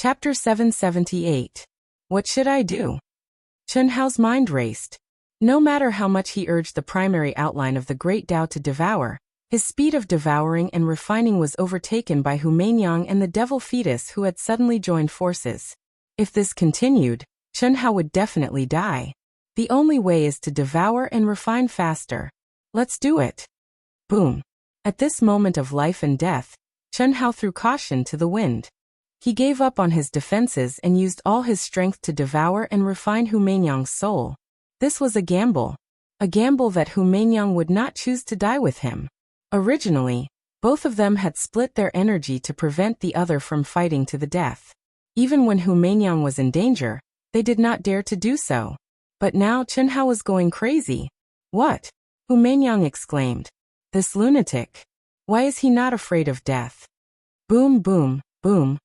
Chapter 778. What should I do? Chen Hao's mind raced. No matter how much he urged the primary outline of the great Tao to devour, his speed of devouring and refining was overtaken by Hu Mainyang and the devil fetus who had suddenly joined forces. If this continued, Chen Hao would definitely die. The only way is to devour and refine faster. Let's do it. Boom. At this moment of life and death, Chen Hao threw caution to the wind. He gave up on his defenses and used all his strength to devour and refine Hu Mainyang's soul. This was a gamble that Hu Mainyang would not choose to die with him. Originally, both of them had split their energy to prevent the other from fighting to the death. Even when Hu Mainyang was in danger, they did not dare to do so. But now Chen Hao was going crazy. What? Hu Mainyang exclaimed. This lunatic. Why is he not afraid of death? Boom, boom, boom.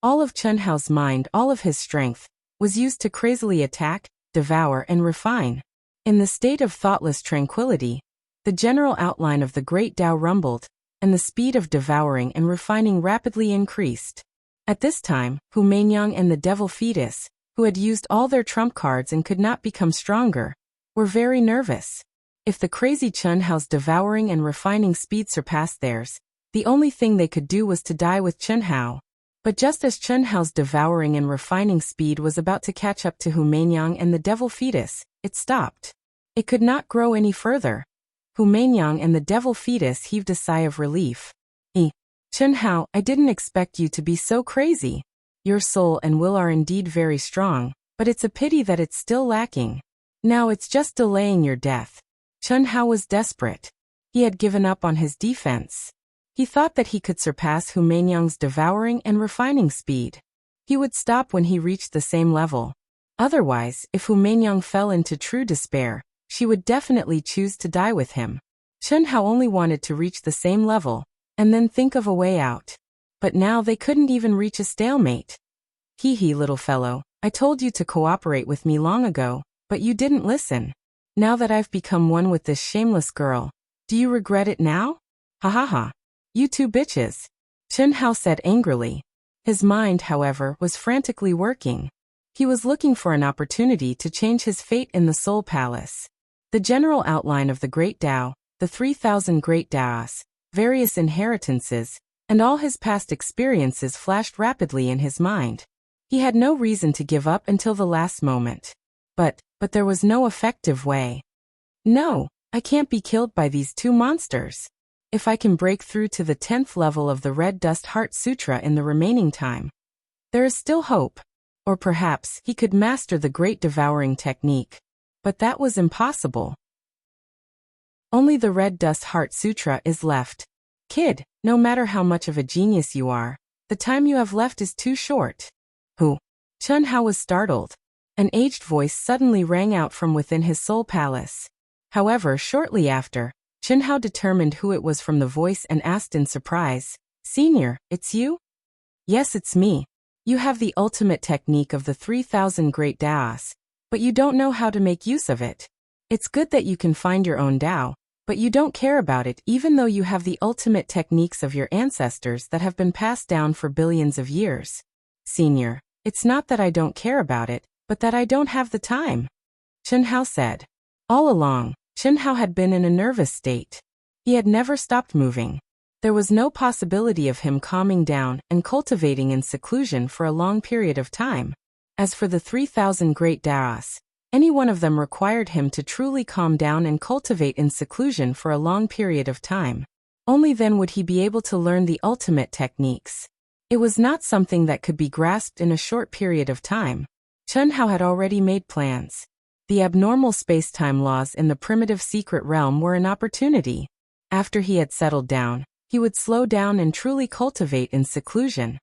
All of Chen Hao's mind, all of his strength, was used to crazily attack, devour and refine. In the state of thoughtless tranquility, the general outline of the great Tao rumbled, and the speed of devouring and refining rapidly increased. At this time, Hu Mainyang and the devil fetus, who had used all their trump cards and could not become stronger, were very nervous. If the crazy Chen Hao's devouring and refining speed surpassed theirs, the only thing they could do was to die with Chen Hao. But just as Chen Hao's devouring and refining speed was about to catch up to Hu Mainyang and the devil fetus, it stopped. It could not grow any further. Hu Mainyang and the devil fetus heaved a sigh of relief. Chen Hao, I didn't expect you to be so crazy. Your soul and will are indeed very strong, but it's a pity that it's still lacking. Now it's just delaying your death. Chen Hao was desperate. He had given up on his defense. He thought that he could surpass Hu Mainyang's devouring and refining speed. He would stop when he reached the same level. Otherwise, if Hu Mainyang fell into true despair, she would definitely choose to die with him. Chen Hao only wanted to reach the same level, and then think of a way out. But now they couldn't even reach a stalemate. Hee, little fellow, I told you to cooperate with me long ago, but you didn't listen. Now that I've become one with this shameless girl, do you regret it now? Ha ha ha. You two bitches. Chen Hao said angrily. His mind, however, was frantically working. He was looking for an opportunity to change his fate in the Soul Palace. The general outline of the Great Tao, the 3,000 Great Taos, various inheritances, and all his past experiences flashed rapidly in his mind. He had no reason to give up until the last moment. But there was no effective way. No, I can't be killed by these two monsters. If I can break through to the 10th level of the Red Dust Heart Sutra in the remaining time, there is still hope. Or perhaps he could master the Great Devouring Technique. But that was impossible. Only the Red Dust Heart Sutra is left. Kid, no matter how much of a genius you are, the time you have left is too short. Who? Chen Hao was startled. An aged voice suddenly rang out from within his soul palace. However, shortly after, Chen Hao determined who it was from the voice and asked in surprise, Senior, it's you? Yes, it's me. You have the ultimate technique of the 3,000 Great Taos, but you don't know how to make use of it. It's good that you can find your own Tao, but you don't care about it even though you have the ultimate techniques of your ancestors that have been passed down for billions of years. Senior, it's not that I don't care about it, but that I don't have the time. Chen Hao said. All along, Chen Hao had been in a nervous state. He had never stopped moving. There was no possibility of him calming down and cultivating in seclusion for a long period of time. As for the 3,000 Great Taos, any one of them required him to truly calm down and cultivate in seclusion for a long period of time. Only then would he be able to learn the ultimate techniques. It was not something that could be grasped in a short period of time. Chen Hao had already made plans. The abnormal space-time laws in the primitive secret realm were an opportunity. After he had settled down, he would slow down and truly cultivate in seclusion.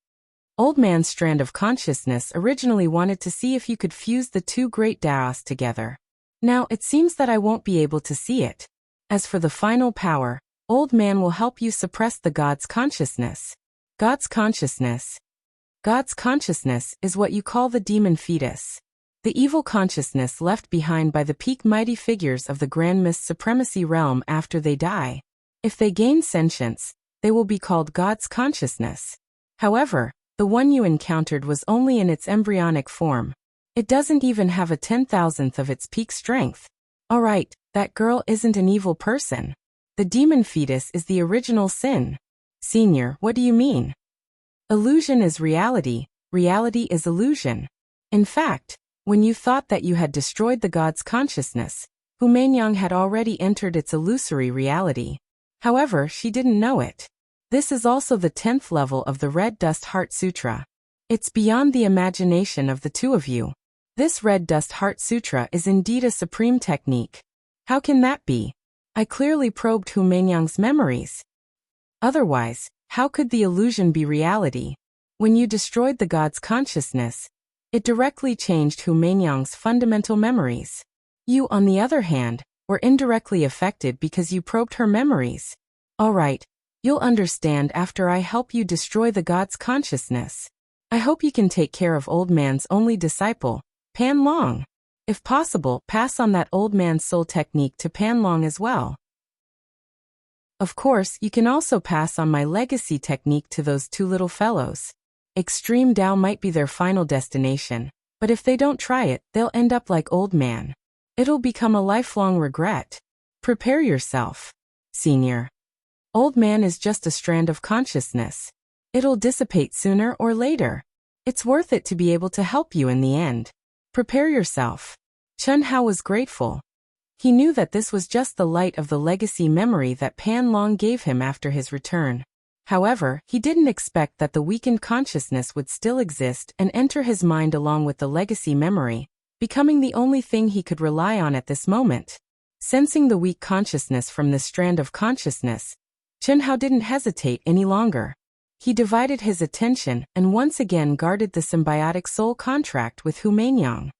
Old Man's strand of consciousness originally wanted to see if you could fuse the two Great Taos together. Now it seems that I won't be able to see it. As for the final power, Old Man will help you suppress the God's consciousness. God's consciousness. God's consciousness is what you call the demon fetus. The evil consciousness left behind by the peak mighty figures of the Grand Mist Supremacy realm after they die. If they gain sentience, they will be called God's consciousness. However, The one you encountered was only in its embryonic form. It doesn't even have a 10,000th of its peak strength. Alright, that girl isn't an evil person. The demon fetus is the original sin. Senior, what do you mean? Illusion is reality, reality is illusion. In fact, when you thought that you had destroyed the god's consciousness, Humaingyang had already entered its illusory reality. However, she didn't know it. This is also the 10th level of the Red Dust Heart Sutra. It's beyond the imagination of the two of you. This Red Dust Heart Sutra is indeed a supreme technique. How can that be? I clearly probed Humaingyang's memories. Otherwise, how could the illusion be reality? When you destroyed the god's consciousness, it directly changed Humaingyang's fundamental memories. You, on the other hand, were indirectly affected because you probed her memories. Alright, you'll understand after I help you destroy the god's consciousness. I hope you can take care of old man's only disciple, Pan Long. If possible, pass on that old man's soul technique to Pan Long as well. Of course, you can also pass on my legacy technique to those two little fellows. Extreme Tao might be their final destination, but if they don't try it, they'll end up like old man. It'll become a lifelong regret. Prepare yourself, senior. Old man is just a strand of consciousness. It'll dissipate sooner or later. It's worth it to be able to help you in the end. Prepare yourself. Chun Hao was grateful. He knew that this was just the light of the legacy memory that Pan Long gave him after his return. However, he didn't expect that the weakened consciousness would still exist and enter his mind along with the legacy memory, becoming the only thing he could rely on at this moment. Sensing the weak consciousness from this strand of consciousness, Chun Hao didn't hesitate any longer. He divided his attention and once again guarded the symbiotic soul contract with Humaingyang.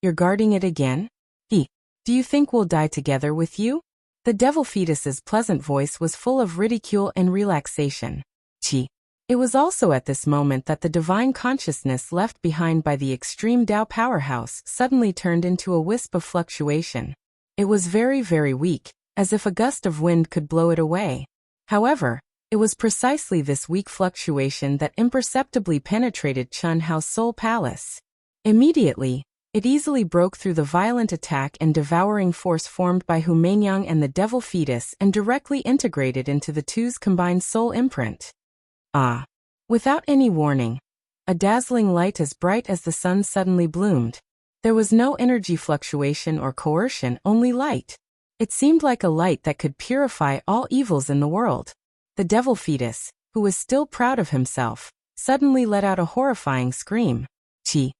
You're guarding it again? Do you think we'll die together with you? The devil fetus's pleasant voice was full of ridicule and relaxation. It was also at this moment that the divine consciousness left behind by the extreme Tao powerhouse suddenly turned into a wisp of fluctuation. It was very, very weak, as if a gust of wind could blow it away. However, it was precisely this weak fluctuation that imperceptibly penetrated Chun Hao's soul palace. Immediately, it easily broke through the violent attack and devouring force formed by Humaingyang and the devil fetus and directly integrated into the two's combined soul imprint. Without any warning, a dazzling light as bright as the sun suddenly bloomed. There was no energy fluctuation or coercion, only light. It seemed like a light that could purify all evils in the world. The devil fetus, who was still proud of himself, suddenly let out a horrifying scream. Chi.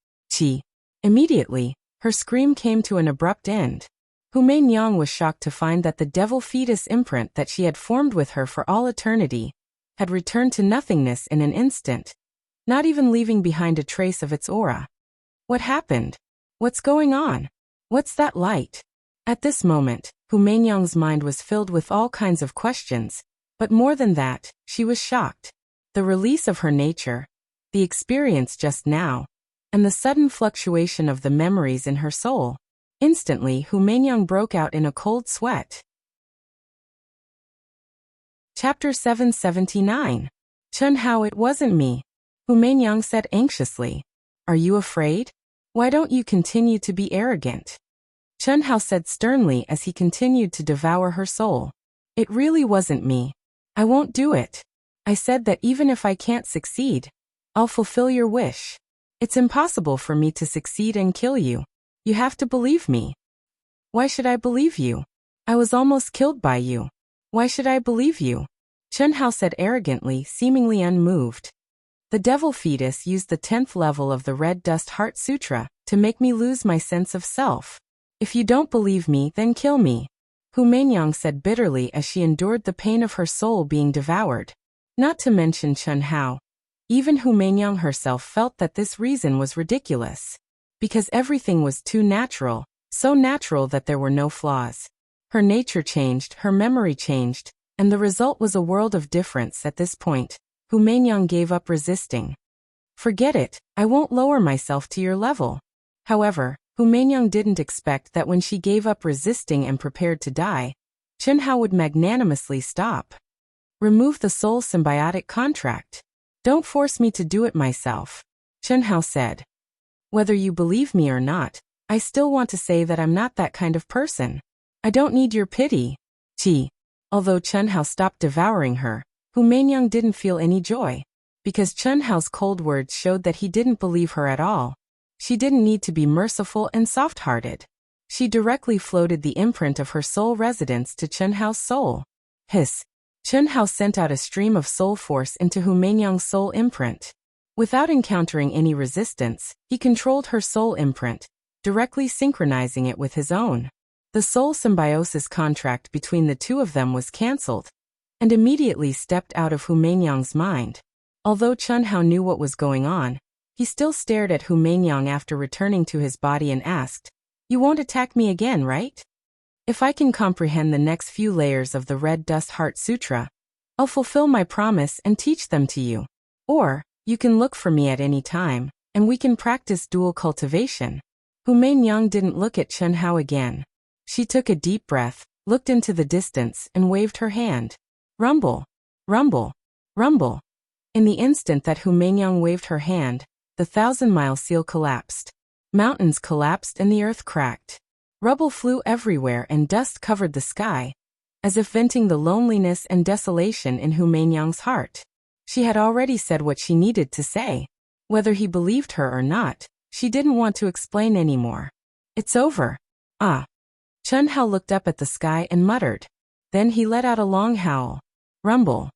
Immediately, her scream came to an abrupt end. Humaingyang was shocked to find that the devil fetus imprint that she had formed with her for all eternity had returned to nothingness in an instant, not even leaving behind a trace of its aura. What happened? What's going on? What's that light? At this moment, Humaingyang's mind was filled with all kinds of questions, but more than that, she was shocked. The release of her nature, the experience just now, and the sudden fluctuation of the memories in her soul. Instantly, Humaingyang broke out in a cold sweat. Chapter 779. Chun Hao, it wasn't me. Humaingyang said anxiously. Are you afraid? Why don't you continue to be arrogant? Chun Hao said sternly as he continued to devour her soul. It really wasn't me. I won't do it. I said that even if I can't succeed, I'll fulfill your wish. It's impossible for me to succeed and kill you. You have to believe me. Why should I believe you? I was almost killed by you. Why should I believe you? Chun Hao said arrogantly, seemingly unmoved. The devil fetus used the 10th level of the Red Dust Heart Sutra to make me lose my sense of self. If you don't believe me, then kill me. Humaingyang said bitterly as she endured the pain of her soul being devoured. Not to mention Chun Hao. Even Humaingyang herself felt that this reason was ridiculous. Because everything was too natural, so natural that there were no flaws. Her nature changed, her memory changed, and the result was a world of difference at this point. Humaingyang gave up resisting. Forget it, I won't lower myself to your level. However, Humaingyang didn't expect that when she gave up resisting and prepared to die, Chun Hao would magnanimously stop. Remove the soul symbiotic contract. Don't force me to do it myself, Chen Hao said. Whether you believe me or not, I still want to say that I'm not that kind of person. I don't need your pity. Although Chen Hao stopped devouring her, Hu Meinyang didn't feel any joy. Because Chen Hao's cold words showed that he didn't believe her at all. She didn't need to be merciful and soft-hearted. She directly floated the imprint of her soul residence to Chen Hao's soul. Hiss. Chen Hao sent out a stream of soul force into Hu Meinyang's soul imprint. Without encountering any resistance, he controlled her soul imprint, directly synchronizing it with his own. The soul symbiosis contract between the two of them was cancelled, and immediately stepped out of Hu Meinyang's mind. Although Chen Hao knew what was going on, he still stared at Hu Meinyang after returning to his body and asked, "You won't attack me again, right? If I can comprehend the next few layers of the Red Dust Heart Sutra, I'll fulfill my promise and teach them to you. Or, you can look for me at any time, and we can practice dual cultivation." Hu Meinyang didn't look at Chen Hao again. She took a deep breath, looked into the distance, and waved her hand. Rumble, rumble, rumble. In the instant that Hu Meinyang waved her hand, the 1,000-mile seal collapsed. Mountains collapsed and the earth cracked. Rubble flew everywhere and dust covered the sky, as if venting the loneliness and desolation in Hu Meinyang's heart. She had already said what she needed to say. Whether he believed her or not, she didn't want to explain anymore. It's over. Ah. Chen Hao looked up at the sky and muttered. Then he let out a long howl. Rumble.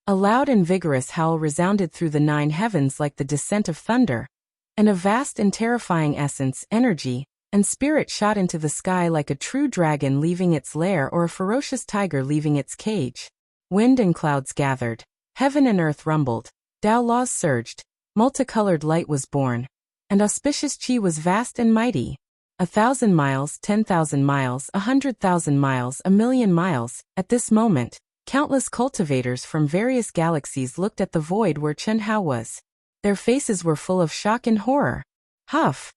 A loud and vigorous howl resounded through the 9 heavens like the descent of thunder, and a vast and terrifying essence, energy, and spirit shot into the sky like a true dragon leaving its lair or a ferocious tiger leaving its cage. Wind and clouds gathered, heaven and earth rumbled, Tao laws surged, multicolored light was born, and auspicious qi was vast and mighty. 1,000 miles, 10,000 miles, 100,000 miles, 1,000,000 miles. At this moment, countless cultivators from various galaxies looked at the void where Chen Hao was. Their faces were full of shock and horror. Huff!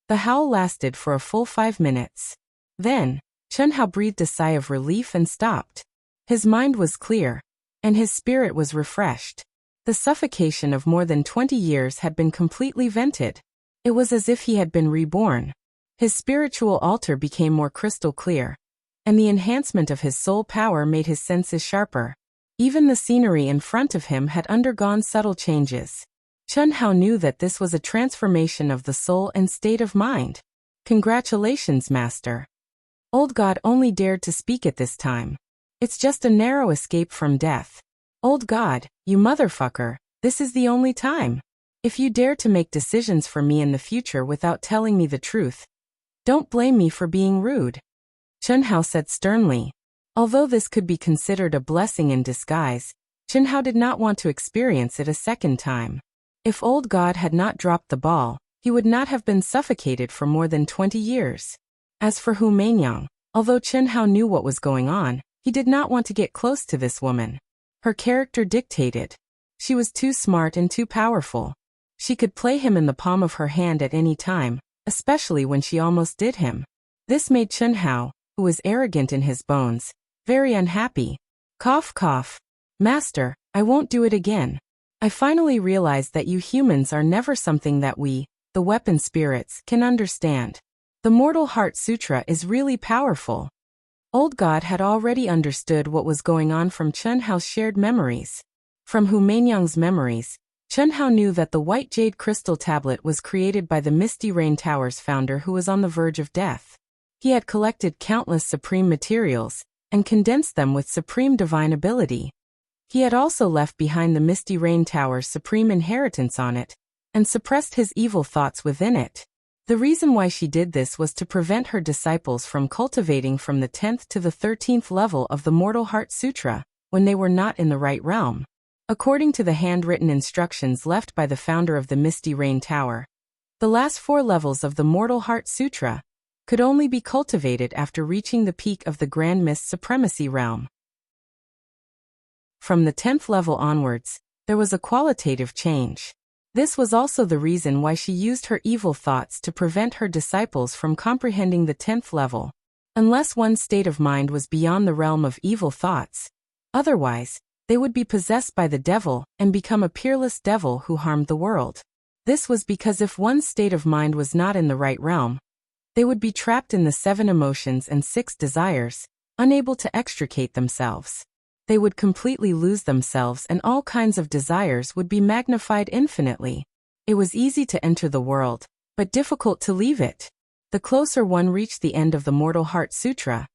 The howl lasted for a full 5 minutes. Then, Chen Hao breathed a sigh of relief and stopped. His mind was clear, and his spirit was refreshed. The suffocation of more than 20 years had been completely vented. It was as if he had been reborn. His spiritual altar became more crystal clear, and the enhancement of his soul power made his senses sharper. Even the scenery in front of him had undergone subtle changes. Chen Hao knew that this was a transformation of the soul and state of mind. Congratulations, Master. Old God only dared to speak at this time. It's just a narrow escape from death. Old God, you motherfucker, this is the only time. If you dare to make decisions for me in the future without telling me the truth, don't blame me for being rude. Chen Hao said sternly. Although this could be considered a blessing in disguise, Chen Hao did not want to experience it a second time. If Old God had not dropped the ball, he would not have been suffocated for more than 20 years. As for Hu Meinyang, although Chen Hao knew what was going on, he did not want to get close to this woman. Her character dictated. She was too smart and too powerful. She could play him in the palm of her hand at any time, especially when she almost did him. This made Chen Hao, who was arrogant in his bones, very unhappy. Cough cough. Master, I won't do it again. I finally realized that you humans are never something that we, the weapon spirits, can understand. The Mortal Heart Sutra is really powerful. Old God had already understood what was going on from Chen Hao's shared memories. From Hu Meinyang's memories, Chen Hao knew that the white jade crystal tablet was created by the Misty Rain Tower's founder who was on the verge of death. He had collected countless supreme materials, and condensed them with supreme divine ability. He had also left behind the Misty Rain Tower's supreme inheritance on it, and suppressed his evil thoughts within it. The reason why she did this was to prevent her disciples from cultivating from the 10th to the 13th level of the Mortal Heart Sutra, when they were not in the right realm. According to the handwritten instructions left by the founder of the Misty Rain Tower, the last 4 levels of the Mortal Heart Sutra could only be cultivated after reaching the peak of the Grand Mist Supremacy realm. From the 10th level onwards, there was a qualitative change. This was also the reason why she used her evil thoughts to prevent her disciples from comprehending the 10th level, unless one's state of mind was beyond the realm of evil thoughts. Otherwise, They would be possessed by the devil and become a peerless devil who harmed the world. This was because if one's state of mind was not in the right realm, they would be trapped in the 7 emotions and 6 desires, unable to extricate themselves. They would completely lose themselves and all kinds of desires would be magnified infinitely. It was easy to enter the world, but difficult to leave it. The closer one reached the end of the Mortal Heart Sutra,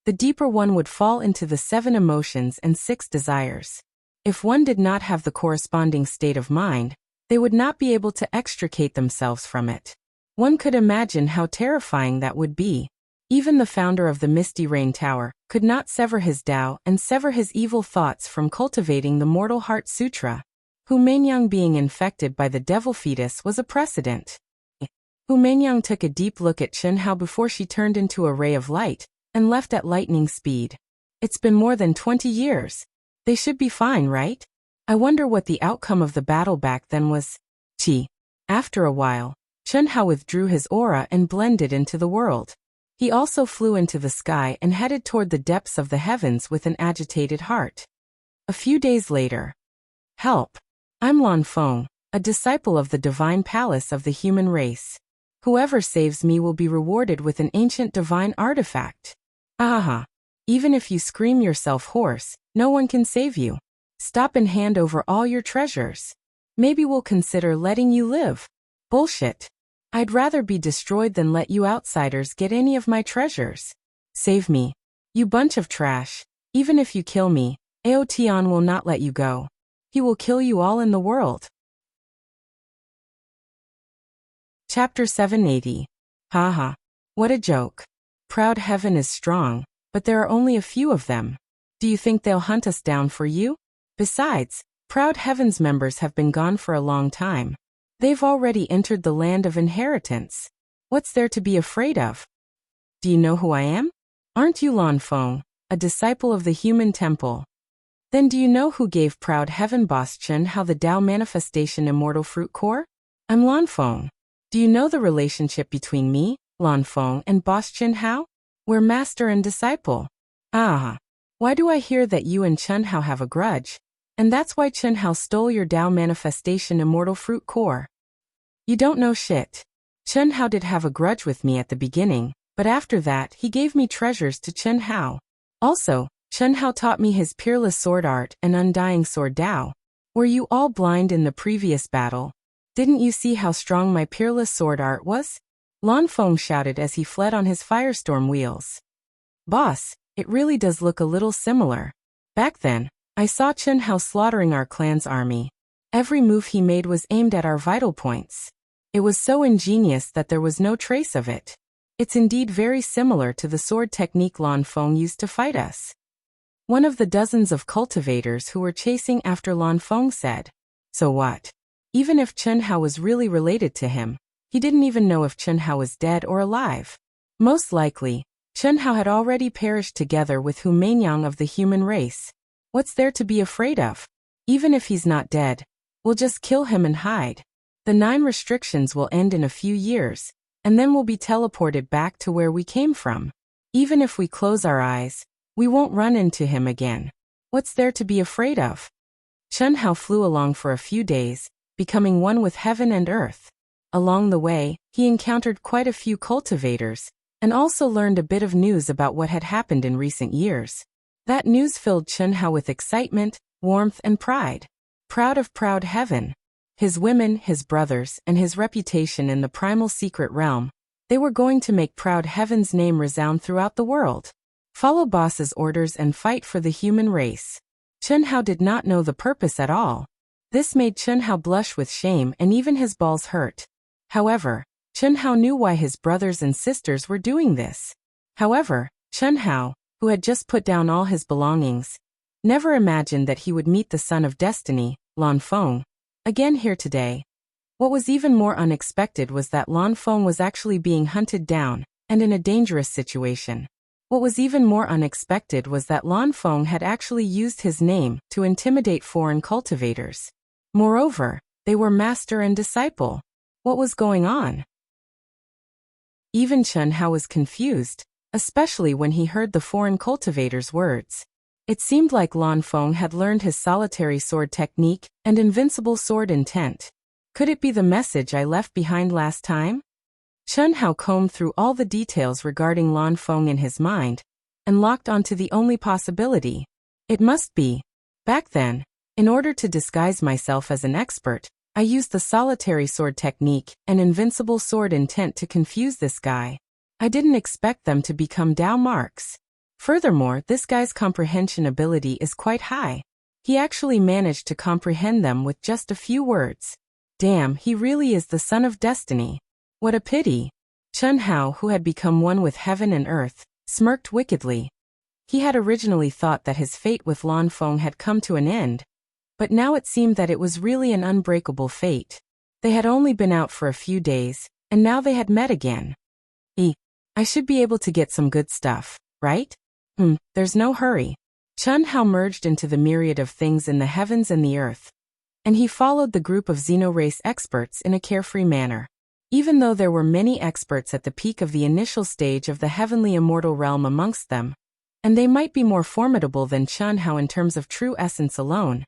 the deeper one would fall into the 7 emotions and 6 desires. If one did not have the corresponding state of mind, they would not be able to extricate themselves from it. One could imagine how terrifying that would be. Even the founder of the Misty Rain Tower could not sever his Tao and sever his evil thoughts from cultivating the Mortal Heart Sutra. Hu Meinyang being infected by the devil fetus was a precedent. Hu Meinyang took a deep look at Chen Hao before she turned into a ray of light and left at lightning speed. It's been more than 20 years. They should be fine, right? I wonder what the outcome of the battle back then was. After a while, Chen Hao withdrew his aura and blended into the world. He also flew into the sky and headed toward the depths of the heavens with an agitated heart. A few days later. Help! I'm Lan Feng, a disciple of the divine palace of the human race. Whoever saves me will be rewarded with an ancient divine artifact. Aha! Even if you scream yourself hoarse, no one can save you. Stop and hand over all your treasures. Maybe we'll consider letting you live. Bullshit. I'd rather be destroyed than let you outsiders get any of my treasures. Save me. You bunch of trash. Even if you kill me, Aotian will not let you go. He will kill you all in the world. Chapter 780. Haha. What a joke. Proud Heaven is strong, but there are only a few of them. Do you think they'll hunt us down for you? Besides, Proud Heaven's members have been gone for a long time. They've already entered the land of inheritance. What's there to be afraid of? Do you know who I am? Aren't you Lan Feng, a disciple of the human temple? Then do you know who gave Proud Heaven boss Chen Hao the Tao manifestation immortal fruit core? I'm Lan Feng. Do you know the relationship between me, Lan Feng, and boss Chen Hao? We're master and disciple. Ah. Why do I hear that you and Chen Hao have a grudge? And that's why Chen Hao stole your Tao manifestation immortal fruit core. You don't know shit. Chen Hao did have a grudge with me at the beginning, but after that he gave me treasures to Chen Hao. Also, Chen Hao taught me his peerless sword art and undying sword Tao. Were you all blind in the previous battle? Didn't you see how strong my peerless sword art was? Lan Feng shouted as he fled on his firestorm wheels. Boss, it really does look a little similar. Back then, I saw Chen Hao slaughtering our clan's army. Every move he made was aimed at our vital points. It was so ingenious that there was no trace of it. It's indeed very similar to the sword technique Lan Feng used to fight us. One of the dozens of cultivators who were chasing after Lan Feng said. So what? Even if Chen Hao was really related to him, he didn't even know if Chen Hao was dead or alive. Most likely, Chen Hao had already perished together with Hu Meinyang of the human race. What's there to be afraid of? Even if he's not dead, we'll just kill him and hide. The 9 restrictions will end in a few years, and then we'll be teleported back to where we came from. Even if we close our eyes, we won't run into him again. What's there to be afraid of? Chen Hao flew along for a few days, becoming one with heaven and earth. Along the way, he encountered quite a few cultivators, and also learned a bit of news about what had happened in recent years. That news filled Chen Hao with excitement, warmth, and pride. Proud of Proud Heaven. His women, his brothers, and his reputation in the primal secret realm. They were going to make Proud Heaven's name resound throughout the world. Follow boss's orders and fight for the human race. Chen Hao did not know the purpose at all. This made Chen Hao blush with shame and even his balls hurt. However, Chen Hao knew why his brothers and sisters were doing this. However, Chen Hao, who had just put down all his belongings, never imagined that he would meet the son of destiny, Lan Feng, again here today. What was even more unexpected was that Lan Feng was actually being hunted down, and in a dangerous situation. What was even more unexpected was that Lan Feng had actually used his name to intimidate foreign cultivators. Moreover, they were master and disciple. What was going on? Even Chen Hao was confused, especially when he heard the foreign cultivator's words. It seemed like Lan Feng had learned his solitary sword technique and invincible sword intent. Could it be the message I left behind last time? Chen Hao combed through all the details regarding Lan Feng in his mind and locked onto the only possibility. It must be. Back then, in order to disguise myself as an expert, I used the solitary sword technique and invincible sword intent to confuse this guy. I didn't expect them to become Dao marks. Furthermore, this guy's comprehension ability is quite high. He actually managed to comprehend them with just a few words. Damn, he really is the son of destiny. What a pity. Chen Hao, who had become one with heaven and earth, smirked wickedly. He had originally thought that his fate with Lan Feng had come to an end, but now it seemed that it was really an unbreakable fate. They had only been out for a few days, and now they had met again. I should be able to get some good stuff, right? There's no hurry. Chen Hao merged into the myriad of things in the heavens and the earth, and he followed the group of xenorace experts in a carefree manner. Even though there were many experts at the peak of the initial stage of the heavenly immortal realm amongst them, and they might be more formidable than Chen Hao in terms of true essence alone,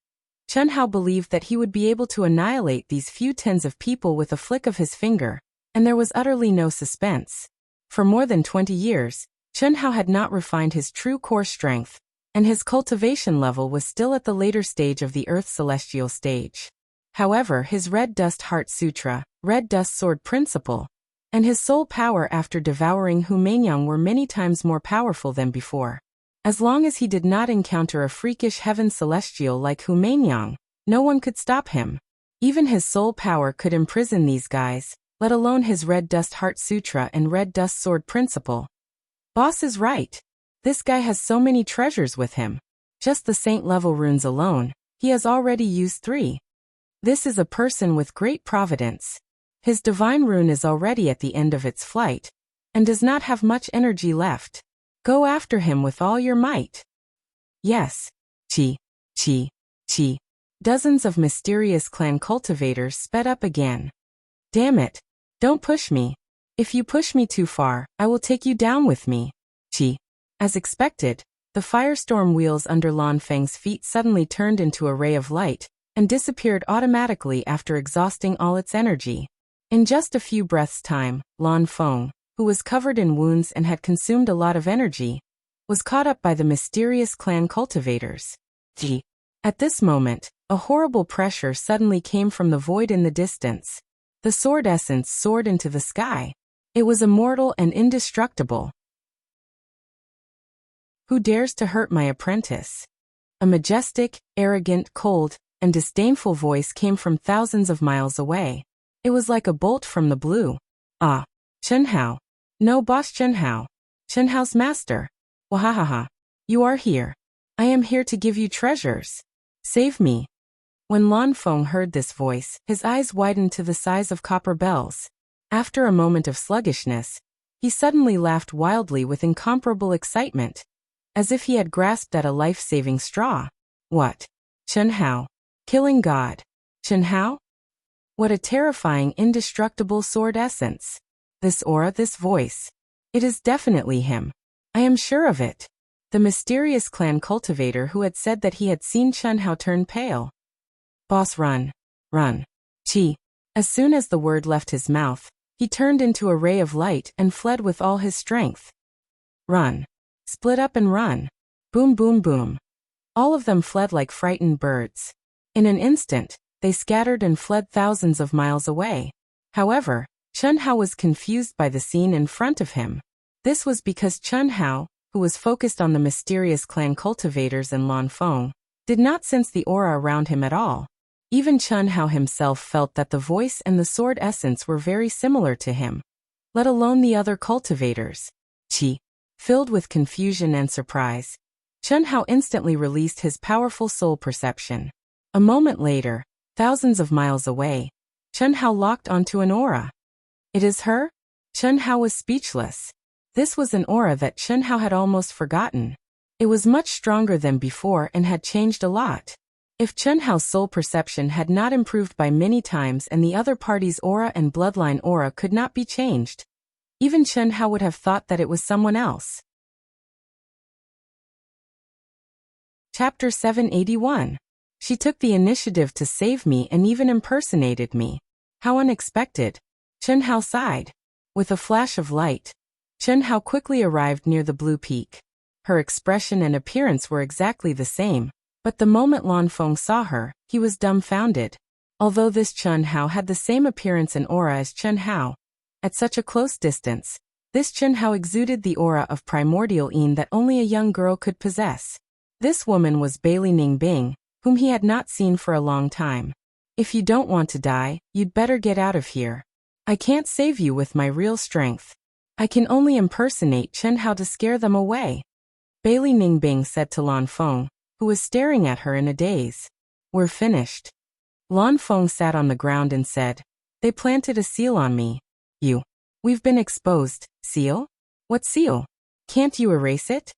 Chen Hao believed that he would be able to annihilate these few tens of people with a flick of his finger, and there was utterly no suspense. For more than 20 years, Chen Hao had not refined his true core strength, and his cultivation level was still at the later stage of the Earth celestial stage. However, his Red Dust Heart Sutra, Red Dust Sword Principle, and his soul power after devouring Humanyang were many times more powerful than before. As long as he did not encounter a freakish heaven celestial like Humanyang, no one could stop him. Even his soul power could imprison these guys, let alone his Red Dust Heart Sutra and Red Dust Sword Principle. Boss is right. This guy has so many treasures with him. Just the saint-level runes alone, he has already used 3. This is a person with great providence. His divine rune is already at the end of its flight, and does not have much energy left. Go after him with all your might. Yes. Chi. Dozens of mysterious clan cultivators sped up again. Damn it. Don't push me. If you push me too far, I will take you down with me. Chi. As expected, the firestorm wheels under Lan Feng's feet suddenly turned into a ray of light, and disappeared automatically after exhausting all its energy. In just a few breaths' time, Lan Feng, who was covered in wounds and had consumed a lot of energy, was caught up by the mysterious clan cultivators. At this moment, a horrible pressure suddenly came from the void in the distance. The sword essence soared into the sky. It was immortal and indestructible. Who dares to hurt my apprentice? A majestic, arrogant, cold, and disdainful voice came from thousands of miles away. It was like a bolt from the blue. Ah, Chen Hao. No, boss Chen Hao. Chen Hao's master. Wahahaha. You are here. I am here to give you treasures. Save me. When Lan Feng heard this voice, his eyes widened to the size of copper bells. After a moment of sluggishness, he suddenly laughed wildly with incomparable excitement, as if he had grasped at a life-saving straw. What? Chen Hao. Killing God. Chen Hao? What a terrifying, indestructible sword essence. This aura, this voice. It is definitely him. I am sure of it. The mysterious clan cultivator who had said that he had seen Chen Hao turn pale. Boss, run. Run. Chi. As soon as the word left his mouth, he turned into a ray of light and fled with all his strength. Run. Split up and run. Boom, boom, boom. All of them fled like frightened birds. In an instant, they scattered and fled thousands of miles away. However, Chen Hao was confused by the scene in front of him. This was because Chen Hao, who was focused on the mysterious clan cultivators and Lan Feng, did not sense the aura around him at all. Even Chen Hao himself felt that the voice and the sword essence were very similar to him, let alone the other cultivators. Chi. Filled with confusion and surprise, Chen Hao instantly released his powerful soul perception. A moment later, thousands of miles away, Chen Hao locked onto an aura. It is her? Chen Hao was speechless. This was an aura that Chen Hao had almost forgotten. It was much stronger than before and had changed a lot. If Chen Hao's soul perception had not improved by many times and the other party's aura and bloodline aura could not be changed, even Chen Hao would have thought that it was someone else. Chapter 781. She took the initiative to save me and even impersonated me. How unexpected. Chen Hao sighed. With a flash of light, Chen Hao quickly arrived near the blue peak. Her expression and appearance were exactly the same, but the moment Lan Feng saw her, he was dumbfounded. Although this Chen Hao had the same appearance and aura as Chen Hao, at such a close distance, this Chen Hao exuded the aura of primordial Yin that only a young girl could possess. This woman was Bailey Ningbing, whom he had not seen for a long time. If you don't want to die, you'd better get out of here. I can't save you with my real strength. I can only impersonate Chen Hao to scare them away. Bailey Ningbing said to Lan Feng, who was staring at her in a daze. We're finished. Lan Feng sat on the ground and said, They planted a seal on me. We've been exposed. Seal? What seal? Can't you erase it?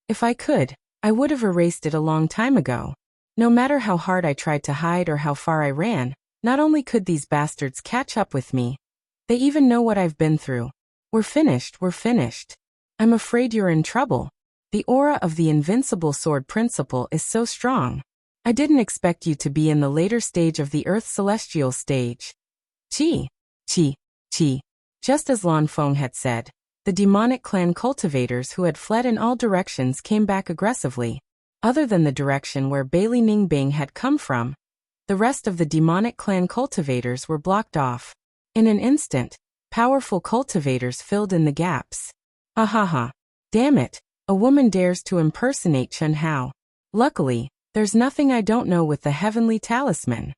If I could, I would have erased it a long time ago. No matter how hard I tried to hide or how far I ran, not only could these bastards catch up with me, they even know what I've been through. We're finished. I'm afraid you're in trouble. The aura of the invincible sword principle is so strong. I didn't expect you to be in the later stage of the Earth celestial stage. Chi. Just as Lan Feng had said, the demonic clan cultivators who had fled in all directions came back aggressively. Other than the direction where Bailey Ningbing had come from, the rest of the demonic clan cultivators were blocked off. In an instant, powerful cultivators filled in the gaps. Ha. Damn it, a woman dares to impersonate Chen Hao. Luckily, there's nothing I don't know with the heavenly talisman.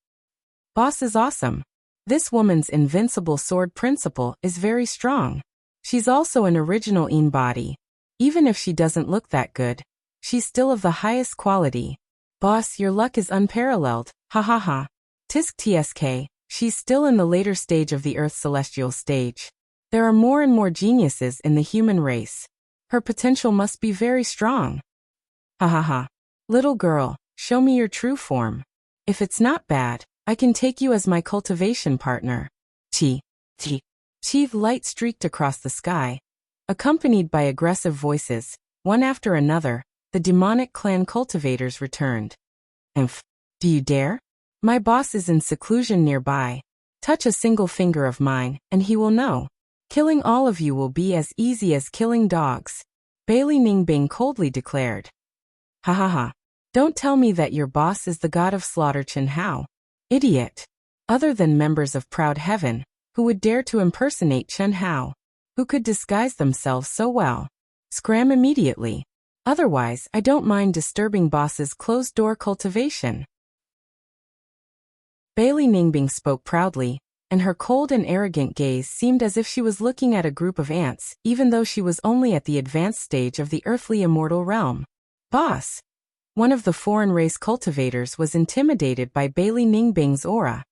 Boss is awesome. This woman's invincible sword principle is very strong. She's also an original Yin body. Even if she doesn't look that good, she's still of the highest quality. Boss, your luck is unparalleled. Ha. Tisk tsk, she's still in the later stage of the Earth celestial stage. There are more and more geniuses in the human race. Her potential must be very strong. Ha. Little girl, show me your true form. If it's not bad, I can take you as my cultivation partner. Chi. Light streaked across the sky. Accompanied by aggressive voices, one after another, the demonic clan cultivators returned. Emph. Do you dare? My boss is in seclusion nearby. Touch a single finger of mine, and he will know. Killing all of you will be as easy as killing dogs. Bailey Ningbing coldly declared. Ha. Don't tell me that your boss is the god of slaughter Chen Hao. Idiot. Other than members of Proud Heaven, who would dare to impersonate Chen Hao, who could disguise themselves so well, scram immediately. Otherwise, I don't mind disturbing boss's closed-door cultivation. Bailey Ningbing spoke proudly, and her cold and arrogant gaze seemed as if she was looking at a group of ants, even though she was only at the advanced stage of the earthly immortal realm. Boss. One of the foreign race cultivators was intimidated by Bailey Ningbing's aura.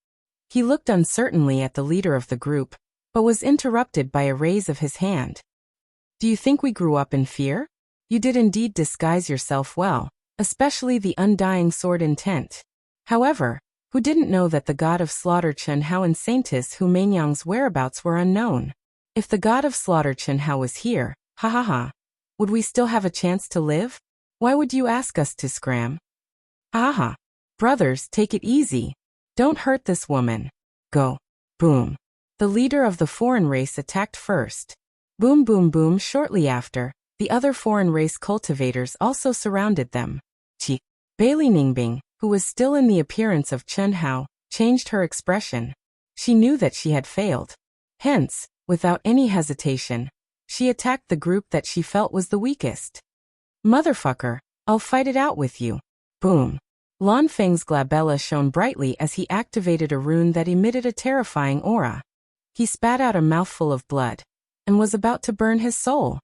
He looked uncertainly at the leader of the group, but was interrupted by a raise of his hand. Do you think we grew up in fear? You did indeed disguise yourself well, especially the undying sword intent. However, who didn't know that the god of slaughter Chen Hao and Saintess Hu Meinyang's whereabouts were unknown? If the god of slaughter Chen Hao was here, ha, would we still have a chance to live? Why would you ask us to scram? Ha. Brothers, take it easy. Don't hurt this woman. Go. Boom. The leader of the foreign race attacked first. Boom. Shortly after, the other foreign race cultivators also surrounded them. Bailey Ningbing, who was still in the appearance of Chen Hao, changed her expression. She knew that she had failed. Hence, without any hesitation, she attacked the group that she felt was the weakest. Motherfucker, I'll fight it out with you. Boom. Lan Feng's glabella shone brightly as he activated a rune that emitted a terrifying aura. He spat out a mouthful of blood, and was about to burn his soul.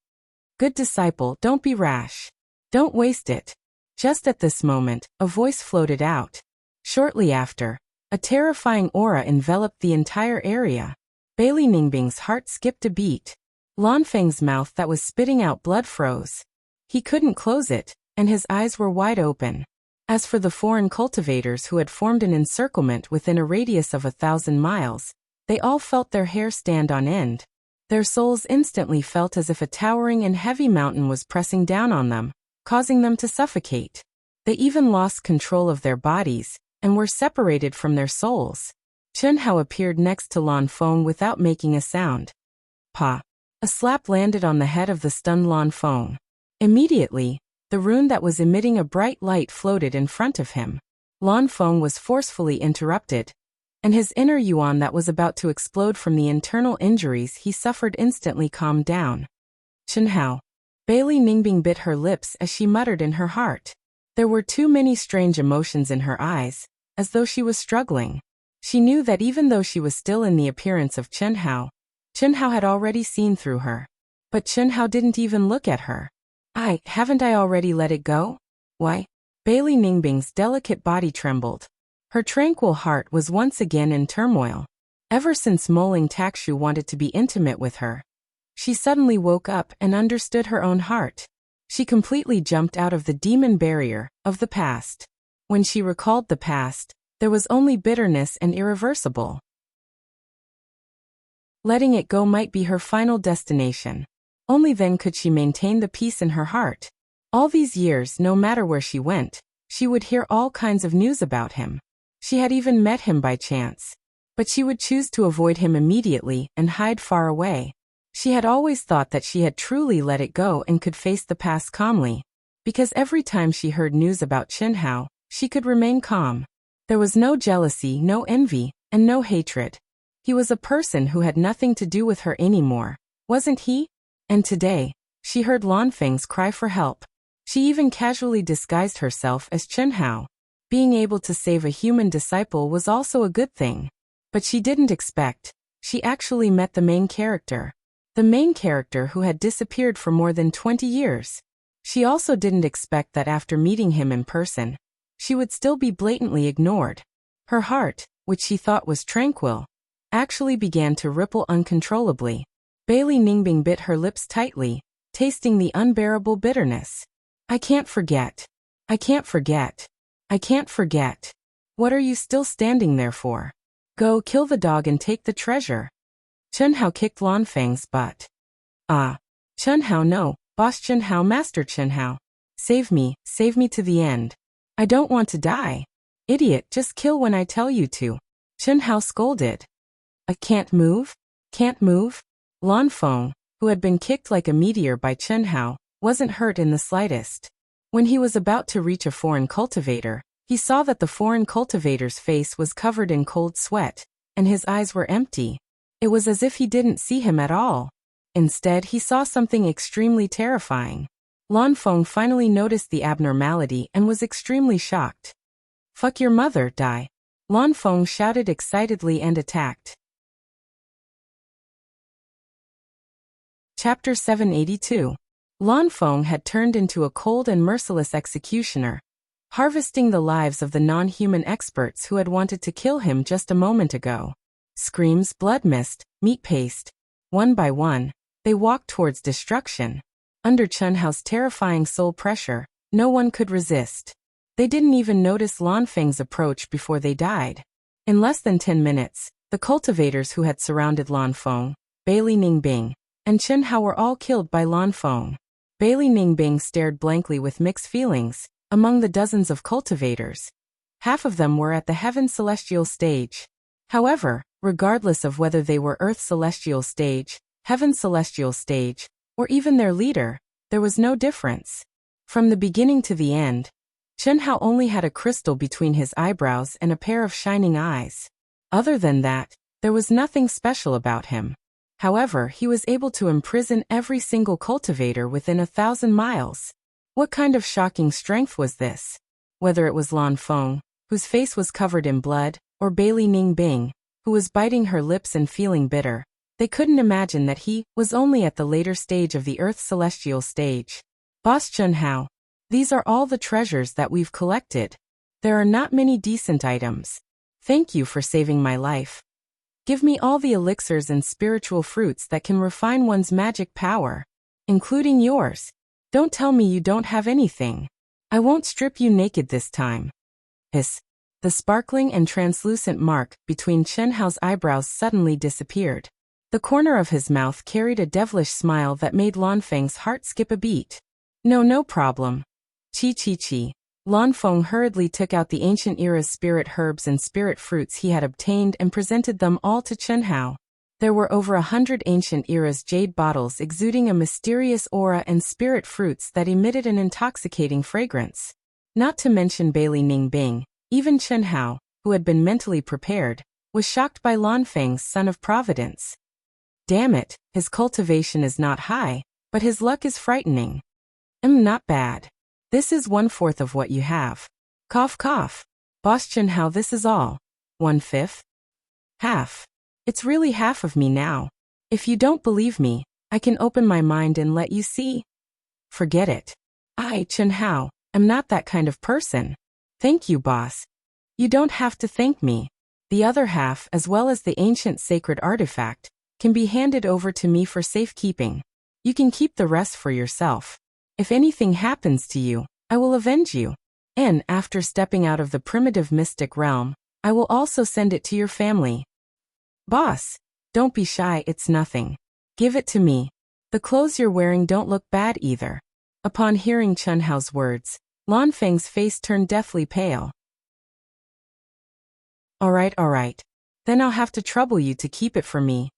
Good disciple, don't be rash. Don't waste it. Just at this moment, a voice floated out. Shortly after, a terrifying aura enveloped the entire area. Bailey Ningbing's heart skipped a beat. Lan Feng's mouth that was spitting out blood froze. He couldn't close it, and his eyes were wide open. As for the foreign cultivators who had formed an encirclement within a radius of 1,000 miles, they all felt their hair stand on end. Their souls instantly felt as if a towering and heavy mountain was pressing down on them, causing them to suffocate. They even lost control of their bodies, and were separated from their souls. Chen Hao appeared next to Lan Feng without making a sound. Pa! A slap landed on the head of the stunned Lan Feng. Immediately, the rune that was emitting a bright light floated in front of him. Lan Feng was forcefully interrupted, and his inner yuan that was about to explode from the internal injuries he suffered instantly calmed down. Chen Hao. Bailey Ningbing bit her lips as she muttered in her heart. There were too many strange emotions in her eyes, as though she was struggling. She knew that even though she was still in the appearance of Chen Hao had already seen through her. But Chen Hao didn't even look at her. Haven't I already let it go? Why? Bailey Ningbing's delicate body trembled. Her tranquil heart was once again in turmoil. Ever since Moling Takshu wanted to be intimate with her, she suddenly woke up and understood her own heart. She completely jumped out of the demon barrier of the past. When she recalled the past, there was only bitterness and irreversible. Letting it go might be her final destination. Only then could she maintain the peace in her heart. All these years, no matter where she went, she would hear all kinds of news about him. She had even met him by chance. But she would choose to avoid him immediately and hide far away. She had always thought that she had truly let it go and could face the past calmly. Because every time she heard news about Chen Hao, she could remain calm. There was no jealousy, no envy, and no hatred. He was a person who had nothing to do with her anymore, wasn't he? And today, she heard Lan Feng's cry for help. She even casually disguised herself as Chen Hao. Being able to save a human disciple was also a good thing. But she didn't expect. She actually met the main character. The main character who had disappeared for more than 20 years. She also didn't expect that after meeting him in person, she would still be blatantly ignored. Her heart, which she thought was tranquil, actually began to ripple uncontrollably. Bailey Ningbing bit her lips tightly, tasting the unbearable bitterness. I can't forget. I can't forget. I can't forget. What are you still standing there for? Go kill the dog and take the treasure. Chen Hao kicked Lan Feng's butt. Chen Hao, no, Boss Chen Hao, Master Chen Hao. Save me to the end. I don't want to die. Idiot, just kill when I tell you to. Chen Hao scolded. I can't move? Can't move? Lan Feng, who had been kicked like a meteor by Chen Hao, wasn't hurt in the slightest. When he was about to reach a foreign cultivator, he saw that the foreign cultivator's face was covered in cold sweat, and his eyes were empty. It was as if he didn't see him at all. Instead, he saw something extremely terrifying. Lan Feng finally noticed the abnormality and was extremely shocked. Fuck your mother, die. Lan Feng shouted excitedly and attacked. Chapter 782. Lan Feng had turned into a cold and merciless executioner, harvesting the lives of the non-human experts who had wanted to kill him just a moment ago. Screams, blood mist, meat paste. One by one, they walked towards destruction. Under Chen Hao's terrifying soul pressure, no one could resist. They didn't even notice Lan Feng's approach before they died. In less than 10 minutes, the cultivators who had surrounded Lan Feng, Bailey Ningbing, and Chen Hao were all killed by Lan Feng. Bailey Ningbing stared blankly with mixed feelings. Among the dozens of cultivators, half of them were at the Heaven Celestial stage. However, regardless of whether they were Earth Celestial stage, Heaven Celestial stage, or even their leader, there was no difference. From the beginning to the end, Chen Hao only had a crystal between his eyebrows and a pair of shining eyes. Other than that, there was nothing special about him. However, he was able to imprison every single cultivator within 1,000 miles. What kind of shocking strength was this? Whether it was Lan Feng, whose face was covered in blood, or Bailey Ningbing, who was biting her lips and feeling bitter, they couldn't imagine that he was only at the later stage of the Earth Celestial stage. Boss Chen Hao, these are all the treasures that we've collected. There are not many decent items. Thank you for saving my life. Give me all the elixirs and spiritual fruits that can refine one's magic power, including yours. Don't tell me you don't have anything. I won't strip you naked this time. Hiss. The sparkling and translucent mark between Chen Hao's eyebrows suddenly disappeared. The corner of his mouth carried a devilish smile that made Lan Feng's heart skip a beat. No problem. Chi. Lan Feng hurriedly took out the ancient era's spirit herbs and spirit fruits he had obtained and presented them all to Chen Hao. There were over 100 ancient era's jade bottles exuding a mysterious aura and spirit fruits that emitted an intoxicating fragrance. Not to mention Bailey Ningbing, even Chen Hao, who had been mentally prepared, was shocked by Lan Feng's son of providence. Damn it, his cultivation is not high, but his luck is frightening. Not bad. This is 1/4 of what you have. Cough cough. Boss Chen Hao, this is all. 1/5? Half. It's really half of me now. If you don't believe me, I can open my mind and let you see. Forget it. I, Chen Hao, am not that kind of person. Thank you, boss. You don't have to thank me. The other half, as well as the ancient sacred artifact, can be handed over to me for safekeeping. You can keep the rest for yourself. If anything happens to you, I will avenge you. And after stepping out of the primitive mystic realm, I will also send it to your family. Boss, don't be shy, it's nothing. Give it to me. The clothes you're wearing don't look bad either. Upon hearing Chen Hao's words, Lan Feng's face turned deathly pale. All right. Then I'll have to trouble you to keep it for me.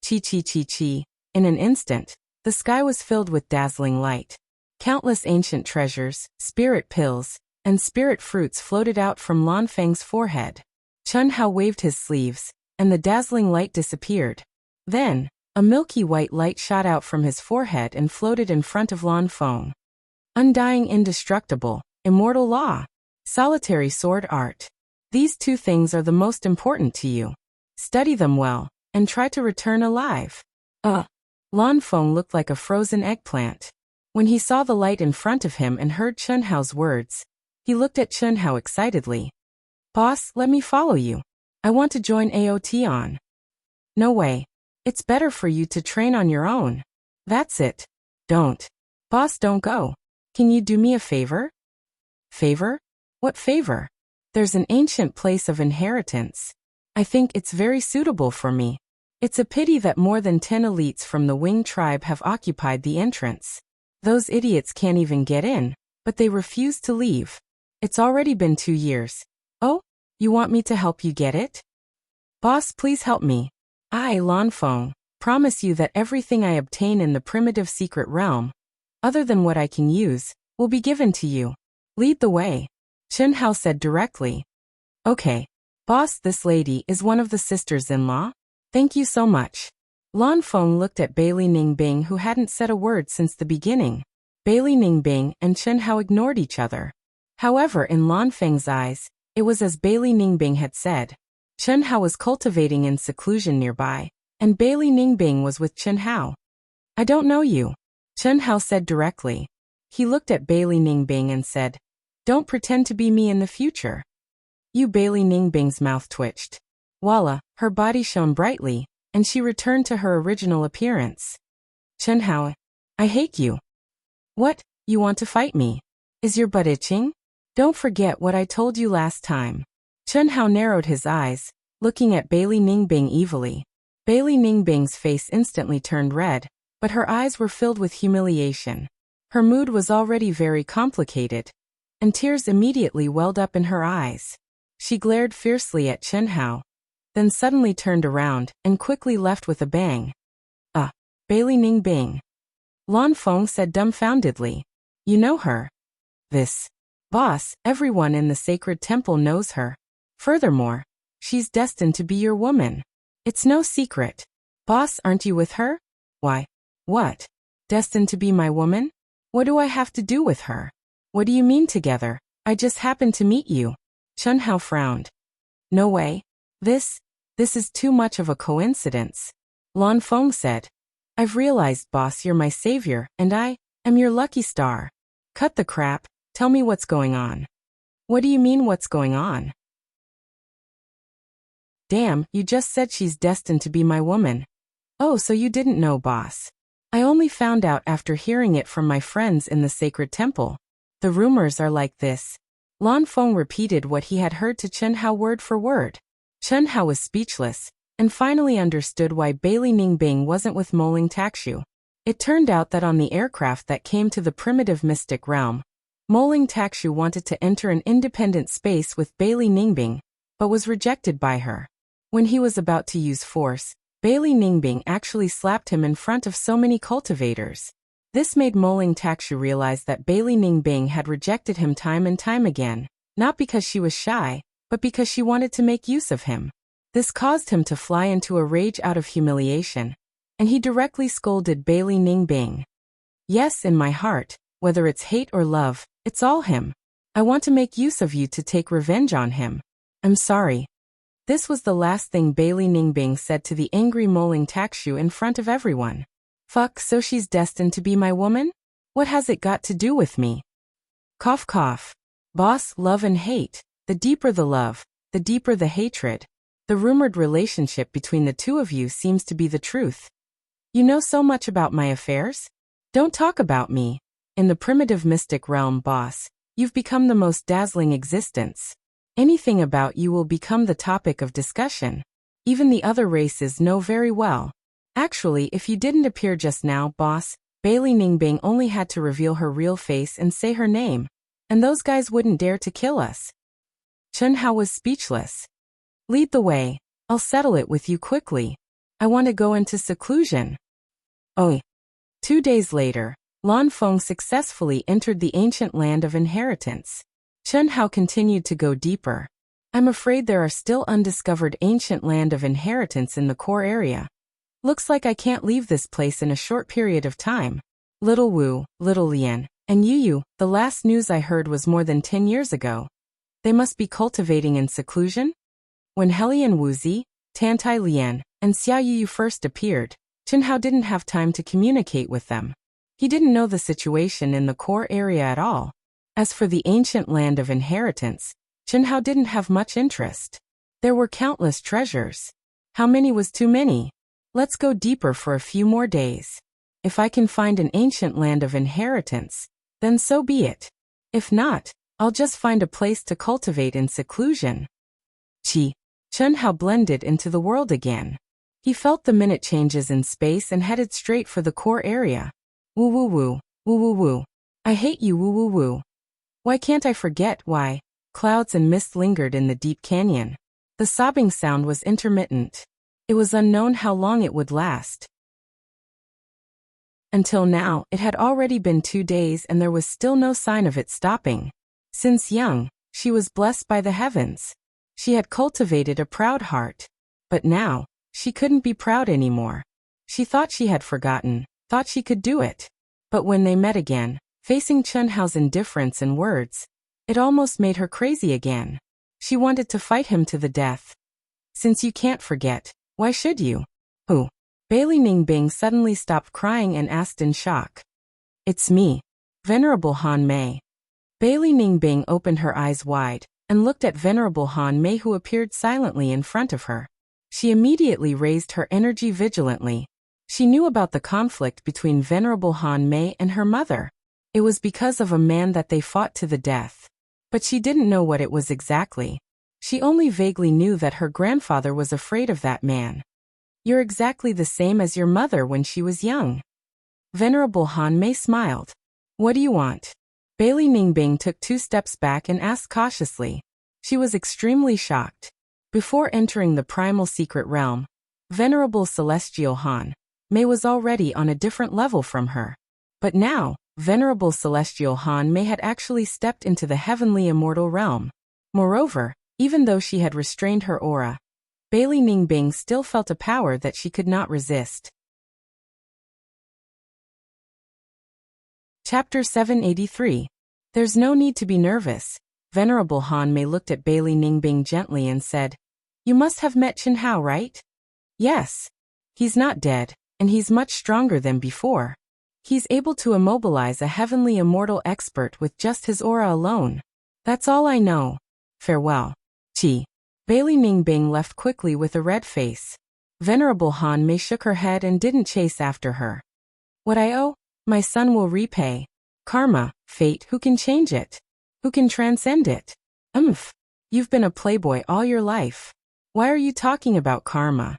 Chi. In an instant, the sky was filled with dazzling light. Countless ancient treasures, spirit pills, and spirit fruits floated out from Lan Feng's forehead. Chen Hao waved his sleeves, and the dazzling light disappeared. Then, a milky white light shot out from his forehead and floated in front of Lan Feng. Undying, indestructible, immortal law, solitary sword art. These 2 things are the most important to you. Study them well, and try to return alive. Lan Feng looked like a frozen eggplant. When he saw the light in front of him and heard Chen Hao's words, he looked at Chen Hao excitedly. Boss, let me follow you. I want to join AOT on. No way. It's better for you to train on your own. That's it. Don't. Boss, don't go. Can you do me a favor? Favor? What favor? There's an ancient place of inheritance. I think it's very suitable for me. It's a pity that more than 10 elites from the Wing tribe have occupied the entrance. Those idiots can't even get in, but they refuse to leave. It's already been 2 years. Oh, you want me to help you get it? Boss, please help me. I, Lan Feng, promise you that everything I obtain in the primitive secret realm, other than what I can use, will be given to you. Lead the way. Chen Hao said directly. Okay. Boss, this lady is one of the sisters-in-law? Thank you so much. Lan Feng looked at Bailey Ningbing, who hadn't said a word since the beginning. Bailey Ningbing and Chen Hao ignored each other. However, in Lan Feng's eyes, it was as Bailey Ningbing had said. Chen Hao was cultivating in seclusion nearby, and Bailey Ningbing was with Chen Hao. I don't know you, Chen Hao said directly. He looked at Bailey Ningbing and said, don't pretend to be me in the future. You. Bailey Ningbing's mouth twitched. Voila, her body shone brightly, and she returned to her original appearance. Chen Hao, I hate you. What, you want to fight me? Is your butt itching? Don't forget what I told you last time. Chen Hao narrowed his eyes, looking at Bailey Ningbing evilly. Bailey Ningbing's face instantly turned red, but her eyes were filled with humiliation. Her mood was already very complicated, and tears immediately welled up in her eyes. She glared fiercely at Chen Hao, then suddenly turned around and quickly left with a bang. Bailey Ningbing. Lan Feng said dumbfoundedly. You know her? This. Boss, everyone in the sacred temple knows her. Furthermore, she's destined to be your woman. It's no secret. Boss, aren't you with her? Why? What? Destined to be my woman? What do I have to do with her? What do you mean together? I just happened to meet you. Chen Hao frowned. No way. This is too much of a coincidence. Lan Feng said. I've realized, boss, you're my savior, and I am your lucky star. Cut the crap, tell me what's going on. What do you mean what's going on? Damn, you just said she's destined to be my woman. Oh, so you didn't know, boss. I only found out after hearing it from my friends in the sacred temple. The rumors are like this. Lan Feng repeated what he had heard to Chen Hao word for word. Chen Hao was speechless, and finally understood why Bailey Ningbing wasn't with Moling Takshu. It turned out that on the aircraft that came to the primitive mystic realm, Moling Takshu wanted to enter an independent space with Bailey Ningbing, but was rejected by her. When he was about to use force, Bailey Ningbing actually slapped him in front of so many cultivators. This made Moling Takshu realize that Bailey Ningbing had rejected him time and time again, not because she was shy, but because she wanted to make use of him. This caused him to fly into a rage out of humiliation, and he directly scolded Bailey Ningbing. Yes, in my heart, whether it's hate or love, it's all him. I want to make use of you to take revenge on him. I'm sorry. This was the last thing Bailey Ningbing said to the angry Moling Takshu in front of everyone. Fuck, so she's destined to be my woman? What has it got to do with me? Cough cough. Boss, love and hate. The deeper the love, the deeper the hatred. The rumored relationship between the two of you seems to be the truth. You know so much about my affairs? Don't talk about me. In the primitive mystic realm, boss, you've become the most dazzling existence. Anything about you will become the topic of discussion. Even the other races know very well. Actually, if you didn't appear just now, boss, Bailey Ningbing only had to reveal her real face and say her name, and those guys wouldn't dare to kill us. Chen Hao was speechless. Lead the way. I'll settle it with you quickly. I want to go into seclusion. Oh. 2 days later, Lan Feng successfully entered the ancient land of inheritance. Chen Hao continued to go deeper. I'm afraid there are still undiscovered ancient land of inheritance in the core area. Looks like I can't leave this place in a short period of time. Little Wu, Little Lian, and Yu, the last news I heard was more than 10 years ago. They must be cultivating in seclusion? When Helian Wuzi, Tantai Lian, and Xia Yu first appeared, Chen Hao didn't have time to communicate with them. He didn't know the situation in the core area at all. As for the ancient land of inheritance, Chen Hao didn't have much interest. There were countless treasures. How many was too many? Let's go deeper for a few more days. If I can find an ancient land of inheritance, then so be it. If not, I'll just find a place to cultivate in seclusion. Chen Hao blended into the world again. He felt the minute changes in space and headed straight for the core area. Woo woo woo, woo woo woo. I hate you, woo woo woo. Why can't I forget why? Clouds and mist lingered in the deep canyon. The sobbing sound was intermittent. It was unknown how long it would last. Until now, it had already been 2 days and there was still no sign of it stopping. Since young, she was blessed by the heavens. She had cultivated a proud heart. But now, she couldn't be proud anymore. She thought she had forgotten, thought she could do it. But when they met again, facing Chen Hao's indifference and words, it almost made her crazy again. She wanted to fight him to the death. Since you can't forget, why should you? Who? Bailey Ningbing suddenly stopped crying and asked in shock. It's me, Venerable Han Mei. Bailey Ningbing opened her eyes wide and looked at Venerable Han Mei, who appeared silently in front of her. She immediately raised her energy vigilantly. She knew about the conflict between Venerable Han Mei and her mother. It was because of a man that they fought to the death. But she didn't know what it was exactly. She only vaguely knew that her grandfather was afraid of that man. You're exactly the same as your mother when she was young. Venerable Han Mei smiled. What do you want? Bailey Ningbing took 2 steps back and asked cautiously. She was extremely shocked. Before entering the primal secret realm, Venerable Celestial Han Mei was already on a different level from her. But now, Venerable Celestial Han Mei had actually stepped into the heavenly immortal realm. Moreover, even though she had restrained her aura, Bailey Ningbing still felt a power that she could not resist. Chapter 783. There's no need to be nervous. Venerable Han Mei looked at Bailey Ningbing gently and said, You must have met Chen Hao, right? Yes. He's not dead, and he's much stronger than before. He's able to immobilize a heavenly immortal expert with just his aura alone. That's all I know. Farewell. Bailey Ningbing left quickly with a red face. Venerable Han Mei shook her head and didn't chase after her. What I owe, my son will repay. Karma, fate, who can change it? Who can transcend it? You've been a playboy all your life. Why are you talking about karma?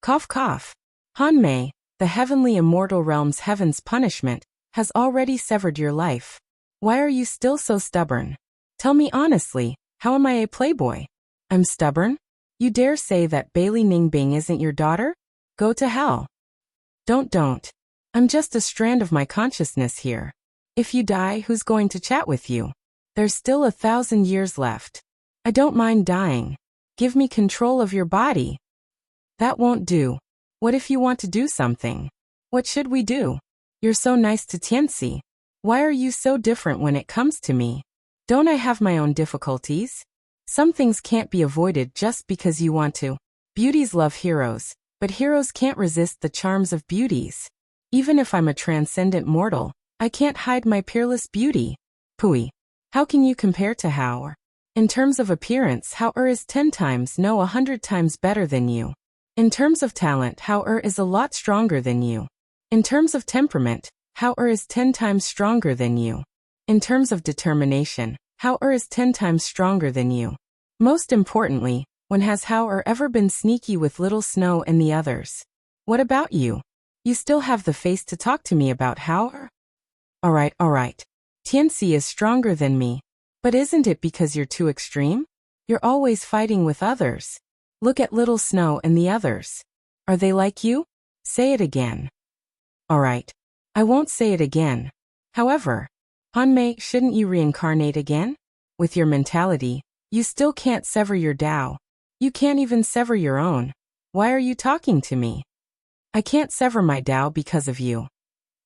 Cough cough. Han Mei, the heavenly immortal realm's heaven's punishment, has already severed your life. Why are you still so stubborn? Tell me honestly, how am I a playboy? I'm stubborn? You dare say that Bailey Ningbing isn't your daughter? Go to hell. Don't. I'm just a strand of my consciousness here. If you die, who's going to chat with you? There's still 1,000 years left. I don't mind dying. Give me control of your body. That won't do. What if you want to do something? What should we do? You're so nice to Tianxi. Why are you so different when it comes to me? Don't I have my own difficulties? Some things can't be avoided just because you want to. Beauties love heroes, but heroes can't resist the charms of beauties. Even if I'm a transcendent mortal, I can't hide my peerless beauty. Pui. How can you compare to Hao? In terms of appearance, Hao is 10 times, no 100 times better than you. In terms of talent, Hao is a lot stronger than you. In terms of temperament, Hao is 10 times stronger than you. In terms of determination, Hao is 10 times stronger than you. Most importantly, when has Hao ever been sneaky with Little Snow and the others? What about you? You still have the face to talk to me about Hao? Alright. Tianxi is stronger than me. But isn't it because you're too extreme? You're always fighting with others. Look at Little Snow and the others. Are they like you? Say it again. Alright. I won't say it again. However, Hanmei, shouldn't you reincarnate again? With your mentality, you still can't sever your Tao. You can't even sever your own. Why are you talking to me? I can't sever my Tao because of you.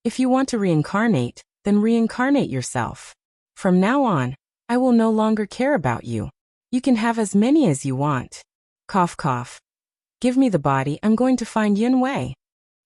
If you want to reincarnate, then reincarnate yourself. From now on, I will no longer care about you. You can have as many as you want. Cough. Give me the body, I'm going to find Yun Wei.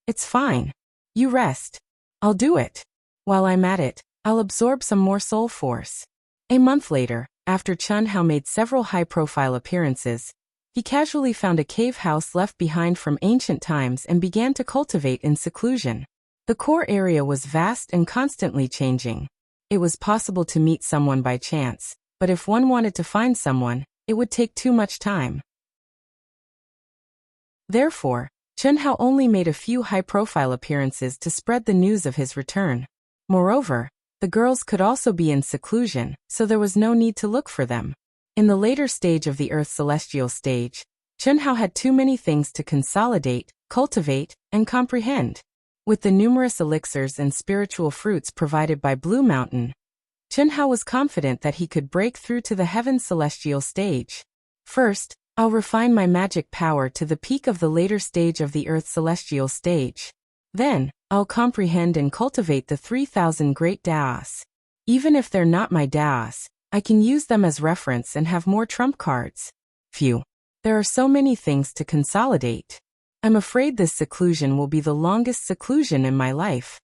It's fine. You rest. I'll do it. While I'm at it, I'll absorb some more soul force. A month later, after Chun Hao made several high-profile appearances, he casually found a cave house left behind from ancient times and began to cultivate in seclusion. The core area was vast and constantly changing. It was possible to meet someone by chance, but if one wanted to find someone, it would take too much time. Therefore, Chun Hao only made a few high-profile appearances to spread the news of his return. Moreover, the girls could also be in seclusion, so there was no need to look for them. In the later stage of the Earth's celestial stage, Chun Hao had too many things to consolidate, cultivate, and comprehend. With the numerous elixirs and spiritual fruits provided by Blue Mountain, Chun Hao was confident that he could break through to the heaven's celestial stage. First, I'll refine my magic power to the peak of the later stage of the Earth's celestial stage. Then, I'll comprehend and cultivate the 3,000 great Daos. Even if they're not my Daos, I can use them as reference and have more trump cards. Phew. There are so many things to consolidate. I'm afraid this seclusion will be the longest seclusion in my life.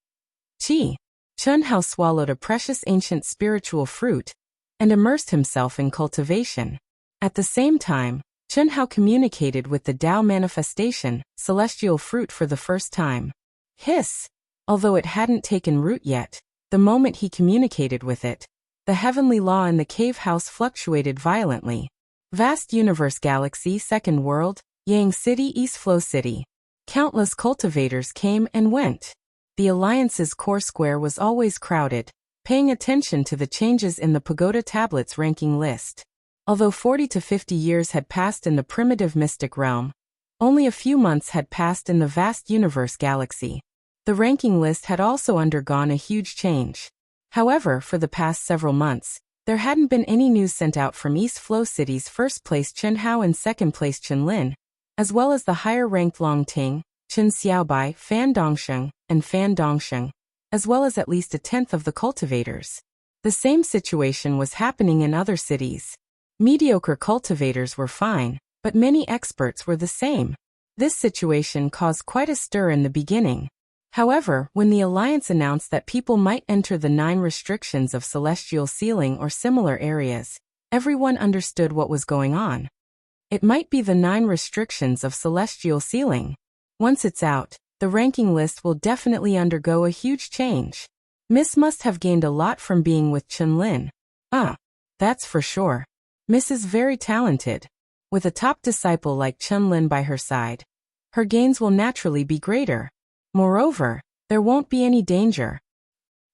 Chun Hao swallowed a precious ancient spiritual fruit and immersed himself in cultivation. At the same time, Chun Hao communicated with the Tao manifestation, celestial fruit, for the first time. Hiss! Although it hadn't taken root yet, the moment he communicated with it, the heavenly law in the cave house fluctuated violently. Vast universe galaxy, second world, Yang City, East Flow City. Countless cultivators came and went. The Alliance's core square was always crowded, paying attention to the changes in the Pagoda Tablet's ranking list. Although 40 to 50 years had passed in the primitive mystic realm, only a few months had passed in the vast universe galaxy. The ranking list had also undergone a huge change. However, for the past several months, there hadn't been any news sent out from East Flow City's first place Chen Hao and second place Chen Lin, as well as the higher-ranked Long Ting, Chen Xiaobai, Fan Dongsheng, and Fan Dongsheng, as well as at least a tenth of the cultivators. The same situation was happening in other cities. Mediocre cultivators were fine, but many experts were the same. This situation caused quite a stir in the beginning. However, when the Alliance announced that people might enter the 9 restrictions of celestial ceiling or similar areas, everyone understood what was going on. It might be the 9 restrictions of celestial ceiling. Once it's out, the ranking list will definitely undergo a huge change. Miss must have gained a lot from being with Chen Lin. That's for sure. Miss is very talented. With a top disciple like Chen Lin by her side, her gains will naturally be greater. Moreover, there won't be any danger.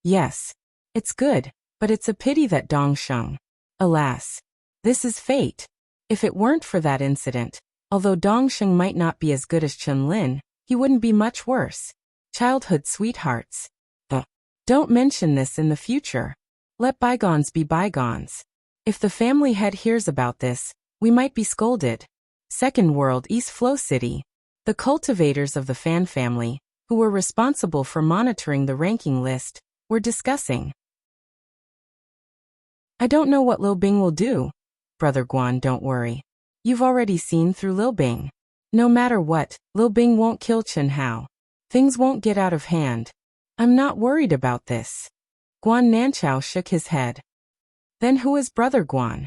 Yes. It's good. But it's a pity that Dongsheng. Alas, this is fate. If it weren't for that incident, although Dongsheng might not be as good as Chunlin, he wouldn't be much worse. Childhood sweethearts. Don't mention this in the future. Let bygones be bygones. If the family head hears about this, we might be scolded. Second World, East Flow City. The cultivators of the Fan family, who were responsible for monitoring the ranking list, were discussing. I don't know what Lil Bing will do. Brother Guan, don't worry. You've already seen through Lil Bing. No matter what, Lil Bing won't kill Chen Hao. Things won't get out of hand. I'm not worried about this. Guan Nanchao shook his head. Then who is Brother Guan?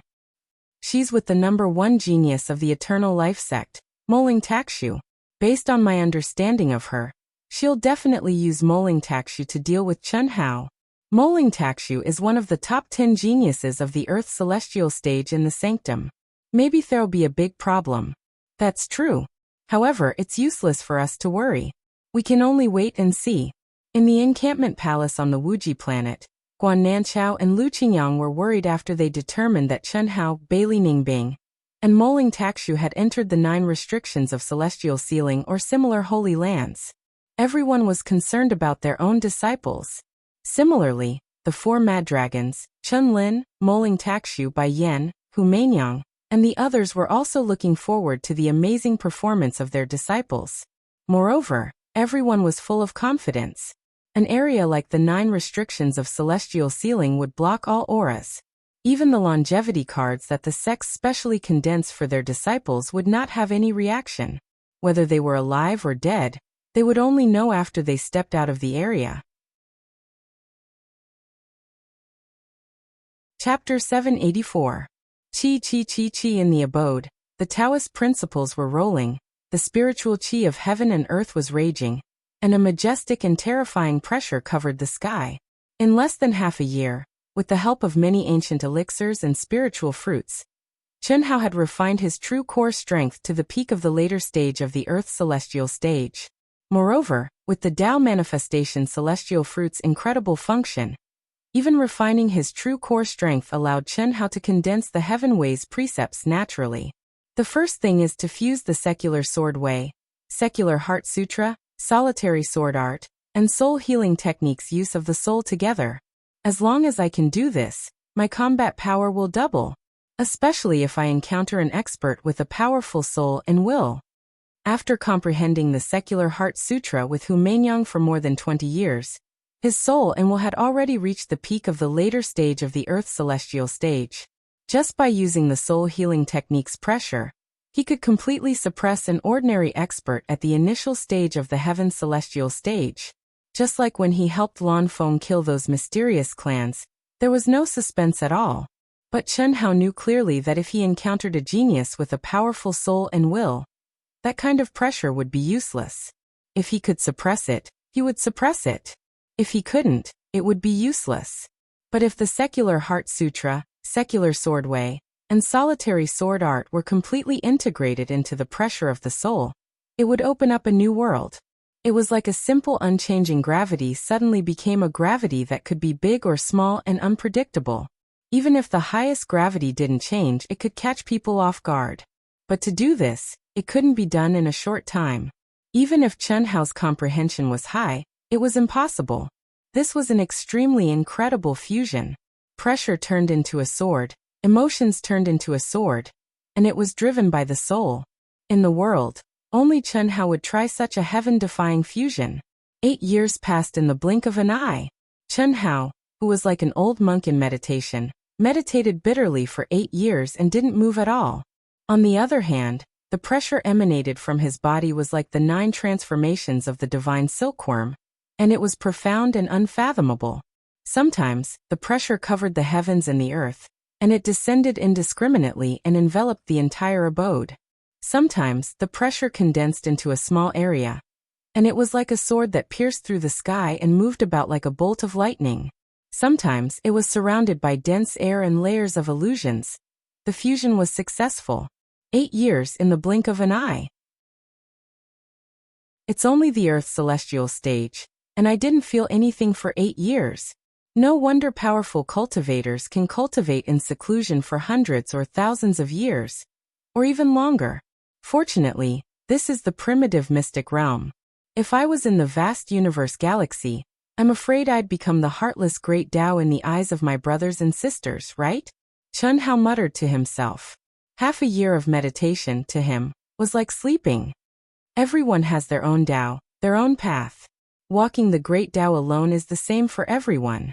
She's with the #1 genius of the Eternal Life sect, Moling Takshu. Based on my understanding of her, she'll definitely use Moling Takshu to deal with Chen Hao. Moling Takshu is one of the top 10 geniuses of the Earth's celestial stage in the sanctum. Maybe there'll be a big problem. That's true. However, it's useless for us to worry. We can only wait and see. In the encampment palace on the Wuji planet, Guan Nanchao and Lu Qingyang were worried after they determined that Chen Hao, Bailey Ningbing, and Moling Takshu had entered the 9 restrictions of celestial sealing or similar holy lands. Everyone was concerned about their own disciples. Similarly, the 4 mad dragons, Chun Lin, Moling Takshu, Bai Yan, Hu Mainyang, and the others were also looking forward to the amazing performance of their disciples. Moreover, everyone was full of confidence. An area like the 9 restrictions of celestial sealing would block all auras. Even the longevity cards that the sects specially condense for their disciples would not have any reaction. Whether they were alive or dead, they would only know after they stepped out of the area. Chapter 784. Qi Qi Qi Qi. In the abode, the Taoist principles were rolling, the spiritual qi of heaven and earth was raging, and a majestic and terrifying pressure covered the sky. In less than half a year, with the help of many ancient elixirs and spiritual fruits, Chen Hao had refined his true core strength to the peak of the later stage of the Earth's celestial stage. Moreover, with the Tao manifestation celestial fruit's incredible function, even refining his true core strength allowed Chen Hao to condense the Heaven Way's precepts naturally. The first thing is to fuse the secular sword way, secular heart sutra, solitary sword art, and soul healing techniques use of the soul together. As long as I can do this, my combat power will double, especially if I encounter an expert with a powerful soul and will. After comprehending the secular heart sutra with Hu Mainyang for more than 20 years, his soul and will had already reached the peak of the later stage of the Earth's celestial stage. Just by using the soul healing technique's pressure, he could completely suppress an ordinary expert at the initial stage of the Heaven's celestial stage. Just like when he helped Lan Feng kill those mysterious clans, there was no suspense at all. But Chen Hao knew clearly that if he encountered a genius with a powerful soul and will, that kind of pressure would be useless. If he could suppress it, he would suppress it. If he couldn't, it would be useless. But if the secular heart sutra, secular sword way, and solitary sword art were completely integrated into the pressure of the soul, it would open up a new world. It was like a simple unchanging gravity suddenly became a gravity that could be big or small and unpredictable. Even if the highest gravity didn't change, it could catch people off guard. But to do this, it couldn't be done in a short time. Even if Chen Hao's comprehension was high, it was impossible. This was an extremely incredible fusion. Pressure turned into a sword, emotions turned into a sword, and it was driven by the soul. In the world, only Chen Hao would try such a heaven-defying fusion. 8 years passed in the blink of an eye. Chen Hao, who was like an old monk in meditation, meditated bitterly for 8 years and didn't move at all. On the other hand, the pressure emanated from his body was like the 9 transformations of the divine silkworm, and it was profound and unfathomable. Sometimes, the pressure covered the heavens and the earth, and it descended indiscriminately and enveloped the entire abode. Sometimes, the pressure condensed into a small area, and it was like a sword that pierced through the sky and moved about like a bolt of lightning. Sometimes, it was surrounded by dense air and layers of illusions. The fusion was successful. 8 years in the blink of an eye. It's only the Earth's celestial stage, and I didn't feel anything for 8 years. No wonder powerful cultivators can cultivate in seclusion for hundreds or thousands of years, or even longer. Fortunately, this is the primitive mystic realm. If I was in the vast universe galaxy, I'm afraid I'd become the heartless great Tao in the eyes of my brothers and sisters, right? Chun Hao muttered to himself. Half a year of meditation, to him, was like sleeping. Everyone has their own Tao, their own path. Walking the great Tao alone is the same for everyone.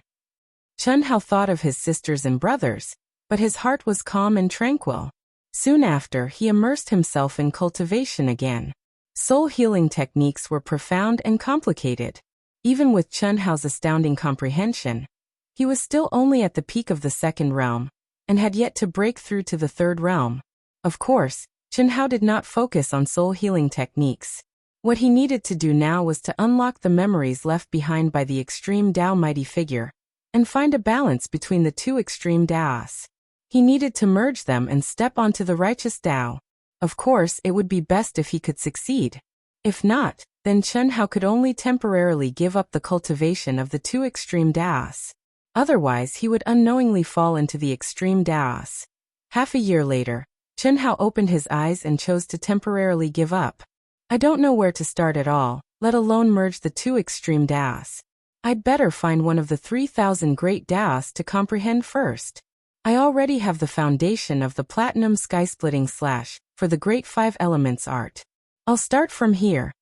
Chun Hao thought of his sisters and brothers, but his heart was calm and tranquil. Soon after, he immersed himself in cultivation again. Soul healing techniques were profound and complicated. Even with Chun Hao's astounding comprehension, he was still only at the peak of the second realm, and had yet to break through to the third realm. Of course, Chun Hao did not focus on soul healing techniques. What he needed to do now was to unlock the memories left behind by the extreme Tao mighty figure, and find a balance between the two extreme Taos. He needed to merge them and step onto the righteous Tao. Of course, it would be best if he could succeed. If not, then Chun Hao could only temporarily give up the cultivation of the two extreme Taos. Otherwise, he would unknowingly fall into the extreme Taos. Half a year later, Chun Hao opened his eyes and chose to temporarily give up. I don't know where to start at all, let alone merge the two extreme Taos. I'd better find one of the 3,000 great Taos to comprehend first. I already have the foundation of the platinum sky-splitting slash for the great 5 elements art. I'll start from here.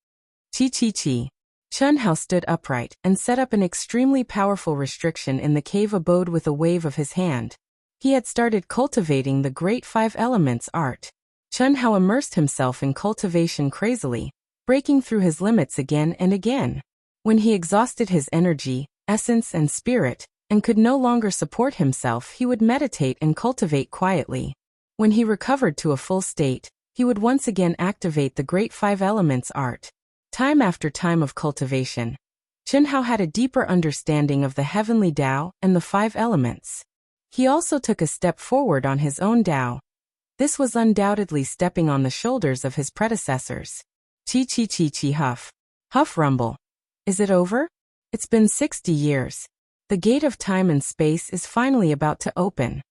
Chi. Chun Hao stood upright and set up an extremely powerful restriction in the cave abode with a wave of his hand. He had started cultivating the great 5 elements art. Chun Hao immersed himself in cultivation crazily, breaking through his limits again and again. When he exhausted his energy, essence and spirit, and could no longer support himself, he would meditate and cultivate quietly. When he recovered to a full state, he would once again activate the great 5 elements art. Time after time of cultivation, Chun Hao had a deeper understanding of the heavenly Tao and the 5 elements. He also took a step forward on his own Tao. This was undoubtedly stepping on the shoulders of his predecessors. Chi huff. Huff rumble. Is it over? It's been 60 years. The gate of time and space is finally about to open.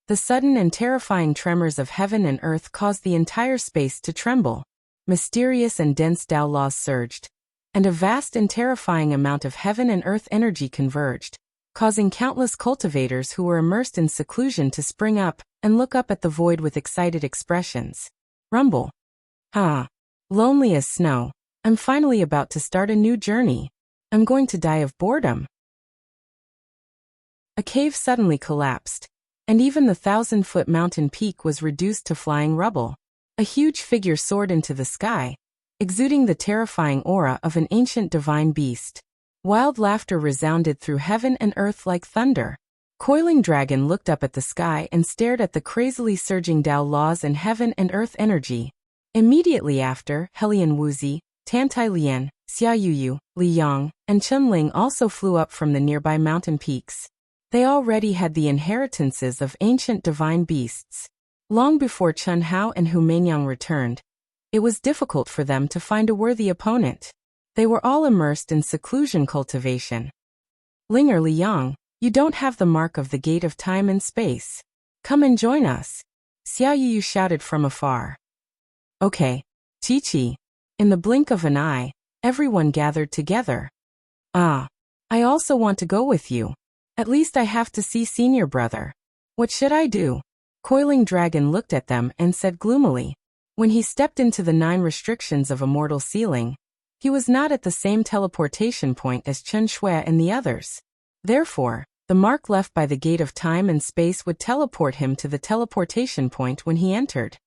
The sudden and terrifying tremors of heaven and earth caused the entire space to tremble. Mysterious and dense Tao laws surged, and a vast and terrifying amount of heaven and earth energy converged, causing countless cultivators who were immersed in seclusion to spring up and look up at the void with excited expressions. Rumble. Lonely as snow. I'm finally about to start a new journey. I'm going to die of boredom. A cave suddenly collapsed, and even the 1,000-foot mountain peak was reduced to flying rubble. A huge figure soared into the sky, exuding the terrifying aura of an ancient divine beast. Wild laughter resounded through heaven and earth like thunder. Coiling Dragon looked up at the sky and stared at the crazily surging Tao laws and heaven and earth energy. Immediately after, Helian Wuxi, Tantai Lian, Xia Yuyu, Li Yang, and Chun Ling also flew up from the nearby mountain peaks. They already had the inheritances of ancient divine beasts. Long before Chun Hao and Hu Meinyang returned, it was difficult for them to find a worthy opponent. They were all immersed in seclusion cultivation. Linger Li Yang, you don't have the mark of the gate of time and space. Come and join us. Xia Yuyu shouted from afar. Okay. Chi. In the blink of an eye, everyone gathered together. I also want to go with you. At least I have to see senior brother. What should I do? Coiling Dragon looked at them and said gloomily. When he stepped into the 9 restrictions of Immortal Sealing, he was not at the same teleportation point as Chen Shui and the others. Therefore, the mark left by the gate of time and space would teleport him to the teleportation point when he entered.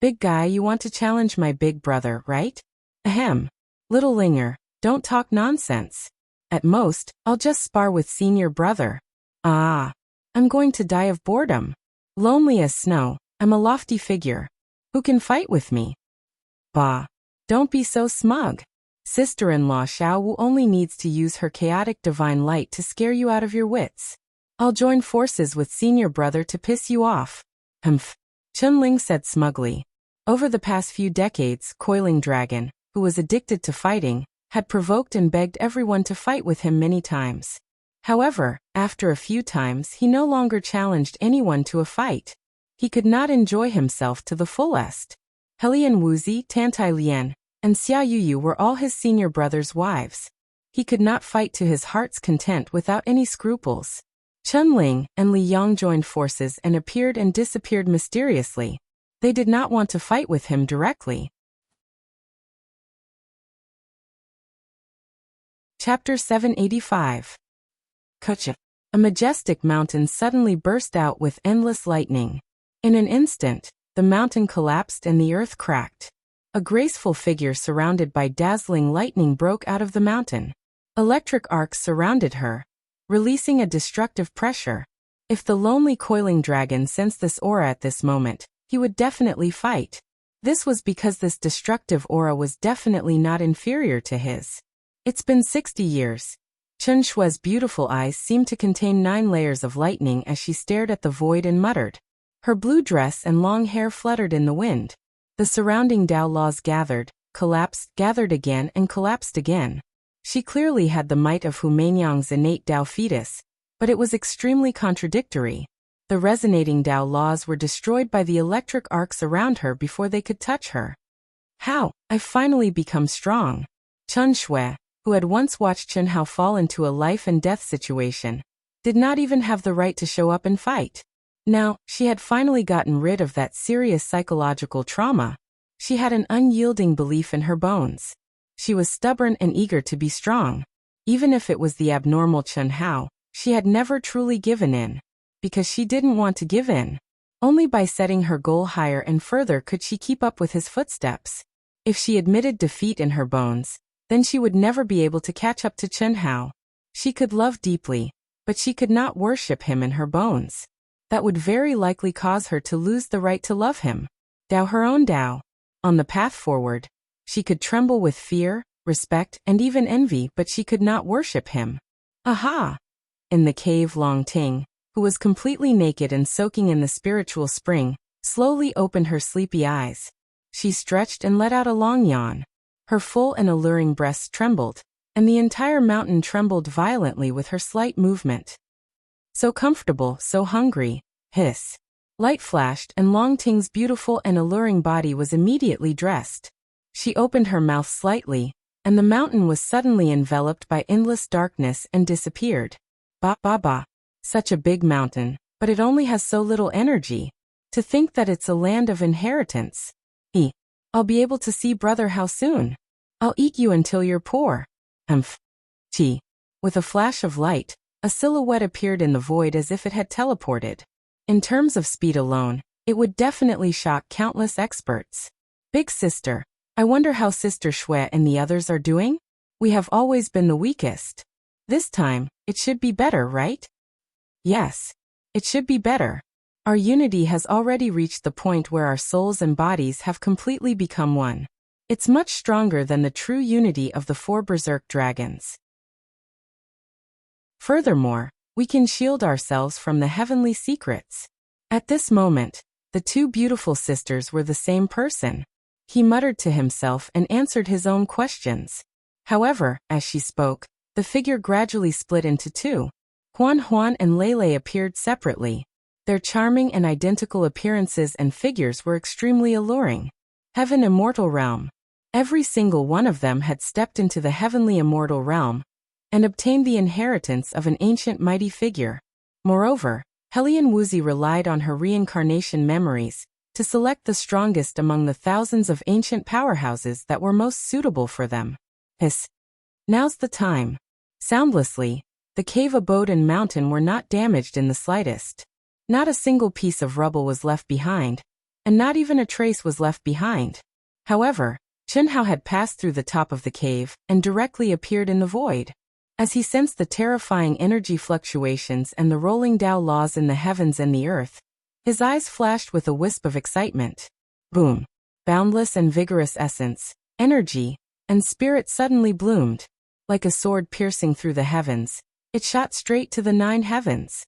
Big guy, you want to challenge my big brother, right? Ahem. Little Linger, don't talk nonsense. At most, I'll just spar with senior brother. I'm going to die of boredom. Lonely as snow, I'm a lofty figure. Who can fight with me? Bah. Don't be so smug. Sister-in-law Xiao Wu only needs to use her chaotic divine light to scare you out of your wits. I'll join forces with senior brother to piss you off. Humph. Chun Ling said smugly. Over the past few decades, Coiling Dragon, who was addicted to fighting, had provoked and begged everyone to fight with him many times. However, after a few times he no longer challenged anyone to a fight. He could not enjoy himself to the fullest. Helian Wuxi, Tantai Lian, and Xia Yuyu were all his senior brothers' wives. He could not fight to his heart's content without any scruples. Chun Ling and Li Yang joined forces and appeared and disappeared mysteriously. They did not want to fight with him directly. Chapter 785. Kucha. A majestic mountain suddenly burst out with endless lightning. In an instant, the mountain collapsed and the earth cracked. A graceful figure surrounded by dazzling lightning broke out of the mountain. Electric arcs surrounded her, releasing a destructive pressure. If the lonely coiling dragon sensed this aura at this moment, he would definitely fight. This was because this destructive aura was definitely not inferior to his. It's been 60 years. Chun Shue's beautiful eyes seemed to contain 9 layers of lightning as she stared at the void and muttered. Her blue dress and long hair fluttered in the wind. The surrounding Dao laws gathered, collapsed, gathered again and collapsed again. She clearly had the might of Hu Mainyang's innate Dao fetus, but it was extremely contradictory. The resonating Dao laws were destroyed by the electric arcs around her before they could touch her. How? I've finally become strong. Chun Shui, who had once watched Chen Hao fall into a life and death situation, did not even have the right to show up and fight. Now, she had finally gotten rid of that serious psychological trauma. She had an unyielding belief in her bones. She was stubborn and eager to be strong. Even if it was the abnormal Chen Hao, she had never truly given in. Because she didn't want to give in. Only by setting her goal higher and further could she keep up with his footsteps. If she admitted defeat in her bones, then she would never be able to catch up to Chen Hao. She could love deeply, but she could not worship him in her bones. That would very likely cause her to lose the right to love him. Dao her own Dao. On the path forward, she could tremble with fear, respect, and even envy, but she could not worship him. Aha! In the cave, Long Ting, who was completely naked and soaking in the spiritual spring, slowly opened her sleepy eyes. She stretched and let out a long yawn. Her full and alluring breasts trembled, and the entire mountain trembled violently with her slight movement. So comfortable, so hungry, hiss. Light flashed and Long Ting's beautiful and alluring body was immediately dressed. She opened her mouth slightly, and the mountain was suddenly enveloped by endless darkness and disappeared. Ba ba ba. Such a big mountain, but it only has so little energy. To think that it's a land of inheritance. I'll be able to see brother how soon? I'll eat you until you're poor. With a flash of light, a silhouette appeared in the void as if it had teleported. In terms of speed alone, it would definitely shock countless experts. Big sister, I wonder how Sister Shui and the others are doing? We have always been the weakest. This time, it should be better, right? Yes. It should be better. Our unity has already reached the point where our souls and bodies have completely become one. It's much stronger than the true unity of the 4 berserk dragons. Furthermore, we can shield ourselves from the heavenly secrets. At this moment, the 2 beautiful sisters were the same person. He muttered to himself and answered his own questions. However, as she spoke, the figure gradually split into 2. Huan and Lele appeared separately. Their charming and identical appearances and figures were extremely alluring. Heaven Immortal Realm. Every single one of them had stepped into the heavenly immortal realm and obtained the inheritance of an ancient mighty figure. Moreover, Helian Wuxia relied on her reincarnation memories to select the strongest among the thousands of ancient powerhouses that were most suitable for them. Now's the time. Soundlessly, the cave abode and mountain were not damaged in the slightest. Not a single piece of rubble was left behind, and not even a trace was left behind. However, Chen Hao had passed through the top of the cave and directly appeared in the void. As he sensed the terrifying energy fluctuations and the rolling Dao laws in the heavens and the earth, his eyes flashed with a wisp of excitement. Boom! Boundless and vigorous essence, energy, and spirit suddenly bloomed. Like a sword piercing through the heavens, it shot straight to the 9 heavens.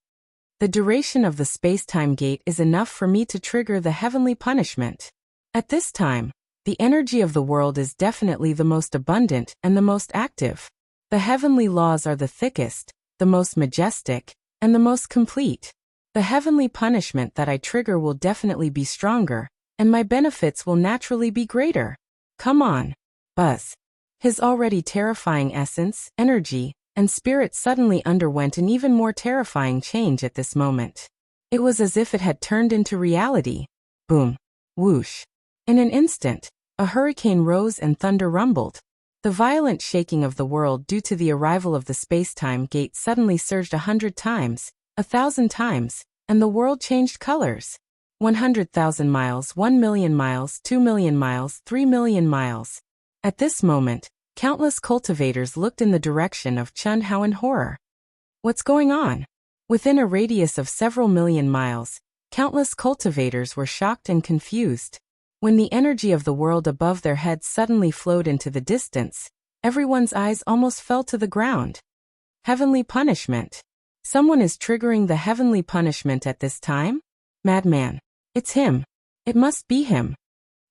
The duration of the space-time gate is enough for me to trigger the heavenly punishment. At this time, the energy of the world is definitely the most abundant and the most active. The heavenly laws are the thickest, the most majestic, and the most complete. The heavenly punishment that I trigger will definitely be stronger, and my benefits will naturally be greater. Come on, Buzz. His already terrifying essence, energy, and spirit suddenly underwent an even more terrifying change at this moment. It was as if it had turned into reality. Boom. Whoosh. In an instant, a hurricane rose and thunder rumbled. The violent shaking of the world due to the arrival of the space-time gate suddenly surged 100 times, 1,000 times, and the world changed colors. 100,000 miles, 1 million miles, 2 million miles, 3 million miles. At this moment, countless cultivators looked in the direction of Chun Hao in horror. What's going on? Within a radius of several million miles, countless cultivators were shocked and confused. When the energy of the world above their heads suddenly flowed into the distance, everyone's eyes almost fell to the ground. Heavenly punishment. Someone is triggering the heavenly punishment at this time? Madman. It's him. It must be him.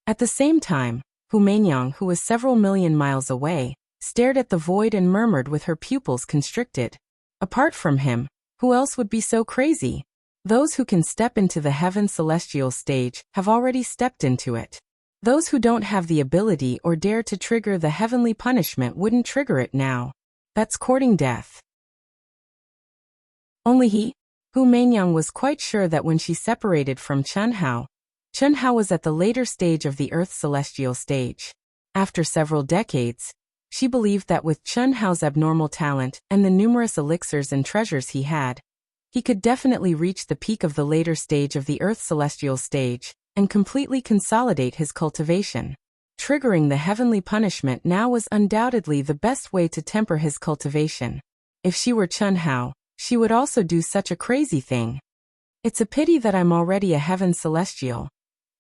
At the same time, Hu Meinyang, who was several million miles away, stared at the void and murmured with her pupils constricted. Apart from him, who else would be so crazy? Those who can step into the heaven celestial stage have already stepped into it. Those who don't have the ability or dare to trigger the heavenly punishment wouldn't trigger it now. That's courting death. Only he? Hu Meinyang was quite sure that when she separated from Chun Hao was at the later stage of the Earth's celestial stage. After several decades, she believed that with Chun Hao's abnormal talent and the numerous elixirs and treasures he could definitely reach the peak of the later stage of the Earth's celestial stage and completely consolidate his cultivation. Triggering the heavenly punishment now was undoubtedly the best way to temper his cultivation. If she were Chun Hao, she would also do such a crazy thing. It's a pity that I'm already a heaven celestial.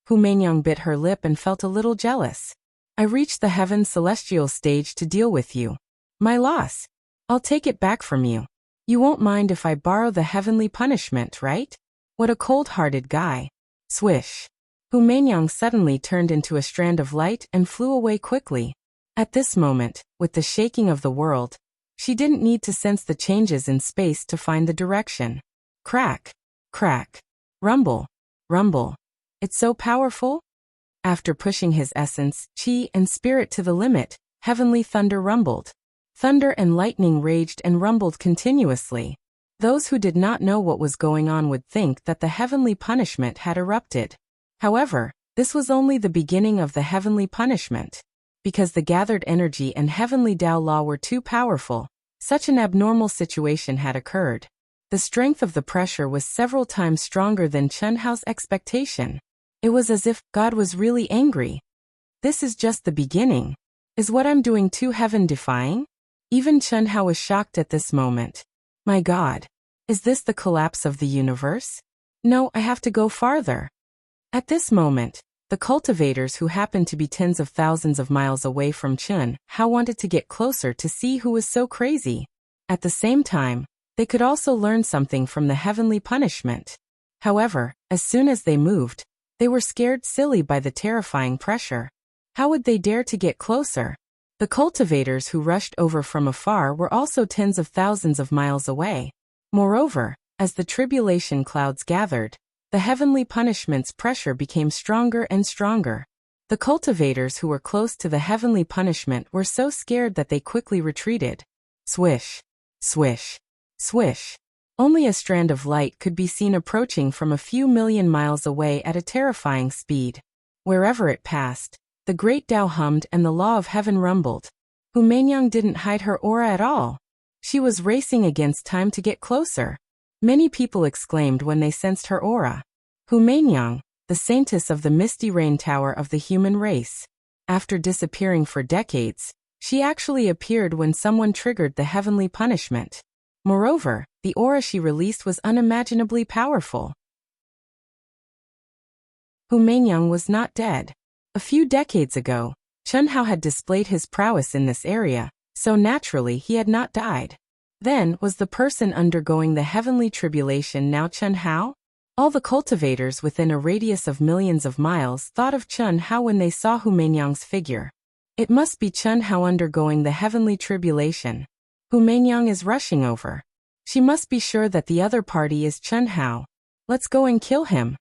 Hu Meinyang bit her lip and felt a little jealous. I reached the heaven celestial stage to deal with you. My loss. I'll take it back from you. You won't mind if I borrow the heavenly punishment, right? What a cold-hearted guy. Swish. Hu Meinyang suddenly turned into a strand of light and flew away quickly. At this moment, with the shaking of the world, she didn't need to sense the changes in space to find the direction. Crack. Crack. Rumble. Rumble. It's so powerful? After pushing his essence, chi, and spirit to the limit, heavenly thunder rumbled. Thunder and lightning raged and rumbled continuously. Those who did not know what was going on would think that the heavenly punishment had erupted. However, this was only the beginning of the heavenly punishment. Because the gathered energy and heavenly Tao law were too powerful, such an abnormal situation had occurred. The strength of the pressure was several times stronger than Chun Hao's expectation. It was as if God was really angry. This is just the beginning. Is what I'm doing too heaven-defying? Even Chun Hao was shocked at this moment. My God. Is this the collapse of the universe? No, I have to go farther. At this moment, the cultivators who happened to be tens of thousands of miles away from Chun Hao wanted to get closer to see who was so crazy. At the same time, they could also learn something from the heavenly punishment. However, as soon as they moved, they were scared silly by the terrifying pressure. How would they dare to get closer? The cultivators who rushed over from afar were also tens of thousands of miles away. Moreover, as the tribulation clouds gathered, the heavenly punishment's pressure became stronger and stronger. The cultivators who were close to the heavenly punishment were so scared that they quickly retreated. Swish. Swish. Swish. Only a strand of light could be seen approaching from a few million miles away at a terrifying speed. Wherever it passed, the great Tao hummed and the law of heaven rumbled. Hu Meinyang didn't hide her aura at all. She was racing against time to get closer. Many people exclaimed when they sensed her aura. Hu Meinyang, the saintess of the misty rain tower of the human race. After disappearing for decades, she actually appeared when someone triggered the heavenly punishment. Moreover, the aura she released was unimaginably powerful. Hu Meinyang was not dead. A few decades ago, Chun Hao had displayed his prowess in this area, so naturally he had not died. Then, was the person undergoing the heavenly tribulation now Chun Hao? All the cultivators within a radius of millions of miles thought of Chun Hao when they saw Hu Meinyang's figure. It must be Chun Hao undergoing the heavenly tribulation. Hu Meinyang is rushing over. She must be sure that the other party is Chen Hao. Let's go and kill him.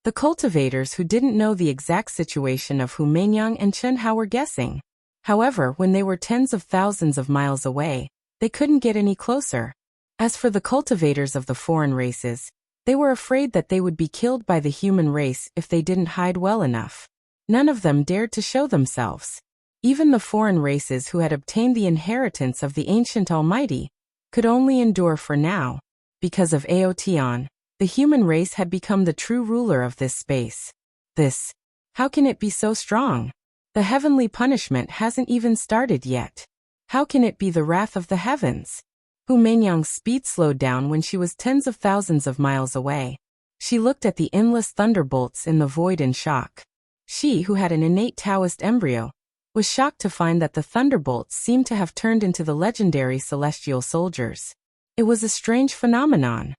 The cultivators who didn't know the exact situation of Hu Meinyang and Chen Hao were guessing. However, when they were tens of thousands of miles away, they couldn't get any closer. As for the cultivators of the foreign races, they were afraid that they would be killed by the human race if they didn't hide well enough. None of them dared to show themselves. Even the foreign races who had obtained the inheritance of the ancient Almighty could only endure for now. Because of Aotian, the human race had become the true ruler of this space. How can it be so strong? The heavenly punishment hasn't even started yet. How can it be the wrath of the heavens? Hu Meinyang's speed slowed down when she was tens of thousands of miles away. She looked at the endless thunderbolts in the void in shock. She, who had an innate Taoist embryo, was shocked to find that the thunderbolts seemed to have turned into the legendary celestial soldiers. It was a strange phenomenon.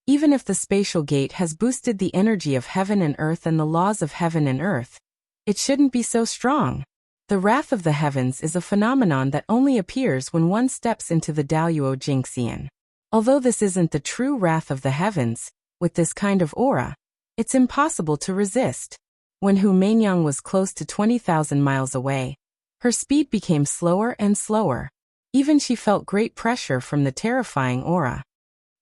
Even if the spatial gate has boosted the energy of heaven and earth and the laws of heaven and earth, it shouldn't be so strong. The wrath of the heavens is a phenomenon that only appears when one steps into the Daoyuo Jingxian. Although this isn't the true wrath of the heavens, with this kind of aura, it's impossible to resist. When Hu Meinyang was close to 20,000 miles away, her speed became slower and slower. Even she felt great pressure from the terrifying aura.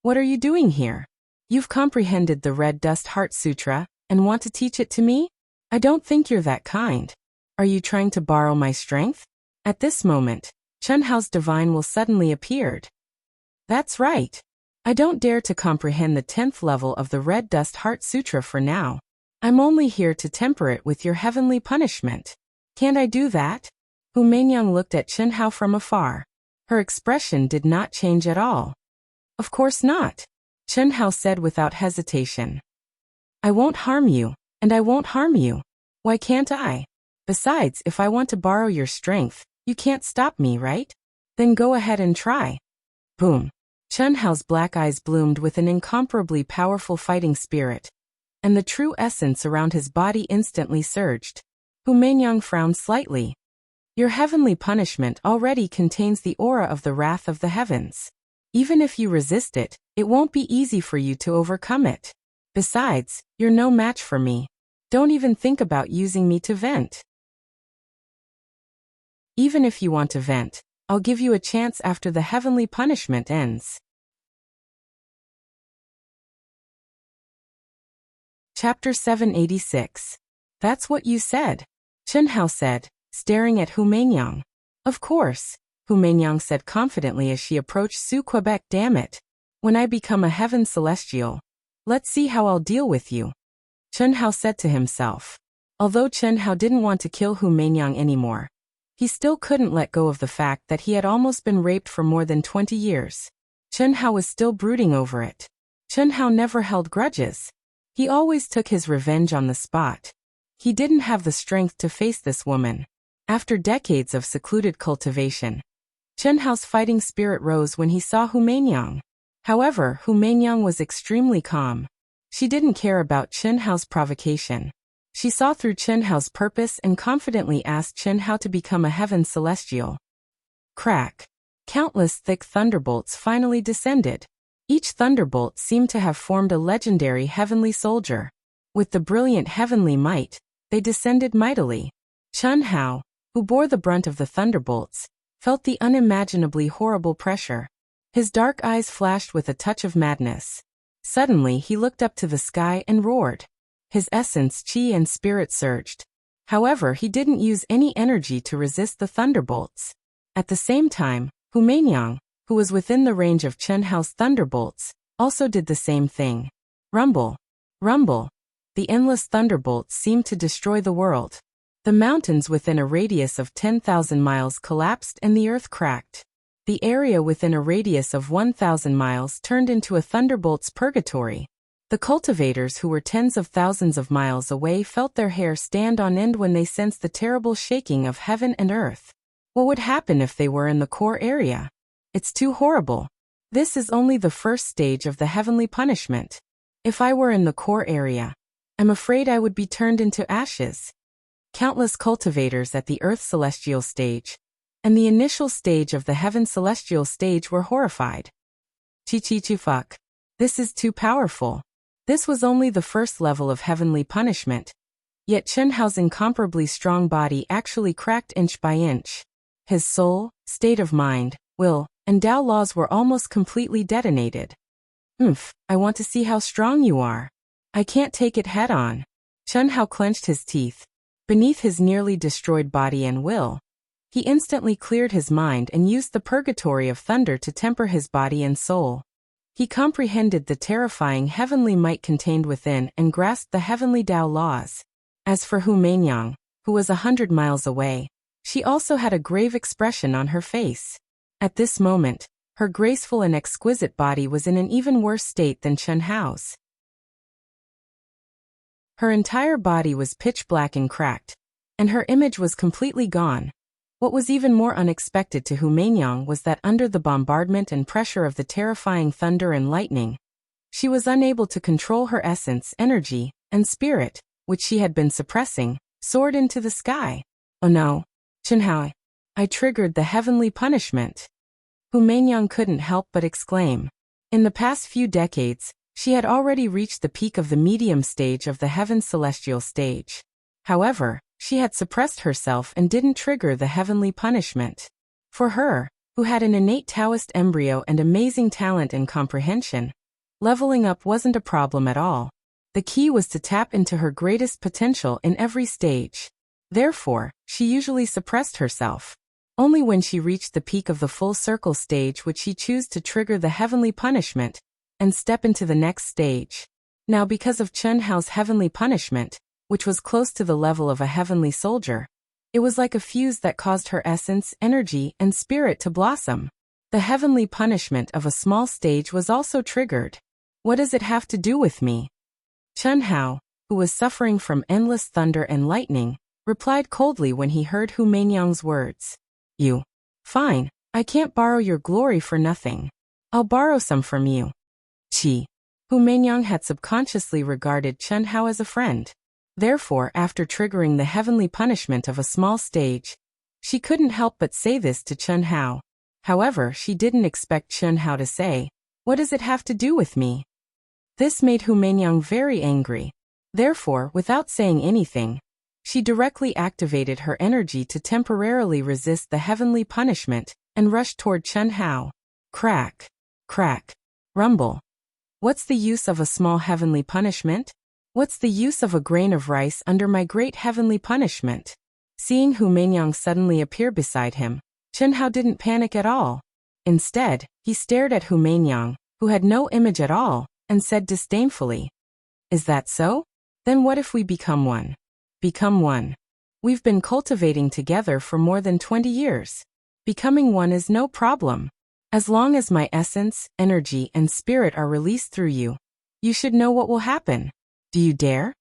What are you doing here? You've comprehended the Red Dust Heart Sutra and want to teach it to me? I don't think you're that kind. Are you trying to borrow my strength? At this moment, Chen Hao's divine will suddenly appeared. That's right. I don't dare to comprehend the 10th level of the Red Dust Heart Sutra for now. I'm only here to temper it with your heavenly punishment. Can't I do that? Hu Meinyang looked at Chen Hao from afar. Her expression did not change at all. Of course not, Chen Hao said without hesitation. I won't harm you, and I won't harm you. Why can't I? Besides, if I want to borrow your strength, you can't stop me, right? Then go ahead and try. Boom. Chen Hao's black eyes bloomed with an incomparably powerful fighting spirit, and the true essence around his body instantly surged. Hu Meinyang frowned slightly. Your heavenly punishment already contains the aura of the wrath of the heavens. Even if you resist it, it won't be easy for you to overcome it. Besides, you're no match for me. Don't even think about using me to vent. Even if you want to vent, I'll give you a chance after the heavenly punishment ends. Chapter 786. That's what you said, Chen Hao said, staring at Hu Meinyang. Of course, Hu Meinyang said confidently as she approached Su Quebec. Damn it. When I become a heaven celestial, let's see how I'll deal with you, Chen Hao said to himself. Although Chen Hao didn't want to kill Hu Meinyang anymore, he still couldn't let go of the fact that he had almost been raped for more than 20 years. Chen Hao was still brooding over it. Chen Hao never held grudges. He always took his revenge on the spot. He didn't have the strength to face this woman. After decades of secluded cultivation, Chen Hao's fighting spirit rose when he saw Hu Meinyang. However, Hu Meinyang was extremely calm. She didn't care about Chen Hao's provocation. She saw through Chen Hao's purpose and confidently asked Chen Hao to become a heaven celestial. Crack. Countless thick thunderbolts finally descended. Each thunderbolt seemed to have formed a legendary heavenly soldier. With the brilliant heavenly might, they descended mightily. Chen Hao, who bore the brunt of the thunderbolts, felt the unimaginably horrible pressure. His dark eyes flashed with a touch of madness. Suddenly he looked up to the sky and roared. His essence, chi and spirit surged. However, he didn't use any energy to resist the thunderbolts. At the same time, Hu Meinyang, who was within the range of Chen Hao's thunderbolts, also did the same thing. Rumble. Rumble. The endless thunderbolts seemed to destroy the world. The mountains within a radius of 10,000 miles collapsed and the earth cracked. The area within a radius of 1,000 miles turned into a thunderbolt's purgatory. The cultivators who were tens of thousands of miles away felt their hair stand on end when they sensed the terrible shaking of heaven and earth. What would happen if they were in the core area? It's too horrible. This is only the first stage of the heavenly punishment. If I were in the core area, I'm afraid I would be turned into ashes. Countless cultivators at the earth celestial stage and the initial stage of the heaven celestial stage were horrified. Fuck. This is too powerful. This was only the first level of heavenly punishment. Yet Chen Hao's incomparably strong body actually cracked inch by inch. His soul, state of mind, will, and Tao laws were almost completely detonated. I want to see how strong you are. I can't take it head on. Chen Hao clenched his teeth. Beneath his nearly destroyed body and will, he instantly cleared his mind and used the purgatory of thunder to temper his body and soul. He comprehended the terrifying heavenly might contained within and grasped the heavenly Tao laws. As for Hu Meinyang, who was 100 miles away, she also had a grave expression on her face. At this moment, her graceful and exquisite body was in an even worse state than Chen Hao's. Her entire body was pitch black and cracked, and her image was completely gone. What was even more unexpected to Hu Meinyang was that under the bombardment and pressure of the terrifying thunder and lightning, she was unable to control her essence, energy, and spirit, which she had been suppressing, soared into the sky. Oh no, Chen Hao, I triggered the heavenly punishment. Hu Meinyang couldn't help but exclaim. In the past few decades, she had already reached the peak of the medium stage of the heaven's celestial stage. However, she had suppressed herself and didn't trigger the heavenly punishment. For her, who had an innate Taoist embryo and amazing talent and comprehension, leveling up wasn't a problem at all. The key was to tap into her greatest potential in every stage. Therefore, she usually suppressed herself. Only when she reached the peak of the full circle stage would she choose to trigger the heavenly punishment and step into the next stage. Now, because of Chen Hao's heavenly punishment, which was close to the level of a heavenly soldier, it was like a fuse that caused her essence, energy, and spirit to blossom. The heavenly punishment of a small stage was also triggered. What does it have to do with me? Chen Hao, who was suffering from endless thunder and lightning, replied coldly when he heard Hu Meinyang's words. You. Fine, I can't borrow your glory for nothing. I'll borrow some from you. Hu Meinyang had subconsciously regarded Chen Hao as a friend. Therefore, after triggering the heavenly punishment of a small stage, she couldn't help but say this to Chen Hao. However, she didn't expect Chen Hao to say, "What does it have to do with me?" This made Hu Meinyang very angry. Therefore, without saying anything, she directly activated her energy to temporarily resist the heavenly punishment and rushed toward Chen Hao. Crack, crack, rumble. What's the use of a small heavenly punishment? What's the use of a grain of rice under my great heavenly punishment? Seeing Hu Meinyang suddenly appear beside him, Chen Hao didn't panic at all. Instead, he stared at Hu Meinyang, who had no image at all, and said disdainfully, "Is that so? Then what if we become one?" Become one. We've been cultivating together for more than 20 years. Becoming one is no problem. As long as my essence, energy, and spirit are released through you, you should know what will happen. Do you dare?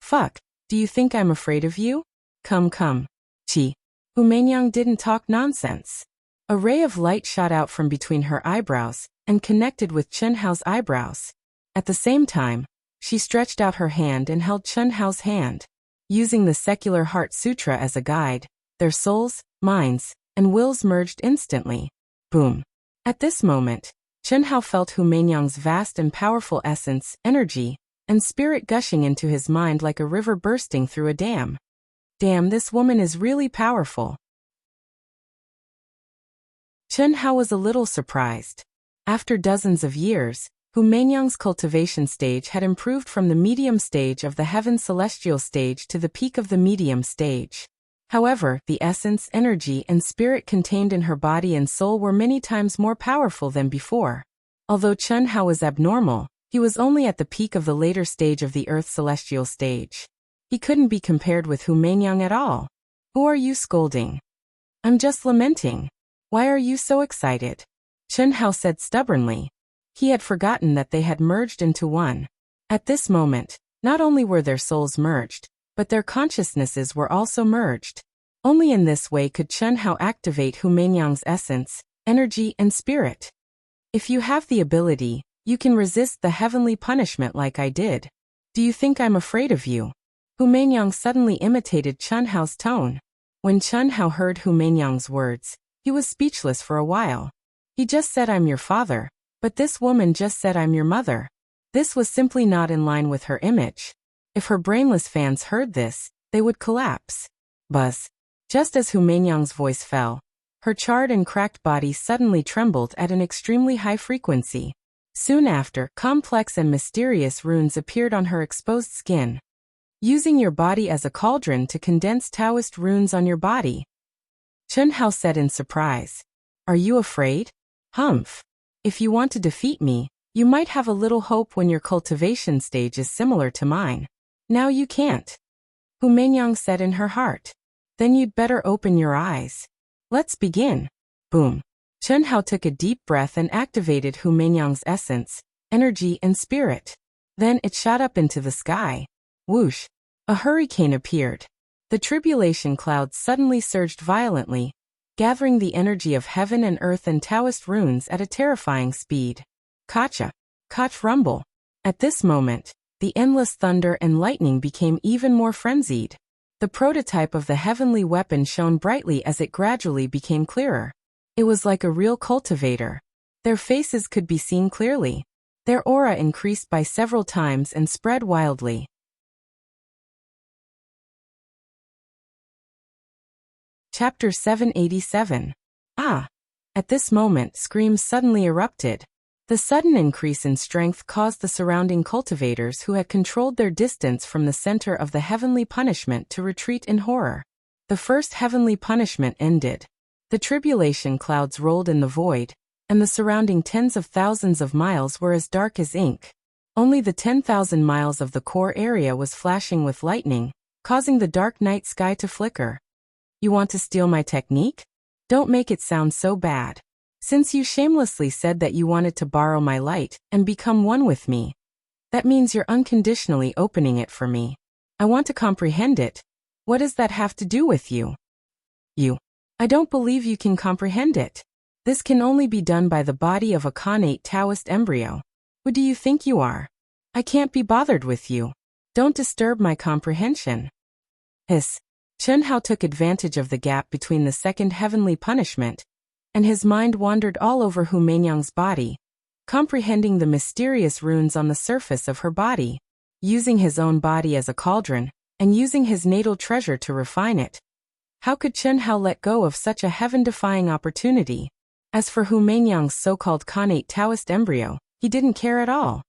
Fuck, do you think I'm afraid of you? Come. Hu Meinyang didn't talk nonsense. A ray of light shot out from between her eyebrows and connected with Chen Hao's eyebrows. At the same time, she stretched out her hand and held Chen Hao's hand. Using the Secular Heart Sutra as a guide, their souls, minds, and wills merged instantly. Boom. At this moment, Chen Hao felt Hu Meinyang's vast and powerful essence, energy, and spirit gushing into his mind like a river bursting through a dam. Damn, this woman is really powerful. Chen Hao was a little surprised. After dozens of years, Hu Meinyang's cultivation stage had improved from the medium stage of the heaven celestial stage to the peak of the medium stage. However, the essence, energy, and spirit contained in her body and soul were many times more powerful than before. Although Chen Hao was abnormal, he was only at the peak of the later stage of the earth celestial stage. He couldn't be compared with Hu Meinyang at all. Who are you scolding? I'm just lamenting. Why are you so excited? Chen Hao said stubbornly. He had forgotten that they had merged into one. At this moment, not only were their souls merged, but their consciousnesses were also merged. Only in this way could Chen Hao activate Hu Meinyang's essence, energy, and spirit. If you have the ability, you can resist the heavenly punishment like I did. Do you think I'm afraid of you? Hu Meinyang suddenly imitated Chen Hao's tone. When Chen Hao heard Hu Meinyang's words, he was speechless for a while. He just said, "I'm your father. But this woman just said I'm your mother. This was simply not in line with her image. If her brainless fans heard this, they would collapse. Buzz. Just as Hu Meinyang's voice fell, her charred and cracked body suddenly trembled at an extremely high frequency. Soon after, complex and mysterious runes appeared on her exposed skin. Using your body as a cauldron to condense Taoist runes on your body. Chen Hao said in surprise. Are you afraid? Humph. If you want to defeat me, you might have a little hope when your cultivation stage is similar to mine. Now you can't. Hu Meinyang said in her heart. Then you'd better open your eyes. Let's begin. Boom. Chen Hao took a deep breath and activated Hu Meinyang's essence, energy and spirit. Then it shot up into the sky. Whoosh. A hurricane appeared. The tribulation clouds suddenly surged violently, gathering the energy of heaven and earth and Taoist runes at a terrifying speed. Kacha. Kach rumble. At this moment, the endless thunder and lightning became even more frenzied. The prototype of the heavenly weapon shone brightly as it gradually became clearer. It was like a real cultivator. Their faces could be seen clearly. Their aura increased by several times and spread wildly. Chapter 787. Ah! At this moment, screams suddenly erupted. The sudden increase in strength caused the surrounding cultivators who had controlled their distance from the center of the heavenly punishment to retreat in horror. The first heavenly punishment ended. The tribulation clouds rolled in the void, and the surrounding tens of thousands of miles were as dark as ink. Only the 10,000 miles of the core area was flashing with lightning, causing the dark night sky to flicker. You want to steal my technique? Don't make it sound so bad. Since you shamelessly said that you wanted to borrow my light and become one with me, that means you're unconditionally opening it for me. I want to comprehend it. What does that have to do with you? I don't believe you can comprehend it. This can only be done by the body of a connate Taoist embryo. Who do you think you are? I can't be bothered with you. Don't disturb my comprehension. Hiss. Chen Hao took advantage of the gap between the second heavenly punishment, and his mind wandered all over Hu Meinyang's body, comprehending the mysterious runes on the surface of her body. Using his own body as a cauldron, and using his natal treasure to refine it. How could Chen Hao let go of such a heaven-defying opportunity? As for Hu Meinyang's so-called connate Taoist embryo, he didn't care at all.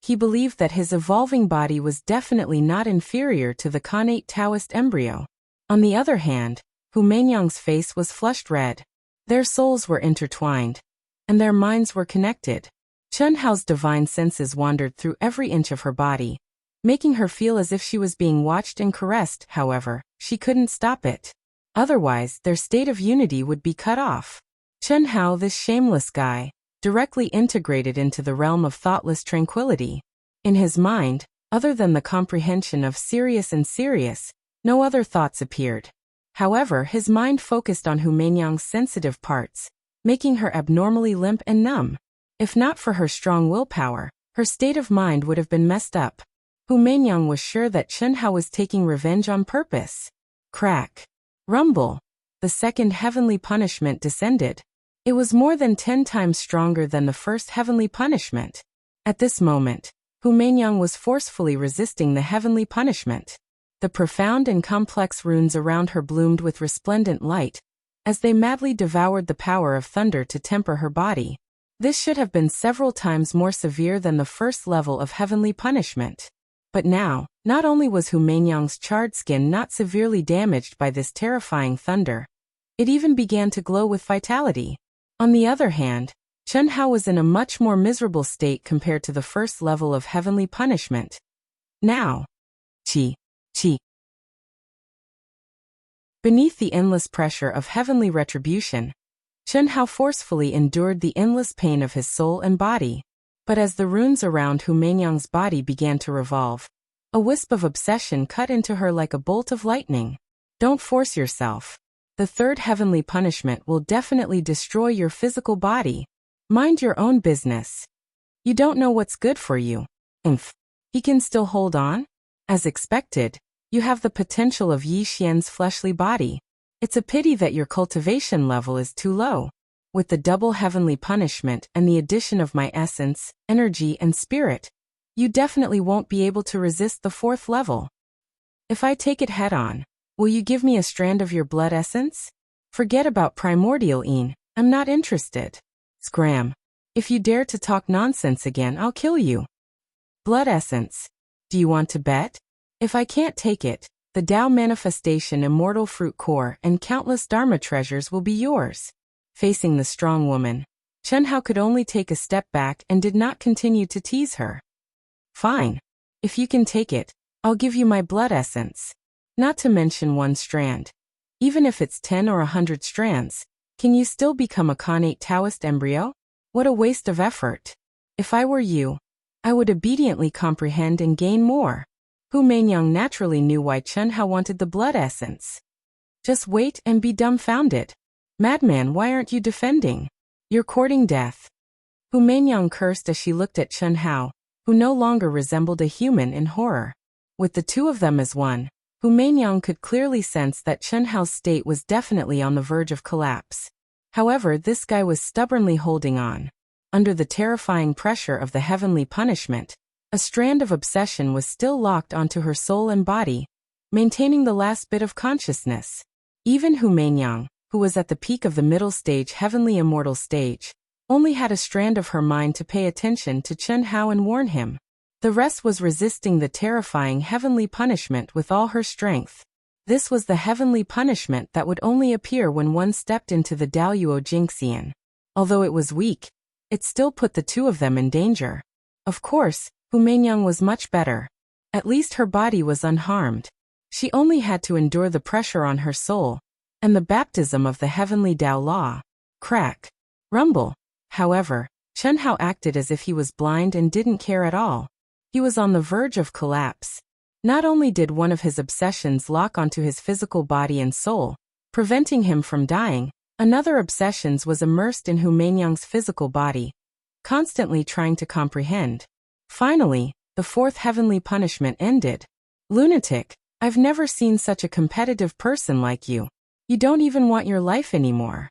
He believed that his evolving body was definitely not inferior to the connate Taoist embryo. On the other hand, Hu Meinyang's face was flushed red. Their souls were intertwined, and their minds were connected. Chen Hao's divine senses wandered through every inch of her body, making her feel as if she was being watched and caressed. However, she couldn't stop it. Otherwise, their state of unity would be cut off. Chen Hao, this shameless guy, directly integrated into the realm of thoughtless tranquility. In his mind, other than the comprehension of serious and serious, no other thoughts appeared. However, his mind focused on Hu Meinyang's sensitive parts, making her abnormally limp and numb. If not for her strong willpower, her state of mind would have been messed up. Hu Meinyang was sure that Chen Hao was taking revenge on purpose. Crack. Rumble. The second heavenly punishment descended. It was more than 10 times stronger than the first heavenly punishment. At this moment, Hu Meinyang was forcefully resisting the heavenly punishment. The profound and complex runes around her bloomed with resplendent light, as they madly devoured the power of thunder to temper her body. This should have been several times more severe than the first level of heavenly punishment. But now, not only was Hu Meinyang's charred skin not severely damaged by this terrifying thunder, it even began to glow with vitality. On the other hand, Chen Hao was in a much more miserable state compared to the first level of heavenly punishment. Now, Qi. Beneath the endless pressure of heavenly retribution, Chen Hao forcefully endured the endless pain of his soul and body. But as the runes around Hu Meinyang's body began to revolve, a wisp of obsession cut into her like a bolt of lightning. Don't force yourself. The third heavenly punishment will definitely destroy your physical body. Mind your own business. You don't know what's good for you. He can still hold on? As expected, you have the potential of Yi Xian's fleshly body. It's a pity that your cultivation level is too low. With the double heavenly punishment and the addition of my essence, energy, and spirit, you definitely won't be able to resist the 4th level. If I take it head-on, will you give me a strand of your blood essence? Forget about primordial Een, I'm not interested. Scram. If you dare to talk nonsense again, I'll kill you. Blood essence. Do you want to bet? If I can't take it, the Tao manifestation immortal fruit core and countless Dharma treasures will be yours. Facing the strong woman, Chen Hao could only take a step back and did not continue to tease her. Fine. If you can take it, I'll give you my blood essence. Not to mention 1 strand. Even if it's 10 or 100 strands, can you still become a connate Taoist embryo? What a waste of effort. If I were you, I would obediently comprehend and gain more. Hu Meinyang naturally knew why Chen Hao wanted the blood essence. Just wait and be dumbfounded. Madman, why aren't you defending? You're courting death. Hu Meinyang cursed as she looked at Chen Hao, who no longer resembled a human in horror. With the two of them as one, Hu Meinyang could clearly sense that Chen Hao's state was definitely on the verge of collapse. However, this guy was stubbornly holding on. Under the terrifying pressure of the heavenly punishment, a strand of obsession was still locked onto her soul and body, maintaining the last bit of consciousness. Even Hu Meinyang, who was at the peak of the middle stage heavenly immortal stage, only had a strand of her mind to pay attention to Chen Hao and warn him. The rest was resisting the terrifying heavenly punishment with all her strength. This was the heavenly punishment that would only appear when one stepped into the Daoyuo Jingxian. Although it was weak, it still put the two of them in danger. Of course, Hu Meinyang was much better. At least her body was unharmed. She only had to endure the pressure on her soul, and the baptism of the heavenly Tao law. Crack. Rumble. However, Chen Hao acted as if he was blind and didn't care at all. He was on the verge of collapse. Not only did one of his obsessions lock onto his physical body and soul, preventing him from dying, another obsession was immersed in Hu Meinyang's physical body, constantly trying to comprehend. Finally, the 4th heavenly punishment ended. Lunatic, I've never seen such a competitive person like you. You don't even want your life anymore.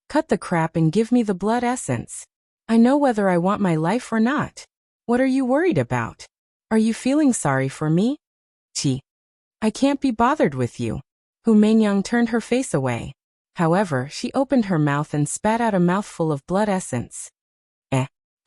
Cut the crap and give me the blood essence. I know whether I want my life or not. What are you worried about? Are you feeling sorry for me? Chi. I can't be bothered with you. Hu Meinyang turned her face away. However, she opened her mouth and spat out a mouthful of blood essence.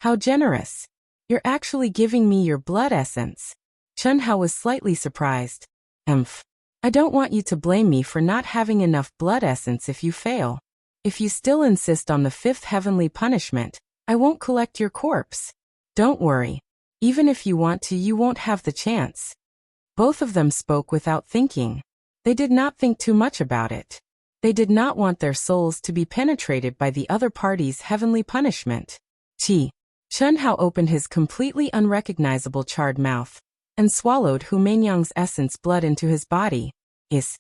How generous. You're actually giving me your blood essence. Chen Hao was slightly surprised. I don't want you to blame me for not having enough blood essence if you fail. If you still insist on the 5th heavenly punishment, I won't collect your corpse. Don't worry. Even if you want to, you won't have the chance. Both of them spoke without thinking. They did not think too much about it. They did not want their souls to be penetrated by the other party's heavenly punishment. Chen Hao opened his completely unrecognizable charred mouth and swallowed Hu Meinyang's essence blood into his body. Hiss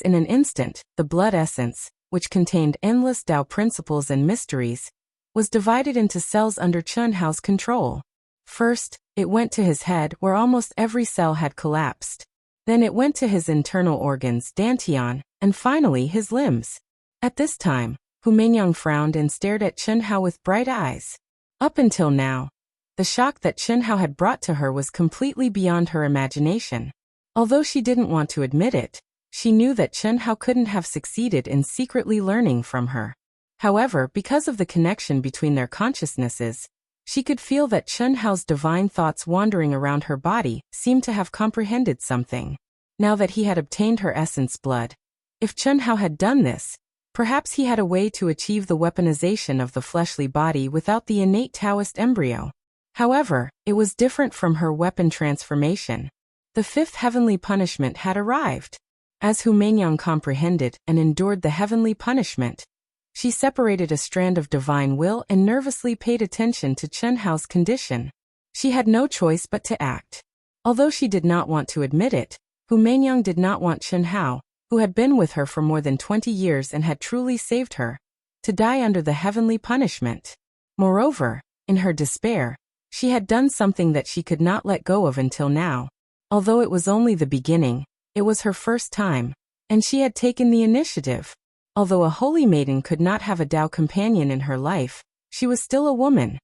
in an instant, the blood essence, which contained endless Tao principles and mysteries, was divided into cells under Chen Hao's control. First, it went to his head where almost every cell had collapsed. Then it went to his internal organs, Dantian, and finally his limbs. At this time, Hu Meinyang frowned and stared at Chen Hao with bright eyes. Up until now, the shock that Chen Hao had brought to her was completely beyond her imagination. Although she didn't want to admit it, she knew that Chen Hao couldn't have succeeded in secretly learning from her. However, because of the connection between their consciousnesses, she could feel that Chen Hao's divine thoughts wandering around her body seemed to have comprehended something. Now that he had obtained her essence blood, if Chen Hao had done this, perhaps he had a way to achieve the weaponization of the fleshly body without the innate Taoist embryo. However, it was different from her weapon transformation. The 5th heavenly punishment had arrived. As Hu Meinyang comprehended and endured the heavenly punishment, she separated a strand of divine will and nervously paid attention to Chen Hao's condition. She had no choice but to act. Although she did not want to admit it, Hu Meinyang did not want Chen Hao, who had been with her for more than 20 years and had truly saved her, to die under the heavenly punishment. Moreover, in her despair, she had done something that she could not let go of until now. Although it was only the beginning, it was her first time, and she had taken the initiative. Although a holy maiden could not have a Tao companion in her life, she was still a woman.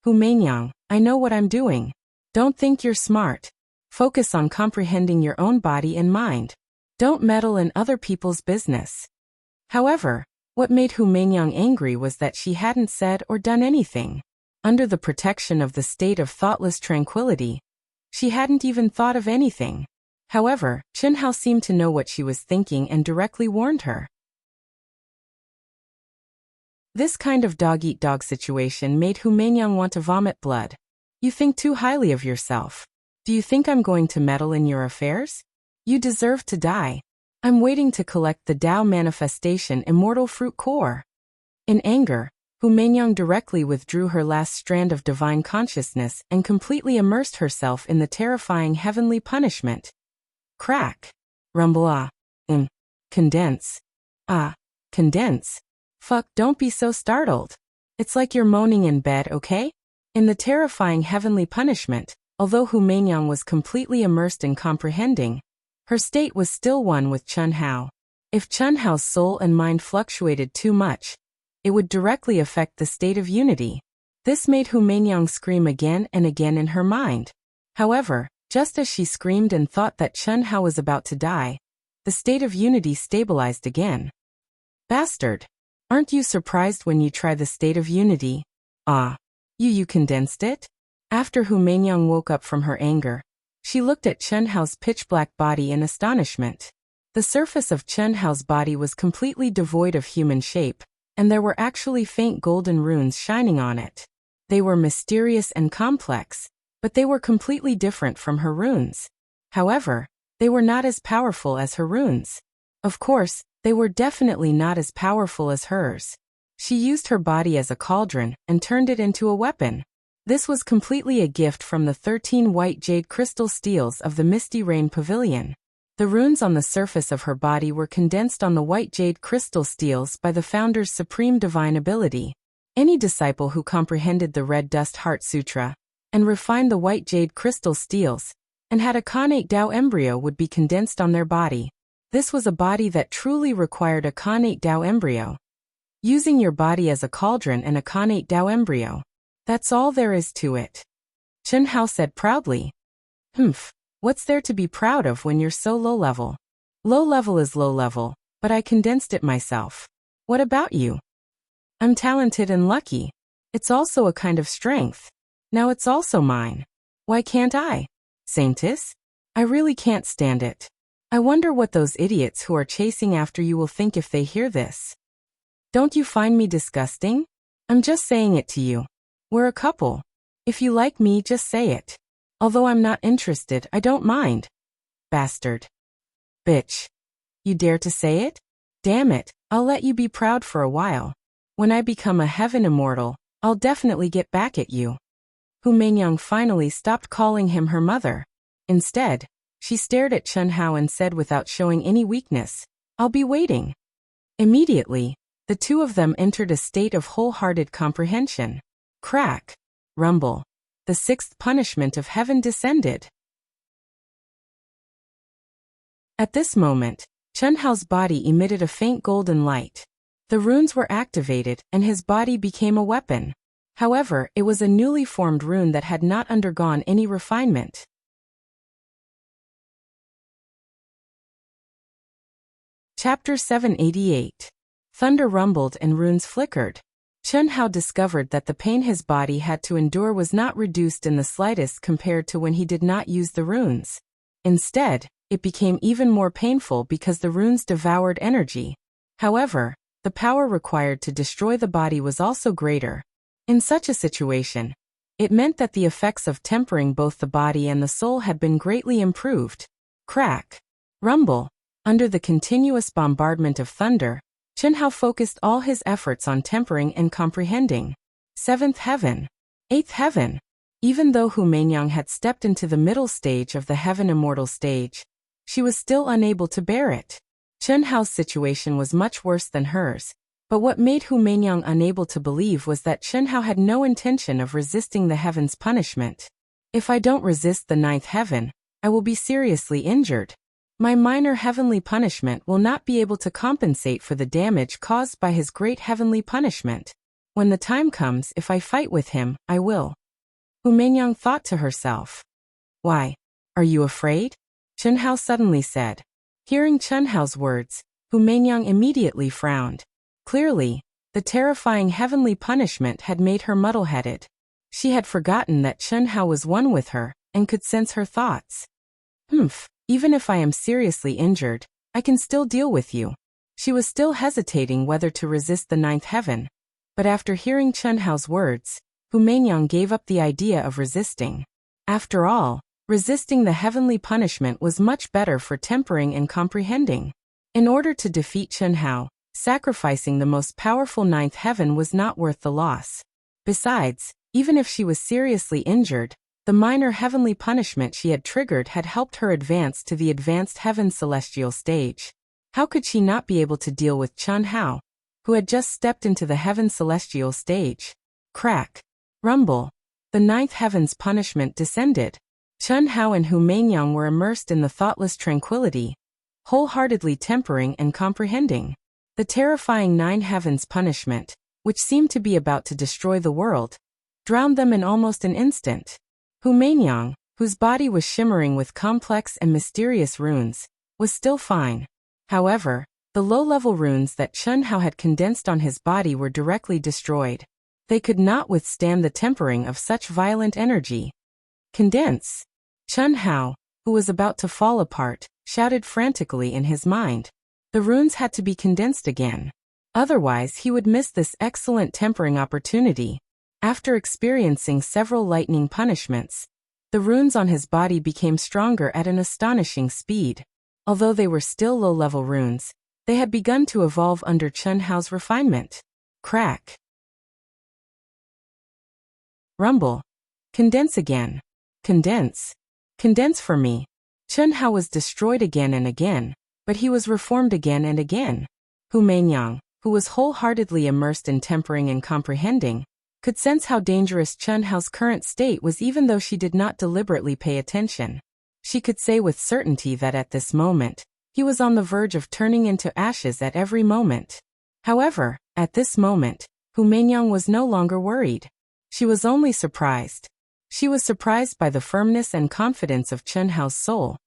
Hu Meinyang, I know what I'm doing. Don't think you're smart. Focus on comprehending your own body and mind. Don't meddle in other people's business. However, what made Hu Meinyang angry was that she hadn't said or done anything. Under the protection of the state of thoughtless tranquility, she hadn't even thought of anything. However, Chen Hao seemed to know what she was thinking and directly warned her. This kind of dog-eat-dog situation made Hu Meinyang want to vomit blood. You think too highly of yourself. Do you think I'm going to meddle in your affairs? You deserve to die. I'm waiting to collect the Tao manifestation immortal fruit core. In anger, Hu Meinyang directly withdrew her last strand of divine consciousness and completely immersed herself in the terrifying heavenly punishment. Crack. Rumble. Condense. Condense. Fuck, don't be so startled. It's like you're moaning in bed, okay? In the terrifying heavenly punishment, although Hu Meinyang was completely immersed in comprehending, her state was still one with Chen Hao. If Chen Hao's soul and mind fluctuated too much, it would directly affect the state of unity. This made Hu Meinyang scream again and again in her mind. However, just as she screamed and thought that Chen Hao was about to die, the state of unity stabilized again. Bastard! Aren't you surprised when you try the state of unity? You condensed it? After Hu Meinyang woke up from her anger, she looked at Chen Hao's pitch-black body in astonishment. The surface of Chen Hao's body was completely devoid of human shape, and there were actually faint golden runes shining on it. They were mysterious and complex, but they were completely different from her runes. However, they were not as powerful as her runes. Of course, they were definitely not as powerful as hers. She used her body as a cauldron and turned it into a weapon. This was completely a gift from the 13 white jade crystal steels of the Misty Rain Pavilion. The runes on the surface of her body were condensed on the white jade crystal steels by the founder's supreme divine ability. Any disciple who comprehended the Red Dust Heart Sutra and refined the white jade crystal steels and had a Khanate Tao embryo would be condensed on their body. This was a body that truly required a Khanate Tao embryo. Using your body as a cauldron and a Khanate Tao embryo. That's all there is to it. Chen Hao said proudly. What's there to be proud of when you're so low level? Low level is low level, but I condensed it myself. What about you? I'm talented and lucky. It's also a kind of strength. Now it's also mine. Why can't I? Saintess? I really can't stand it. I wonder what those idiots who are chasing after you will think if they hear this. Don't you find me disgusting? I'm just saying it to you. We're a couple. If you like me, just say it. Although I'm not interested, I don't mind. Bastard. Bitch. You dare to say it? Damn it, I'll let you be proud for a while. When I become a heaven immortal, I'll definitely get back at you. Hu Meinyang finally stopped calling him her mother. Instead, she stared at Chen Hao and said without showing any weakness, I'll be waiting. Immediately, the two of them entered a state of wholehearted comprehension. Crack. Rumble. The sixth punishment of heaven descended. At this moment, Chen Hao's body emitted a faint golden light. The runes were activated and his body became a weapon. However, it was a newly formed rune that had not undergone any refinement. Chapter 788. Thunder rumbled and runes flickered. Chen Hao discovered that the pain his body had to endure was not reduced in the slightest compared to when he did not use the runes. Instead, it became even more painful because the runes devoured energy. However, the power required to destroy the body was also greater. In such a situation, it meant that the effects of tempering both the body and the soul had been greatly improved. Crack. Rumble. Under the continuous bombardment of thunder, Chen Hao focused all his efforts on tempering and comprehending. Seventh heaven. Eighth heaven. Even though Hu Meinyang had stepped into the middle stage of the heaven immortal stage, she was still unable to bear it. Chen Hao's situation was much worse than hers, but what made Hu Meinyang unable to believe was that Chen Hao had no intention of resisting the heaven's punishment. If I don't resist the ninth heaven, I will be seriously injured. My minor heavenly punishment will not be able to compensate for the damage caused by his great heavenly punishment. When the time comes, if I fight with him, I will. Hu Meinyang thought to herself. Why? Are you afraid? Chen Hao suddenly said. Hearing Chen Hao's words, Hu Meinyang immediately frowned. Clearly, the terrifying heavenly punishment had made her muddle-headed. She had forgotten that Chen Hao was one with her, and could sense her thoughts. Even if I am seriously injured, I can still deal with you. She was still hesitating whether to resist the ninth heaven, but after hearing Chen Hao's words, Hu Meinyang gave up the idea of resisting. After all, resisting the heavenly punishment was much better for tempering and comprehending. In order to defeat Chen Hao, sacrificing the most powerful ninth heaven was not worth the loss. Besides, even if she was seriously injured, the minor heavenly punishment she had triggered had helped her advance to the advanced heaven celestial stage. How could she not be able to deal with Chen Hao, who had just stepped into the heaven celestial stage? Crack. Rumble. The ninth heaven's punishment descended. Chen Hao and Hu Meinyang were immersed in the thoughtless tranquility, wholeheartedly tempering and comprehending. The terrifying nine heavens punishment, which seemed to be about to destroy the world, drowned them in almost an instant. Hu Meinyang, whose body was shimmering with complex and mysterious runes, was still fine. However, the low-level runes that Chen Hao had condensed on his body were directly destroyed. They could not withstand the tempering of such violent energy. Condense! Chen Hao, who was about to fall apart, shouted frantically in his mind. The runes had to be condensed again. Otherwise he would miss this excellent tempering opportunity. After experiencing several lightning punishments, the runes on his body became stronger at an astonishing speed. Although they were still low-level runes, they had begun to evolve under Chen Hao's refinement. Crack. Rumble. Condense again. Condense. Condense for me. Chen Hao was destroyed again and again, but he was reformed again and again. Hu Meinyang, who was wholeheartedly immersed in tempering and comprehending, could sense how dangerous Chen Hao's current state was even though she did not deliberately pay attention. She could say with certainty that at this moment, he was on the verge of turning into ashes at every moment. However, at this moment, Hu Meinyang was no longer worried. She was only surprised. She was surprised by the firmness and confidence of Chen Hao's soul.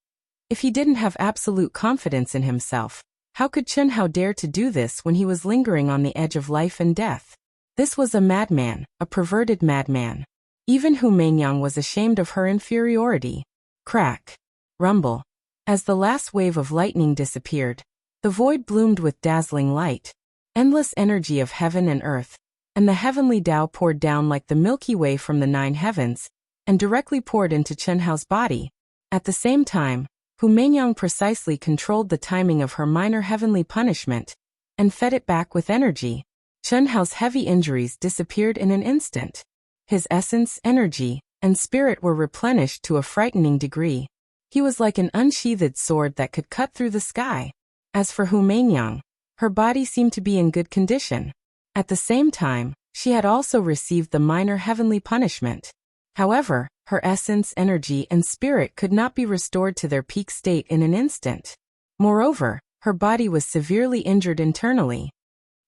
If he didn't have absolute confidence in himself, how could Chen Hao dare to do this when he was lingering on the edge of life and death? This was a madman, a perverted madman. Even Hu Meinyang was ashamed of her inferiority. Crack. Rumble. As the last wave of lightning disappeared, the void bloomed with dazzling light. Endless energy of heaven and earth, and the heavenly Tao poured down like the Milky Way from the nine heavens, and directly poured into Chen Hao's body. At the same time, Hu Meinyang precisely controlled the timing of her minor heavenly punishment, and fed it back with energy. Chen Hao's heavy injuries disappeared in an instant. His essence, energy, and spirit were replenished to a frightening degree. He was like an unsheathed sword that could cut through the sky. As for Hu Meinyang, her body seemed to be in good condition. At the same time, she had also received the minor heavenly punishment. However, her essence, energy, and spirit could not be restored to their peak state in an instant. Moreover, her body was severely injured internally.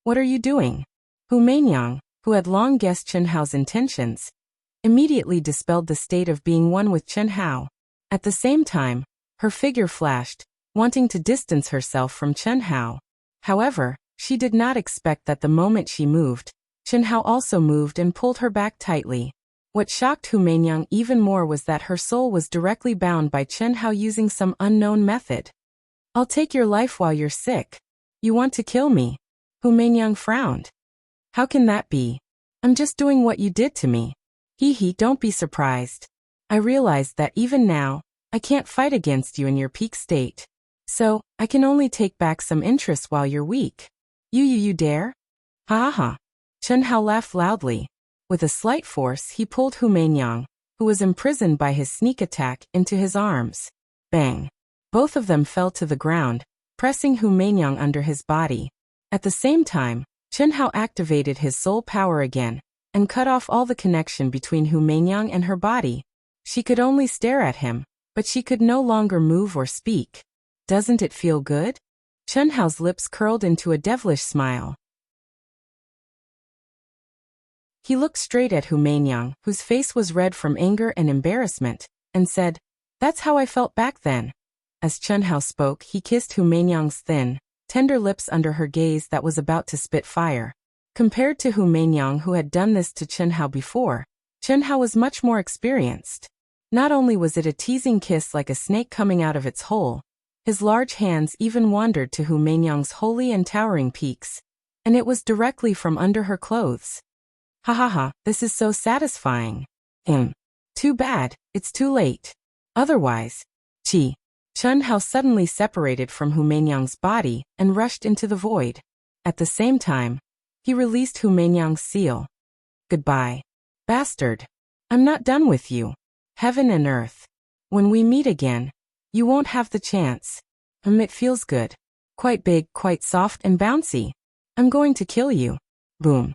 What are you doing? Hu Meinyang, who had long guessed Chen Hao's intentions, immediately dispelled the state of being one with Chen Hao. At the same time, her figure flashed, wanting to distance herself from Chen Hao. However, she did not expect that the moment she moved, Chen Hao also moved and pulled her back tightly. What shocked Hu Meinyang even more was that her soul was directly bound by Chen Hao using some unknown method. I'll take your life while you're sick. You want to kill me? Hu Meinyang frowned. How can that be? I'm just doing what you did to me. Don't be surprised. I realized that even now, I can't fight against you in your peak state. So, I can only take back some interest while you're weak. You dare? Ha ha ha. Chen Hao laughed loudly. With a slight force he pulled Hu Meinyang, who was imprisoned by his sneak attack, into his arms. Bang! Both of them fell to the ground, pressing Hu Meinyang under his body. At the same time, Chen Hao activated his soul power again, and cut off all the connection between Hu Meinyang and her body. She could only stare at him, but she could no longer move or speak. Doesn't it feel good? Chen Hao's lips curled into a devilish smile. He looked straight at Hu Meinyang, whose face was red from anger and embarrassment, and said, "That's how I felt back then." As Chen Hao spoke, he kissed Hu Meinyang's thin, tender lips under her gaze that was about to spit fire. Compared to Hu Meinyang, who had done this to Chen Hao before, Chen Hao was much more experienced. Not only was it a teasing kiss like a snake coming out of its hole, his large hands even wandered to Hu Meinyang's holy and towering peaks, and it was directly from under her clothes. Ha ha ha, this is so satisfying. Too bad, it's too late. Otherwise, Chen Hao suddenly separated from Hu Meinyang's body and rushed into the void. At the same time, he released Hu Meinyang's seal. Goodbye, bastard. I'm not done with you. Heaven and earth. When we meet again, you won't have the chance. It feels good. Quite big, quite soft and bouncy. I'm going to kill you. Boom.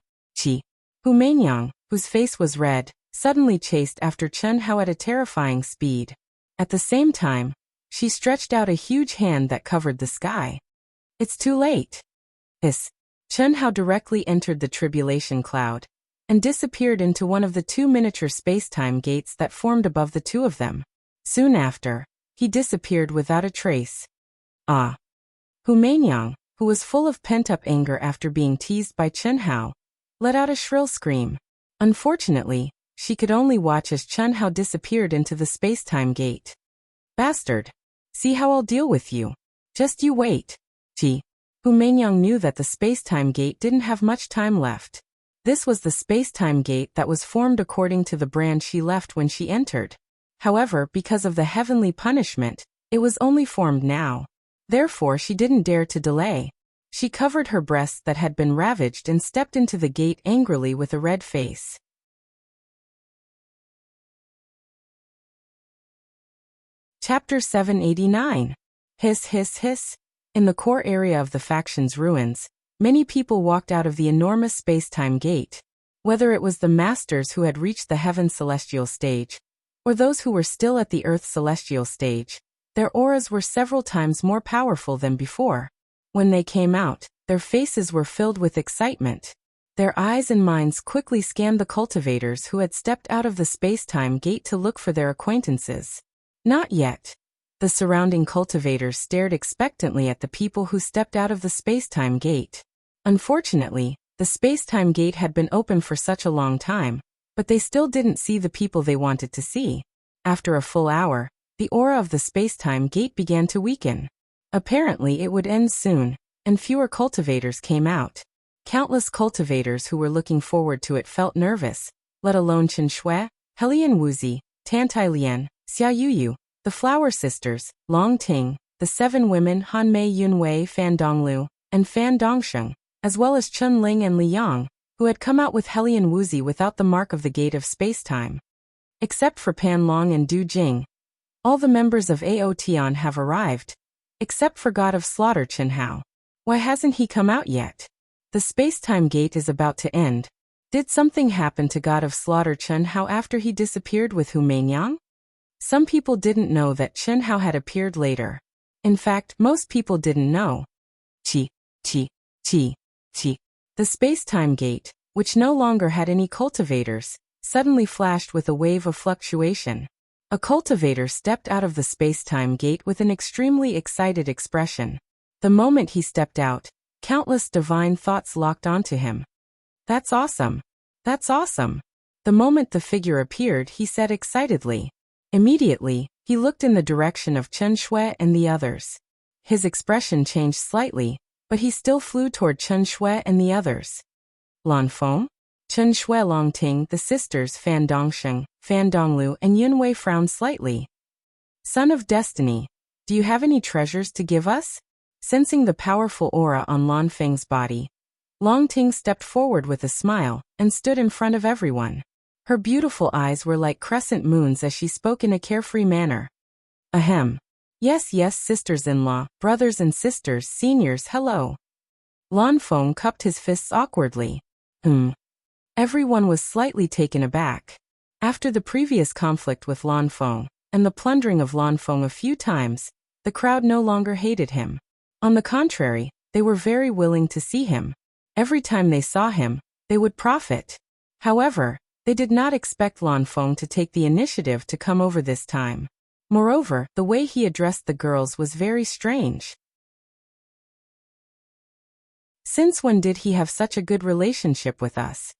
Hu Meinyang, whose face was red, suddenly chased after Chen Hao at a terrifying speed. At the same time, she stretched out a huge hand that covered the sky. It's too late. Chen Hao directly entered the tribulation cloud and disappeared into one of the two miniature space-time gates that formed above the two of them. Soon after, he disappeared without a trace. Hu Meinyang, who was full of pent-up anger after being teased by Chen Hao, let out a shrill scream. Unfortunately, she could only watch as Chen Hao disappeared into the space-time gate. Bastard! See how I'll deal with you. Just you wait. Hu Meinyang knew that the space-time gate didn't have much time left. This was the space-time gate that was formed according to the brand she left when she entered. However, because of the heavenly punishment, it was only formed now. Therefore, she didn't dare to delay. She covered her breasts that had been ravaged and stepped into the gate angrily with a red face. Chapter 789. Hiss, hiss, hiss. In the core area of the faction's ruins, many people walked out of the enormous space-time gate. Whether it was the masters who had reached the heaven celestial stage, or those who were still at the earth celestial stage, their auras were several times more powerful than before. When they came out, their faces were filled with excitement. Their eyes and minds quickly scanned the cultivators who had stepped out of the space-time gate to look for their acquaintances. Not yet. The surrounding cultivators stared expectantly at the people who stepped out of the space-time gate. Unfortunately, the space-time gate had been open for such a long time, but they still didn't see the people they wanted to see. After a full hour, the aura of the space-time gate began to weaken. Apparently it would end soon, and fewer cultivators came out. Countless cultivators who were looking forward to it felt nervous, let alone Chen Shui, Helian Wuzi, Tantai Lian, Xia Yuyu, the Flower Sisters, Long Ting, the 7 women Han Mei Yunwei Fan Donglu, and Fan Dongsheng, as well as Chun Ling and Li Yang, who had come out with Helian Wuzi without the mark of the Gate of Space-Time. Except for Pan Long and Du Jing, all the members of Aotian have arrived, except for God of Slaughter Chen Hao. Why hasn't he come out yet? The space-time gate is about to end. Did something happen to God of Slaughter Chen Hao after he disappeared with Hu Meinyang? Some people didn't know that Chen Hao had appeared later. In fact, most people didn't know. The space-time gate, which no longer had any cultivators, suddenly flashed with a wave of fluctuation. A cultivator stepped out of the space-time gate with an extremely excited expression. The moment he stepped out, countless divine thoughts locked onto him. That's awesome. That's awesome. The moment the figure appeared, he said excitedly. Immediately, he looked in the direction of Chen Shui and the others. His expression changed slightly, but he still flew toward Chen Shui and the others. Lan Feng? Chen Shui Longting, the sisters Fan Dongsheng, Fan Donglu and Yunwei frowned slightly. Son of Destiny, do you have any treasures to give us? Sensing the powerful aura on Lan Feng's body, Longting stepped forward with a smile and stood in front of everyone. Her beautiful eyes were like crescent moons as she spoke in a carefree manner. Ahem. Yes, yes, sisters-in-law, brothers and sisters, seniors, hello. Lan Feng cupped his fists awkwardly. Everyone was slightly taken aback. After the previous conflict with Lan Feng, and the plundering of Lan Feng a few times, the crowd no longer hated him. On the contrary, they were very willing to see him. Every time they saw him, they would profit. However, they did not expect Lan Feng to take the initiative to come over this time. Moreover, the way he addressed the girls was very strange. Since when did he have such a good relationship with us?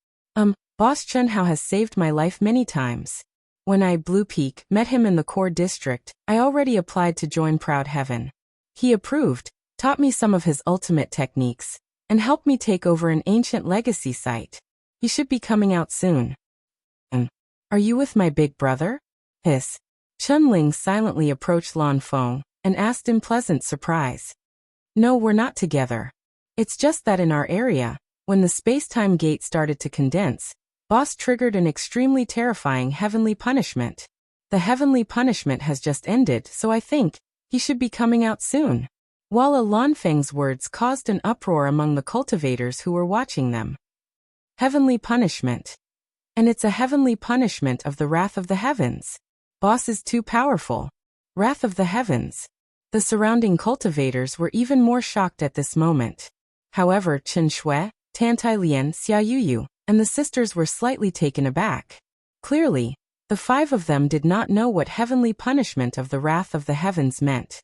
Boss Chen Hao has saved my life many times. When I, Blue Peak, met him in the core district, I already applied to join Proud Heaven. He approved, taught me some of his ultimate techniques, and helped me take over an ancient legacy site. He should be coming out soon. Are you with my big brother? Hiss. Chun Ling silently approached Lan Feng and asked in pleasant surprise. No, we're not together. It's just that in our area, when the space-time gate started to condense, Boss triggered an extremely terrifying heavenly punishment. The heavenly punishment has just ended, so I think he should be coming out soon. While Lan Feng's words caused an uproar among the cultivators who were watching them. Heavenly punishment. And it's a heavenly punishment of the wrath of the heavens. Boss is too powerful. Wrath of the heavens. The surrounding cultivators were even more shocked at this moment. However, Chen Shui, Tantai Lian, Xia Yuyu, and the sisters were slightly taken aback. Clearly, the five of them did not know what heavenly punishment of the wrath of the heavens meant.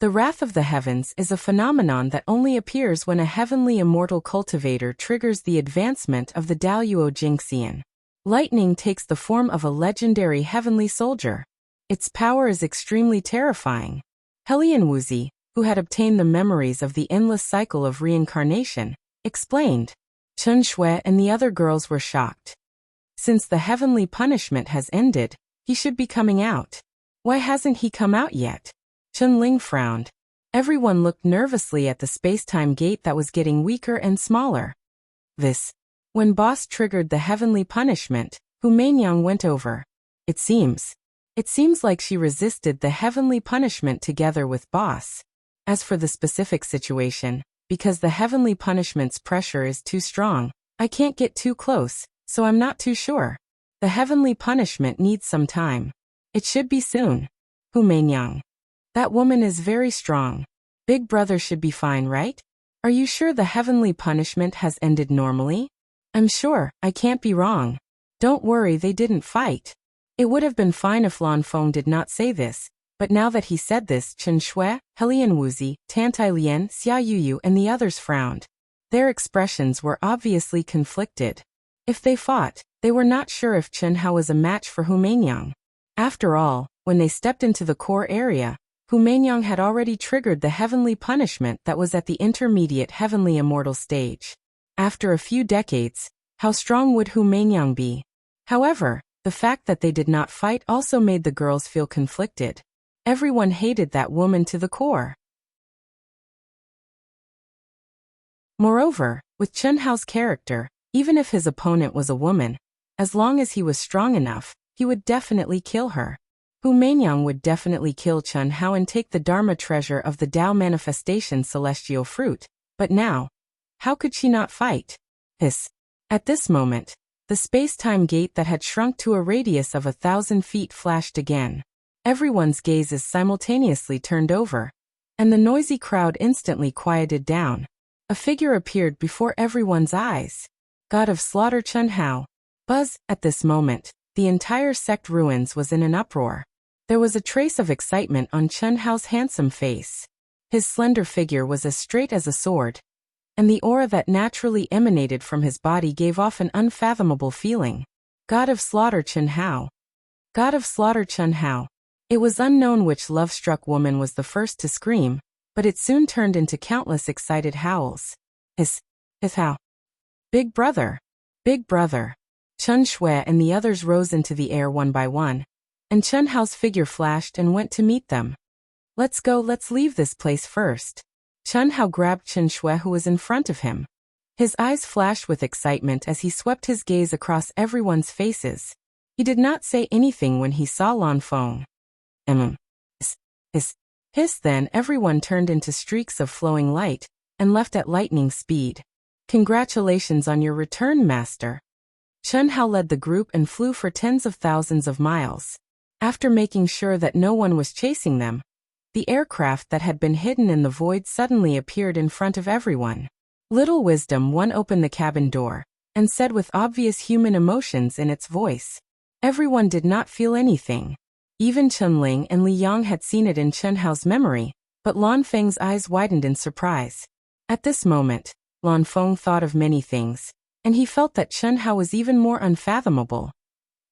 The wrath of the heavens is a phenomenon that only appears when a heavenly immortal cultivator triggers the advancement of the Daoyuo Jingxian. Lightning takes the form of a legendary heavenly soldier. Its power is extremely terrifying. Helian Wuxia, who had obtained the memories of the endless cycle of reincarnation, explained. Chen Shui and the other girls were shocked. Since the heavenly punishment has ended, he should be coming out. Why hasn't he come out yet? Chun Ling frowned. Everyone looked nervously at the space-time gate that was getting weaker and smaller. When Boss triggered the heavenly punishment, Hu Meinyang went over. It seems like she resisted the heavenly punishment together with Boss. As for the specific situation, because the heavenly punishment's pressure is too strong, I can't get too close, so I'm not too sure. The heavenly punishment needs some time. It should be soon. Hu Meinyang. That woman is very strong. Big brother should be fine, right? Are you sure the heavenly punishment has ended normally? I'm sure, I can't be wrong. Don't worry, they didn't fight. It would have been fine if Lan Feng did not say this, but now that he said this, Chen Shui, Helian Wuxia, Tantai Lian, Xia Yuyu and the others frowned. Their expressions were obviously conflicted. If they fought, they were not sure if Chen Hao was a match for Hu Meinyang. After all, when they stepped into the core area, Hu Meinyang had already triggered the heavenly punishment that was at the intermediate heavenly immortal stage. After a few decades, how strong would Hu Meinyang be? However, the fact that they did not fight also made the girls feel conflicted. Everyone hated that woman to the core. Moreover, with Chen Hao's character, even if his opponent was a woman, as long as he was strong enough, he would definitely kill her. Hu Meinyang would definitely kill Chen Hao and take the Dharma treasure of the Tao manifestation celestial fruit, but now, how could she not fight? At this moment, the space-time gate that had shrunk to a radius of 1,000 feet flashed again. Everyone's gazes simultaneously turned over, and the noisy crowd instantly quieted down. A figure appeared before everyone's eyes. God of Slaughter Chen Hao. Buzz, at this moment, the entire sect ruins was in an uproar. There was a trace of excitement on Chen Hao's handsome face. His slender figure was as straight as a sword, and the aura that naturally emanated from his body gave off an unfathomable feeling. God of Slaughter Chen Hao. God of Slaughter Chen Hao. It was unknown which love-struck woman was the first to scream, but it soon turned into countless excited howls. His Hao. Big brother. Big brother. Chen Shui and the others rose into the air one by one, and Chen Hao's figure flashed and went to meet them. Let's go, let's leave this place first. Chen Hao grabbed Chen Shui who was in front of him. His eyes flashed with excitement as he swept his gaze across everyone's faces. He did not say anything when he saw Lan Feng. Hiss, then everyone turned into streaks of flowing light and left at lightning speed. Congratulations on your return, master. Chen Hao led the group and flew for tens of thousands of miles. After making sure that no one was chasing them, The aircraft that had been hidden in the void suddenly appeared in front of everyone. Little Wisdom One opened the cabin door and said with obvious human emotions in its voice. Everyone did not feel anything. Even Chunling and Li Yang had seen it in Chen Hao's memory, but Lan Feng's eyes widened in surprise. At this moment, Lan Feng thought of many things, and he felt that Chen Hao was even more unfathomable.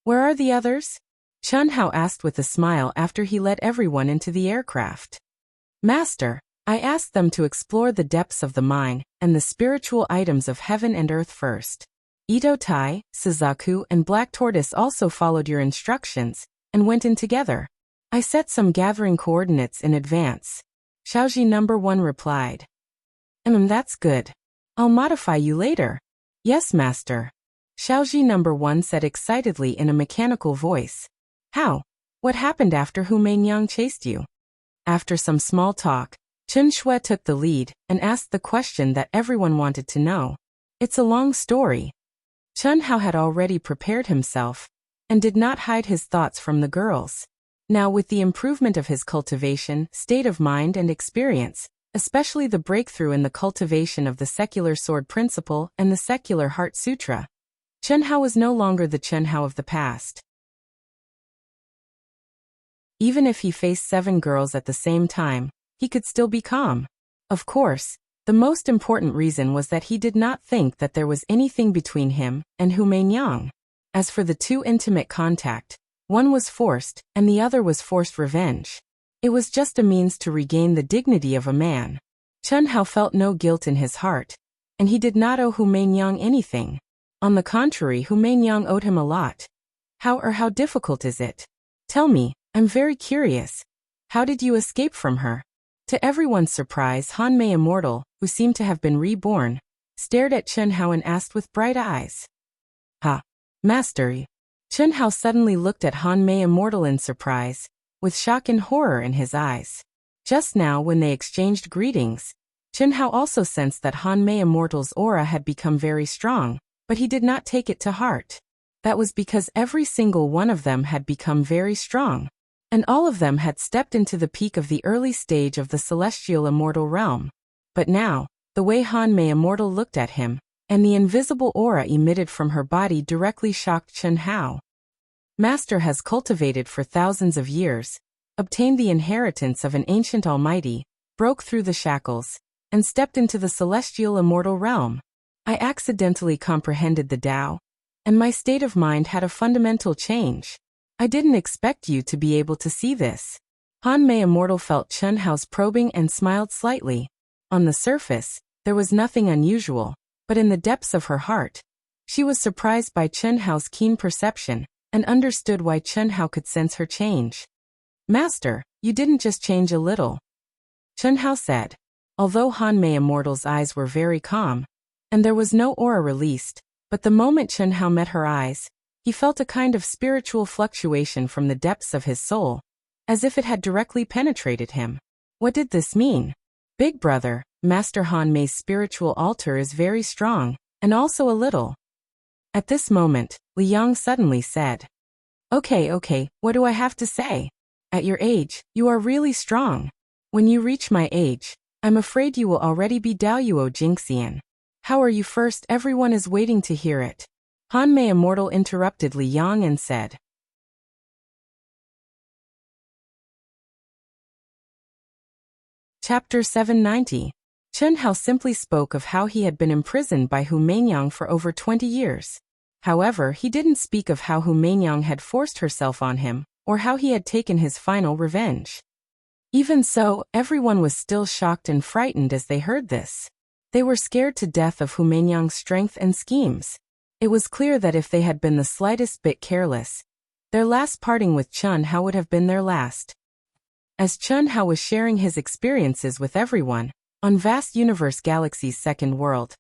Where are the others? Chen Hao asked with a smile after he led everyone into the aircraft. Master, I asked them to explore the depths of the mine and the spiritual items of heaven and earth first. Ito Tai, Suzaku, and Black Tortoise also followed your instructions and went in together. I set some gathering coordinates in advance. Xiaoji number 1 replied. That's good. I'll modify you later. Yes, Master. Xiaoji number 1 said excitedly in a mechanical voice. How? What happened after Hu Meinyang chased you? After some small talk, Chen Shui took the lead and asked the question that everyone wanted to know. It's a long story. Chen Hao had already prepared himself and did not hide his thoughts from the girls. Now with the improvement of his cultivation, state of mind and experience, especially the breakthrough in the cultivation of the secular sword principle and the secular heart sutra, Chen Hao was no longer the Chen Hao of the past. Even if he faced 7 girls at the same time, he could still be calm. Of course, the most important reason was that he did not think that there was anything between him and Hu Meinyang. As for the 2 intimate contact, one was forced and the other was forced revenge. It was just a means to regain the dignity of a man. Chen Hao felt no guilt in his heart, and he did not owe Hu Meinyang anything. On the contrary, Hu Meinyang owed him a lot. How difficult is it? Tell me, I'm very curious. How did you escape from her? To everyone's surprise, Han Mei Immortal, who seemed to have been reborn, stared at Chen Hao and asked with bright eyes. Ha! Master! Chen Hao suddenly looked at Han Mei Immortal in surprise, with shock and horror in his eyes. Just now when they exchanged greetings, Chen Hao also sensed that Han Mei Immortal's aura had become very strong, but he did not take it to heart. That was because every single one of them had become very strong. And all of them had stepped into the peak of the early stage of the celestial immortal realm. But now, the way Han Mei Immortal looked at him, and the invisible aura emitted from her body directly shocked Chen Hao. Master has cultivated for thousands of years, obtained the inheritance of an ancient almighty, broke through the shackles, and stepped into the celestial immortal realm. I accidentally comprehended the Tao, and my state of mind had a fundamental change. I didn't expect you to be able to see this. Han Mei Immortal felt Chen Hao's probing and smiled slightly. On the surface, there was nothing unusual, but in the depths of her heart, she was surprised by Chen Hao's keen perception and understood why Chen Hao could sense her change. Master, you didn't just change a little. Chen Hao said. Although Han Mei Immortal's eyes were very calm, and there was no aura released, but the moment Chen Hao met her eyes, he felt a kind of spiritual fluctuation from the depths of his soul, as if it had directly penetrated him. What did this mean? Big brother, Master Han Mei's spiritual altar is very strong, and also a little. At this moment, Li Yang suddenly said, Okay, what do I have to say? At your age, you are really strong. When you reach my age, I'm afraid you will already be Daoyuo Jingxian. How are you first? Everyone is waiting to hear it. Han Mei Immortal interrupted Li Yang and said. Chapter 790. Chen Hao simply spoke of how he had been imprisoned by Hu Meinyang for over 20 years. However, he didn't speak of how Hu Meinyang had forced herself on him, or how he had taken his final revenge. Even so, everyone was still shocked and frightened as they heard this. They were scared to death of Hu Meinyang's strength and schemes. It was clear that if they had been the slightest bit careless, their last parting with Chen Hao would have been their last. As Chen Hao was sharing his experiences with everyone, on vast universe galaxy's second world,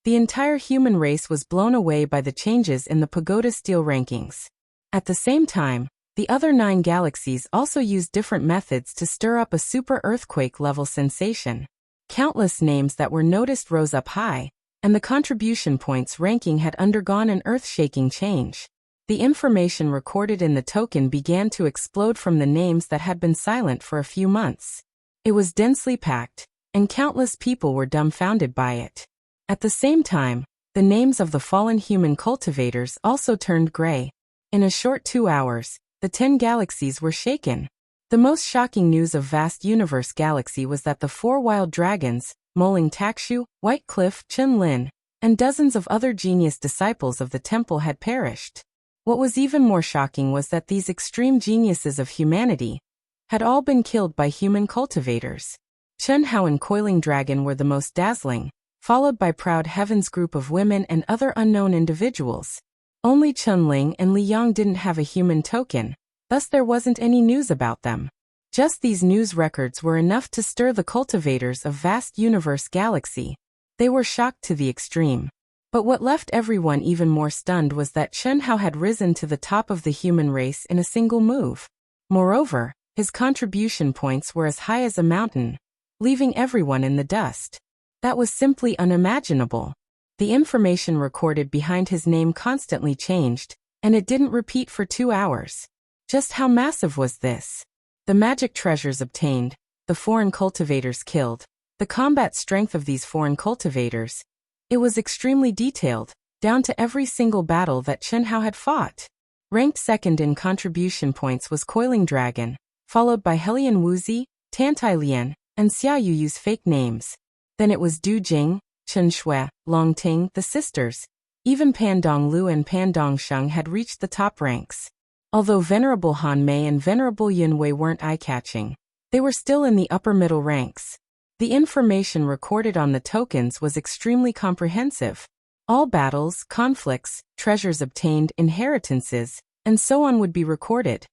the entire human race was blown away by the changes in the Pagoda Steel rankings. At the same time, the other 9 galaxies also used different methods to stir up a super earthquake-level sensation. Countless names that were noticed rose up high, and the contribution points ranking had undergone an earth-shaking change. The information recorded in the token began to explode from the names that had been silent for a few months. It was densely packed, and countless people were dumbfounded by it. At the same time, the names of the fallen human cultivators also turned gray. In a short 2 hours, the 10 galaxies were shaken. The most shocking news of vast universe galaxy was that the 4 wild dragons, Moling Takshu, White Cliff, Chen Lin, and dozens of other genius disciples of the temple had perished. What was even more shocking was that these extreme geniuses of humanity had all been killed by human cultivators. Chen Hao and Coiling Dragon were the most dazzling, followed by Proud Heaven's group of women and other unknown individuals. Only Chen Ling and Li Yang didn't have a human token, thus there wasn't any news about them. Just these news records were enough to stir the cultivators of vast universe galaxy. They were shocked to the extreme. But what left everyone even more stunned was that Chen Hao had risen to the top of the human race in a single move. Moreover, his contribution points were as high as a mountain, leaving everyone in the dust. That was simply unimaginable. The information recorded behind his name constantly changed, and it didn't repeat for 2 hours. Just how massive was this? The magic treasures obtained, the foreign cultivators killed, the combat strength of these foreign cultivators. It was extremely detailed, down to every single battle that Chen Hao had fought. Ranked second in contribution points was Coiling Dragon, followed by Helian Wuxia, Tantai Lian, and Xia Yuyu's fake names. Then it was Du Jing, Chen Shui, Long Ting, the sisters. Even Pan Dong Lu and Pan Dong Sheng had reached the top ranks. Although Venerable Han Mei and Venerable Yun Wei weren't eye-catching, they were still in the upper middle ranks. The information recorded on the tokens was extremely comprehensive. All battles, conflicts, treasures obtained, inheritances, and so on would be recorded.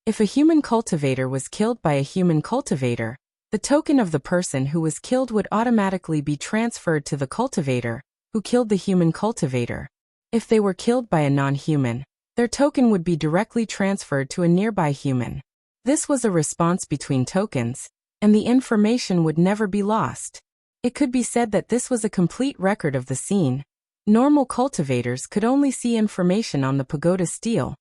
If a human cultivator was killed by a human cultivator, the token of the person who was killed would automatically be transferred to the cultivator who killed the human cultivator. If they were killed by a non-human, their token would be directly transferred to a nearby human. This was a response between tokens, and the information would never be lost. It could be said that this was a complete record of the scene. Normal cultivators could only see information on the pagoda stele,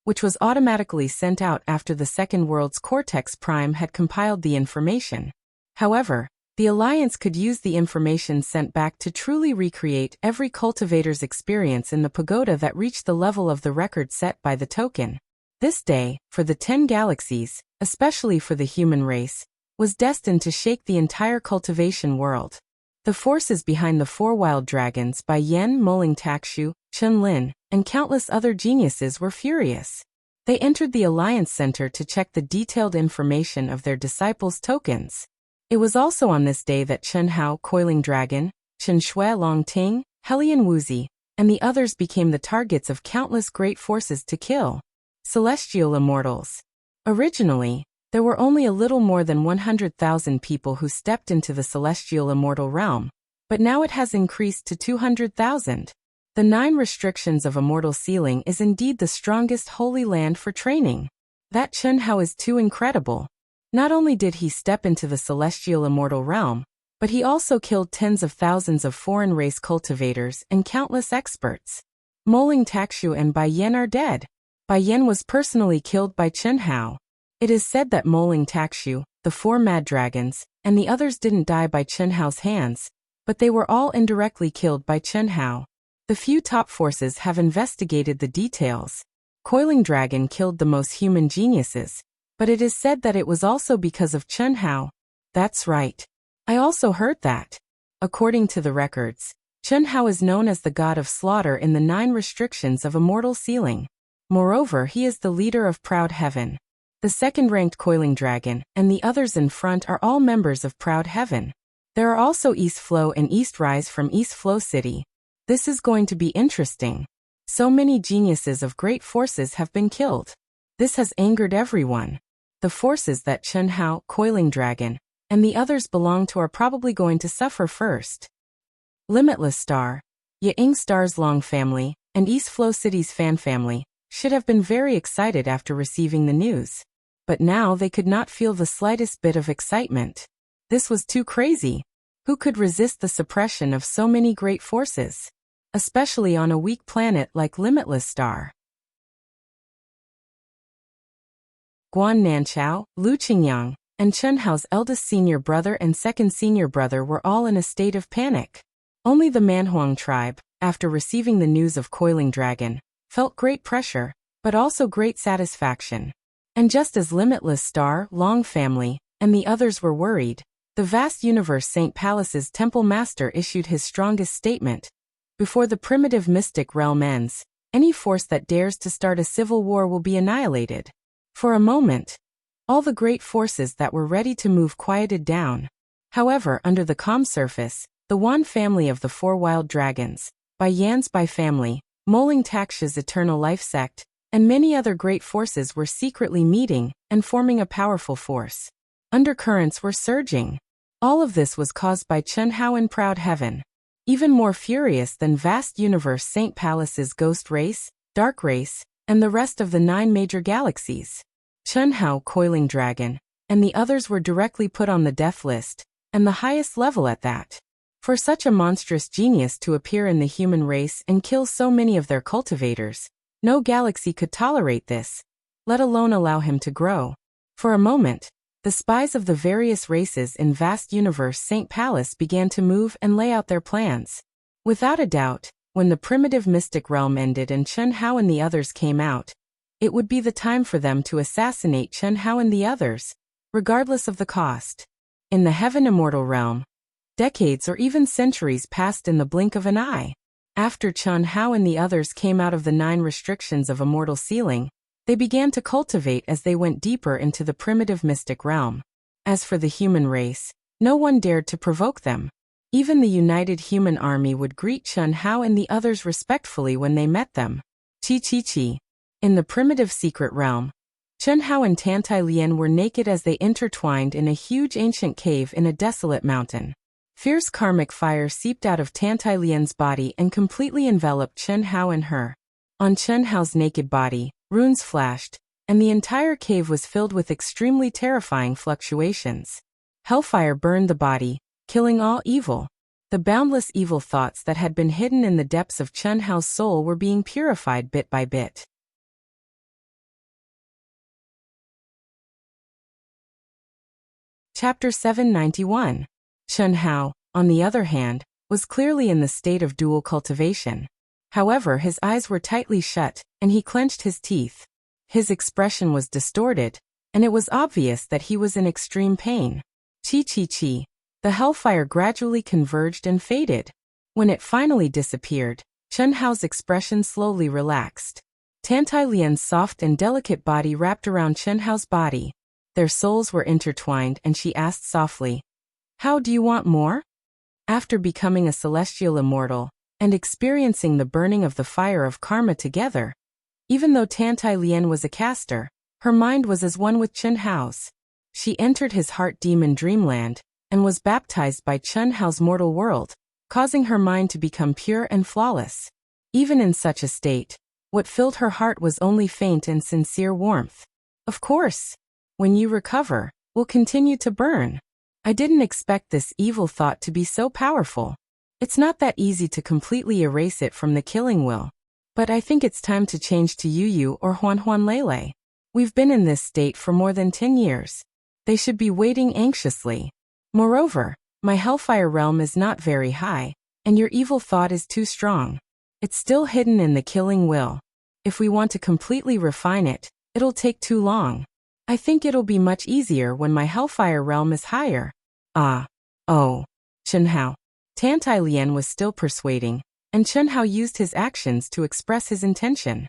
which was automatically sent out after the Second World's Cortex Prime had compiled the information. However, the Alliance could use the information sent back to truly recreate every cultivator's experience in the pagoda that reached the level of the record set by the token. This day, for the 10 galaxies, especially for the human race, was destined to shake the entire cultivation world. The forces behind the 4 wild dragons by Yen Moling Takshu, Chen Lin, and countless other geniuses were furious. They entered the Alliance Center to check the detailed information of their disciples' tokens. It was also on this day that Chen Hao, Coiling Dragon, Chen Shui, Long Ting, Helian Wuxia, and the others became the targets of countless great forces to kill. Celestial Immortals. Originally, there were only a little more than 100,000 people who stepped into the Celestial Immortal realm, but now it has increased to 200,000. The 9 restrictions of Immortal Sealing is indeed the strongest holy land for training. That Chen Hao is too incredible. Not only did he step into the Celestial Immortal realm, but he also killed tens of thousands of foreign race cultivators and countless experts. Moling Takshu and Bai Yan are dead. Bai Yan was personally killed by Chen Hao. It is said that Moling Takshu, the 4 mad dragons, and the others didn't die by Chen Hao's hands, but they were all indirectly killed by Chen Hao. The few top forces have investigated the details. Coiling Dragon killed the most human geniuses, but it is said that it was also because of Chen Hao. That's right. I also heard that. According to the records, Chen Hao is known as the god of slaughter in the 9 restrictions of Immortal Sealing. Moreover, he is the leader of Proud Heaven. The second-ranked Coiling Dragon and the others in front are all members of Proud Heaven. There are also East Flow and East Rise from East Flow City. This is going to be interesting. So many geniuses of great forces have been killed. This has angered everyone. The forces that Chen Hao, Coiling Dragon, and the others belong to are probably going to suffer first. Limitless Star, Ying Star's Long family, and East Flow City's fan family should have been very excited after receiving the news. But now they could not feel the slightest bit of excitement. This was too crazy. Who could resist the suppression of so many great forces? Especially on a weak planet like Limitless Star. Guan Nanchao, Lu Qingyang, and Chen Hao's eldest senior brother and second senior brother were all in a state of panic. Only the Manhuang tribe, after receiving the news of Coiling Dragon, felt great pressure, but also great satisfaction. And just as Limitless Star, Long Family, and the others were worried, the vast universe St. Palace's temple master issued his strongest statement. Before the primitive mystic realm ends, any force that dares to start a civil war will be annihilated. For a moment, all the great forces that were ready to move quieted down. However, under the calm surface, the Wan family of the Four Wild Dragons, Bai Yan's Bai family, Moling Taksha's Eternal Life Sect, and many other great forces were secretly meeting and forming a powerful force. Undercurrents were surging. All of this was caused by Chen Hao and Proud Heaven. Even more furious than vast universe St. Palace's Ghost Race, Dark Race, and the rest of the 9 major galaxies. Chen Hao, Coiling Dragon, and the others were directly put on the death list, and the highest level at that. For such a monstrous genius to appear in the human race and kill so many of their cultivators, no galaxy could tolerate this, let alone allow him to grow. For a moment, the spies of the various races in vast universe St. Palace began to move and lay out their plans. Without a doubt, when the primitive mystic realm ended and Chen Hao and the others came out, it would be the time for them to assassinate Chen Hao and the others, regardless of the cost. In the Heaven Immortal realm, decades or even centuries passed in the blink of an eye. After Chen Hao and the others came out of the 9 restrictions of Immortal Sealing, they began to cultivate as they went deeper into the primitive mystic realm. As for the human race, no one dared to provoke them. Even the United Human Army would greet Chen Hao and the others respectfully when they met them. Chi. In the primitive secret realm, Chen Hao and Tantai Lian were naked as they intertwined in a huge ancient cave in a desolate mountain. Fierce karmic fire seeped out of Tantai Lian's body and completely enveloped Chen Hao and her. On Chen Hao's naked body, runes flashed, and the entire cave was filled with extremely terrifying fluctuations. Hellfire burned the body, killing all evil. The boundless evil thoughts that had been hidden in the depths of Chen Hao's soul were being purified bit by bit. Chapter 791. Chen Hao, on the other hand, was clearly in the state of dual cultivation. However, his eyes were tightly shut, and he clenched his teeth. His expression was distorted, and it was obvious that he was in extreme pain. Chi. The hellfire gradually converged and faded. When it finally disappeared, Chen Hao's expression slowly relaxed. Tantai Lian's soft and delicate body wrapped around Chen Hao's body. Their souls were intertwined, and she asked softly, "How do you want more?" After becoming a celestial immortal, and experiencing the burning of the fire of karma together, even though Tantai Lian was a caster, her mind was as one with Chen Hao's. She entered his heart demon dreamland, and was baptized by Chen Hao's mortal world, causing her mind to become pure and flawless. Even in such a state, what filled her heart was only faint and sincere warmth. Of course, when you recover, we'll continue to burn. I didn't expect this evil thought to be so powerful. It's not that easy to completely erase it from the killing will. But I think it's time to change to Yu or Huan Lele. We've been in this state for more than 10 years. They should be waiting anxiously. Moreover, my hellfire realm is not very high, and your evil thought is too strong. It's still hidden in the killing will. If we want to completely refine it, it'll take too long. I think it'll be much easier when my hellfire realm is higher. Chen Hao. Tantai Lian was still persuading, and Chen Hao used his actions to express his intention.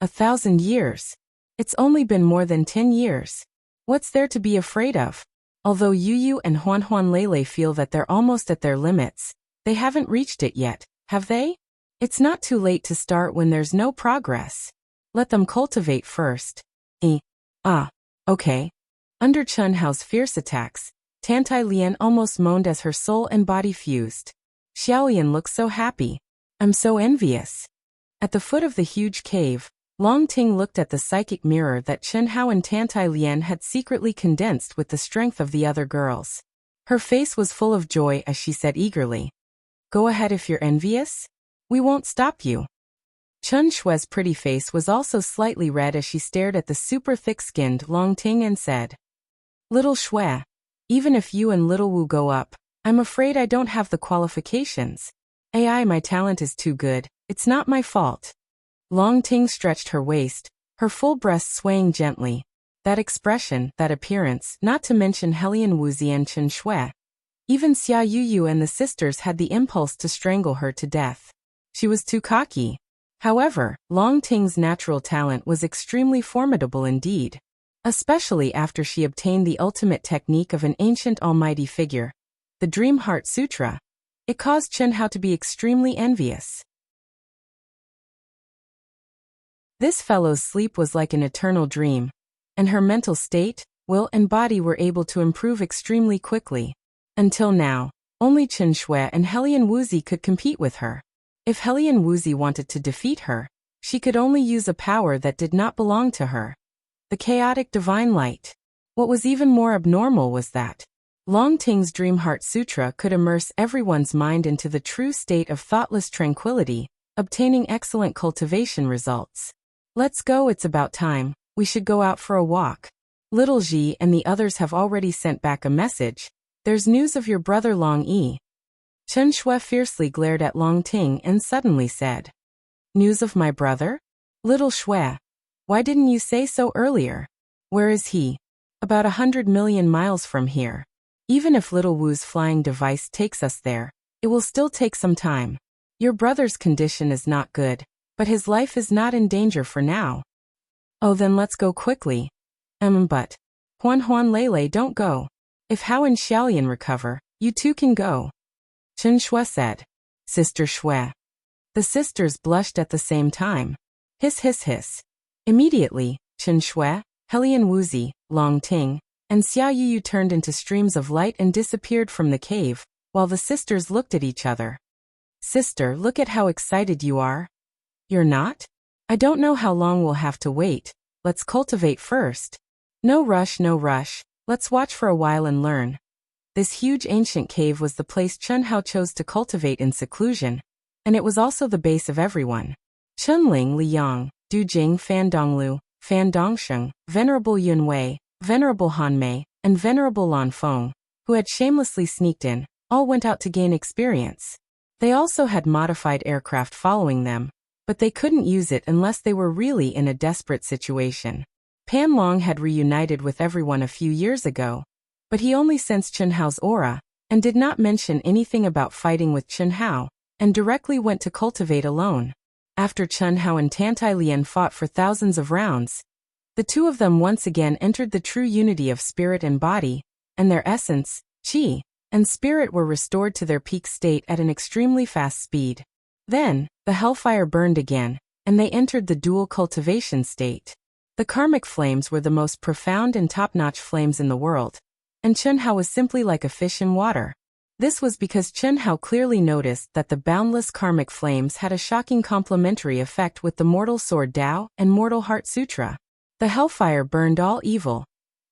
1,000 years. It's only been more than 10 years. What's there to be afraid of? Although Yu and Huan Lele feel that they're almost at their limits, they haven't reached it yet, have they? It's not too late to start when there's no progress. Let them cultivate first. Okay. Under Chen Hao's fierce attacks, Tantai Lian almost moaned as her soul and body fused. Xiaolian looked so happy. I'm so envious. At the foot of the huge cave, Long Ting looked at the psychic mirror that Chen Hao and Tantai Lian had secretly condensed with the strength of the other girls. Her face was full of joy as she said eagerly, "Go ahead if you're envious. We won't stop you." Chen Shue's pretty face was also slightly red as she stared at the super thick-skinned Long Ting and said, "Little Shue, even if you and Little Wu go up, I'm afraid I don't have the qualifications. My talent is too good, it's not my fault." Long Ting stretched her waist, her full breast swaying gently. That expression, that appearance, not to mention Helian Wuzi and Chen Shui. Even Xia Yuyu and the sisters had the impulse to strangle her to death. She was too cocky. However, Long Ting's natural talent was extremely formidable indeed. Especially after she obtained the ultimate technique of an ancient almighty figure, the Dream Heart Sutra. It caused Chen Hao to be extremely envious. This fellow's sleep was like an eternal dream, and her mental state, will and body were able to improve extremely quickly. Until now, only Chen Shui and Helian Wuzi could compete with her. If Helian Wuzi wanted to defeat her, she could only use a power that did not belong to her. The chaotic divine light. What was even more abnormal was that Long Ting's Dream Heart Sutra could immerse everyone's mind into the true state of thoughtless tranquility, obtaining excellent cultivation results. "Let's go, it's about time, we should go out for a walk. Little Ji and the others have already sent back a message. There's news of your brother Long Yi." Chen Shui fiercely glared at Long Ting and suddenly said, "News of my brother? Little Shui, why didn't you say so earlier? Where is he?" "About 100 million miles from here. Even if Little Wu's flying device takes us there, it will still take some time. Your brother's condition is not good, but his life is not in danger for now." "Oh, then let's go quickly." But Huan Lele, don't go. If Hao and Xiaolian recover, you two can go." Chen Shui said. "Sister Shui." The sisters blushed at the same time. Hiss hiss hiss. Immediately, Chen Shui, Helian Wuzi, Long Ting, and Xia Yuyu turned into streams of light and disappeared from the cave, while the sisters looked at each other. "Sister, look at how excited you are." "You're not? I don't know how long we'll have to wait, let's cultivate first." No rush, let's watch for a while and learn." This huge ancient cave was the place Chen Hao chose to cultivate in seclusion, and it was also the base of everyone. Chunling Liang, Du Jing Fan Donglu, Fan Dongsheng, Venerable Yun Wei, Venerable Han Mei, and Venerable Lan Feng, who had shamelessly sneaked in, all went out to gain experience. They also had modified aircraft following them, but they couldn't use it unless they were really in a desperate situation. Pan Long had reunited with everyone a few years ago, but he only sensed Chen Hao's aura, and did not mention anything about fighting with Chen Hao, and directly went to cultivate alone. After Chen Hao and Tantai Lian fought for thousands of rounds, the two of them once again entered the true unity of spirit and body, and their essence, qi, and spirit were restored to their peak state at an extremely fast speed. Then, the hellfire burned again, and they entered the dual cultivation state. The karmic flames were the most profound and top-notch flames in the world, and Chen Hao was simply like a fish in water. This was because Chen Hao clearly noticed that the boundless karmic flames had a shocking complementary effect with the Mortal Sword Tao and Mortal Heart Sutra. The hellfire burned all evil,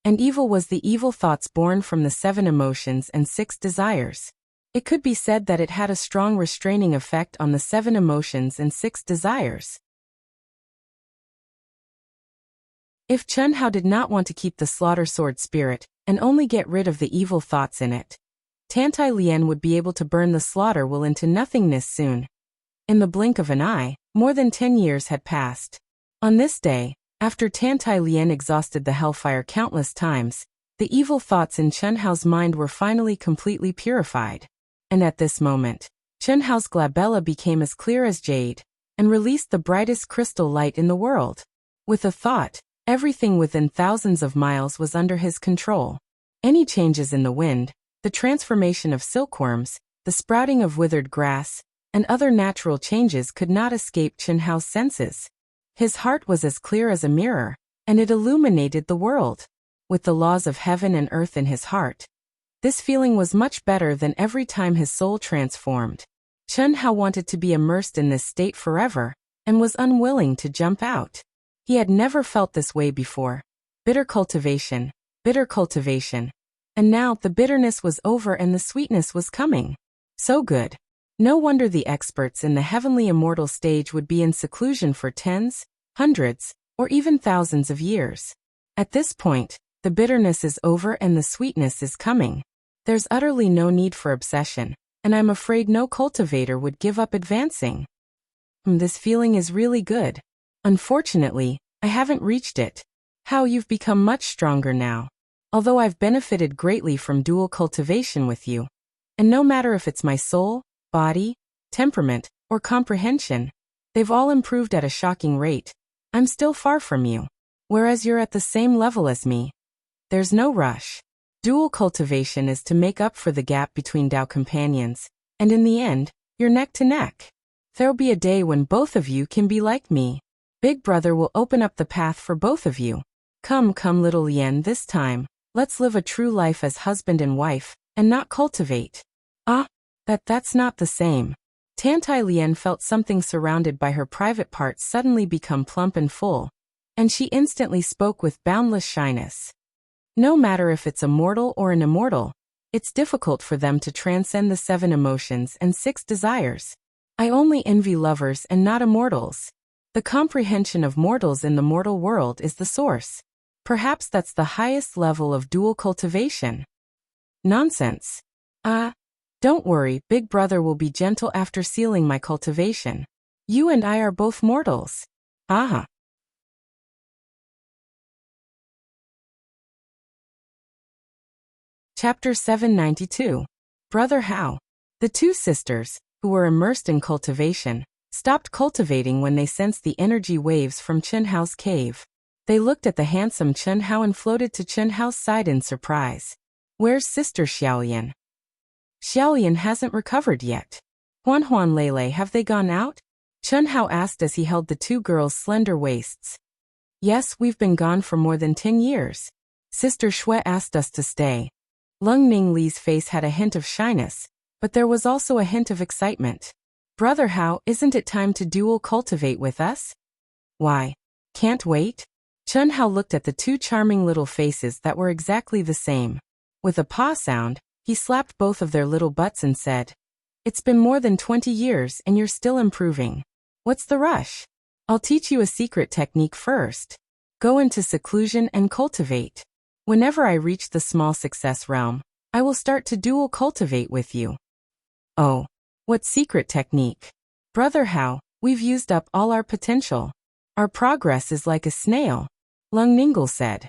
and evil was the evil thoughts born from the 7 emotions and 6 desires. It could be said that it had a strong restraining effect on the 7 emotions and 6 desires. If Chen Hao did not want to keep the slaughter sword spirit, and only get rid of the evil thoughts in it, Tantai Lian would be able to burn the slaughter will into nothingness soon. In the blink of an eye, more than 10 years had passed. On this day, after Tantai Lian exhausted the hellfire countless times, the evil thoughts in Chen Hao's mind were finally completely purified. And at this moment, Chen Hao's glabella became as clear as jade, and released the brightest crystal light in the world. With a thought, everything within thousands of miles was under his control. Any changes in the wind, the transformation of silkworms, the sprouting of withered grass, and other natural changes could not escape Chen Hao's senses. His heart was as clear as a mirror, and it illuminated the world. With the laws of heaven and earth in his heart, this feeling was much better than every time his soul transformed. Chen Hao wanted to be immersed in this state forever, and was unwilling to jump out. He had never felt this way before. Bitter cultivation, and now the bitterness was over and the sweetness was coming. So good. No wonder the experts in the heavenly immortal stage would be in seclusion for tens, hundreds, or even thousands of years. At this point, the bitterness is over and the sweetness is coming. There's utterly no need for obsession, and I'm afraid no cultivator would give up advancing. This feeling is really good. Unfortunately, I haven't reached it. How you've become much stronger now. Although I've benefited greatly from dual cultivation with you. And no matter if it's my soul, body, temperament, or comprehension, they've all improved at a shocking rate. I'm still far from you. Whereas you're at the same level as me. There's no rush. Dual cultivation is to make up for the gap between Tao companions, and in the end, you're neck to neck. There'll be a day when both of you can be like me. Big Brother will open up the path for both of you. Come, little Lien, this time, let's live a true life as husband and wife, and not cultivate. That's not the same. Tantai Lien felt something surrounded by her private parts suddenly become plump and full, and she instantly spoke with boundless shyness. No matter if it's a mortal or an immortal, it's difficult for them to transcend the 7 emotions and 6 desires. I only envy lovers and not immortals. The comprehension of mortals in the mortal world is the source. Perhaps that's the highest level of dual cultivation. Nonsense. Don't worry, Big Brother will be gentle after sealing my cultivation. You and I are both mortals. Chapter 792. Brother How. The 2 sisters, who were immersed in cultivation, stopped cultivating when they sensed the energy waves from Chen Hao's cave. They looked at the handsome Chen Hao and floated to Chen Hao's side in surprise. Where's Sister Xiaolian? Xiaolian hasn't recovered yet. Huan Lele, have they gone out? Chen Hao asked as he held the 2 girls' slender waists. Yes, we've been gone for more than 10 years. Sister Shui asked us to stay. Lung Ning Li's face had a hint of shyness, but there was also a hint of excitement. Brother How, isn't it time to dual cultivate with us? Why? Can't wait? Chen Hao looked at the 2 charming little faces that were exactly the same. With a paw sound, he slapped both of their little butts and said, It's been more than 20 years and you're still improving. What's the rush? I'll teach you a secret technique first. Go into seclusion and cultivate. Whenever I reach the small success realm, I will start to dual cultivate with you. Oh, what secret technique? Brother How, we've used up all our potential. Our progress is like a snail, Lung Ningle said.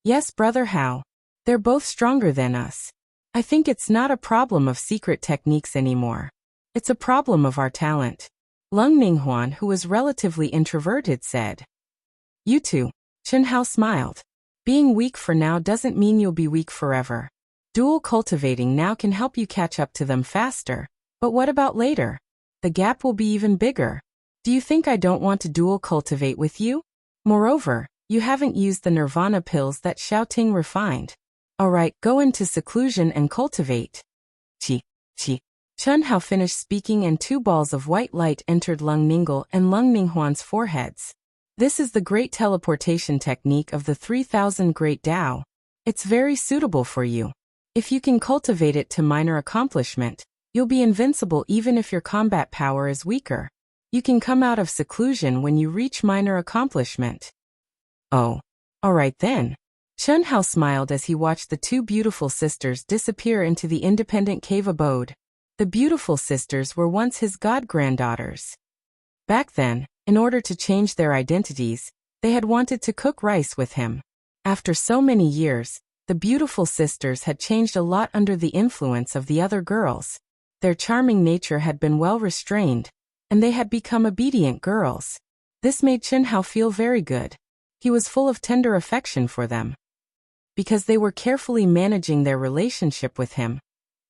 Yes, Brother How. They're both stronger than us. I think it's not a problem of secret techniques anymore. It's a problem of our talent. Lung Ninghuan, who was relatively introverted, said. You too. Chen Hao smiled. Being weak for now doesn't mean you'll be weak forever. Dual cultivating now can help you catch up to them faster. But what about later? The gap will be even bigger. Do you think I don't want to dual cultivate with you? Moreover, you haven't used the nirvana pills that Xiaoting refined. Alright, go into seclusion and cultivate. Chi. Chen Hao finished speaking and 2 balls of white light entered Lung Ningle and Lung Ninghuan's foreheads. This is the great teleportation technique of the 3000 Great Tao. It's very suitable for you. If you can cultivate it to minor accomplishment, you'll be invincible even if your combat power is weaker. You can come out of seclusion when you reach minor accomplishment. Oh. Alright then. Chen Hao smiled as he watched the 2 beautiful sisters disappear into the independent cave abode. The beautiful sisters were once his god-granddaughters. Back then, in order to change their identities, they had wanted to cook rice with him. After so many years, the beautiful sisters had changed a lot under the influence of the other girls. Their charming nature had been well restrained, and they had become obedient girls. This made Chen Hao feel very good. He was full of tender affection for them. Because they were carefully managing their relationship with him.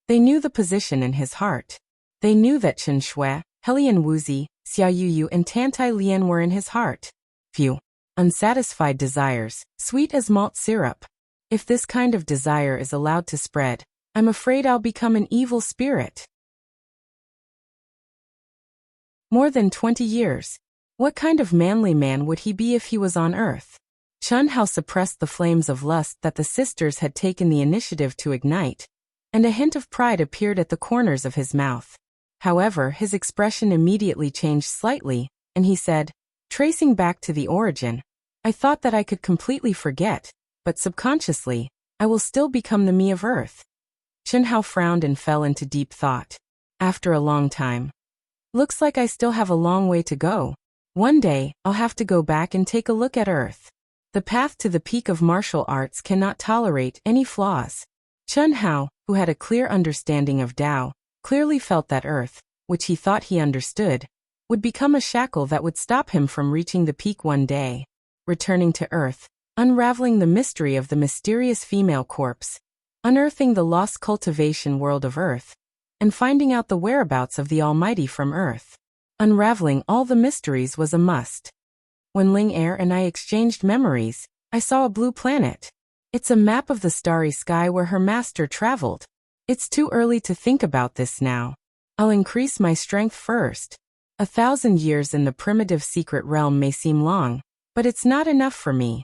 They knew the position in his heart. They knew that Chen Shui, Helian Wuzi, Xia Yuyu and Tantai Lian were in his heart. Few. Unsatisfied desires, sweet as malt syrup. If this kind of desire is allowed to spread, I'm afraid I'll become an evil spirit. More than 20 years. What kind of manly man would he be if he was on Earth? Chen Hao suppressed the flames of lust that the sisters had taken the initiative to ignite, and a hint of pride appeared at the corners of his mouth. However, his expression immediately changed slightly, and he said, tracing back to the origin, I thought that I could completely forget, but subconsciously, I will still become the me of Earth. Chen Hao frowned and fell into deep thought. After a long time. Looks like I still have a long way to go. One day, I'll have to go back and take a look at Earth. The path to the peak of martial arts cannot tolerate any flaws. Chen Hao, who had a clear understanding of Tao, clearly felt that Earth, which he thought he understood, would become a shackle that would stop him from reaching the peak one day. Returning to Earth, unraveling the mystery of the mysterious female corpse, unearthing the lost cultivation world of Earth, and finding out the whereabouts of the Almighty from Earth. Unraveling all the mysteries was a must. When Ling Er and I exchanged memories, I saw a blue planet. It's a map of the starry sky where her master traveled. It's too early to think about this now. I'll increase my strength first. 1,000 years in the primitive secret realm may seem long, but it's not enough for me.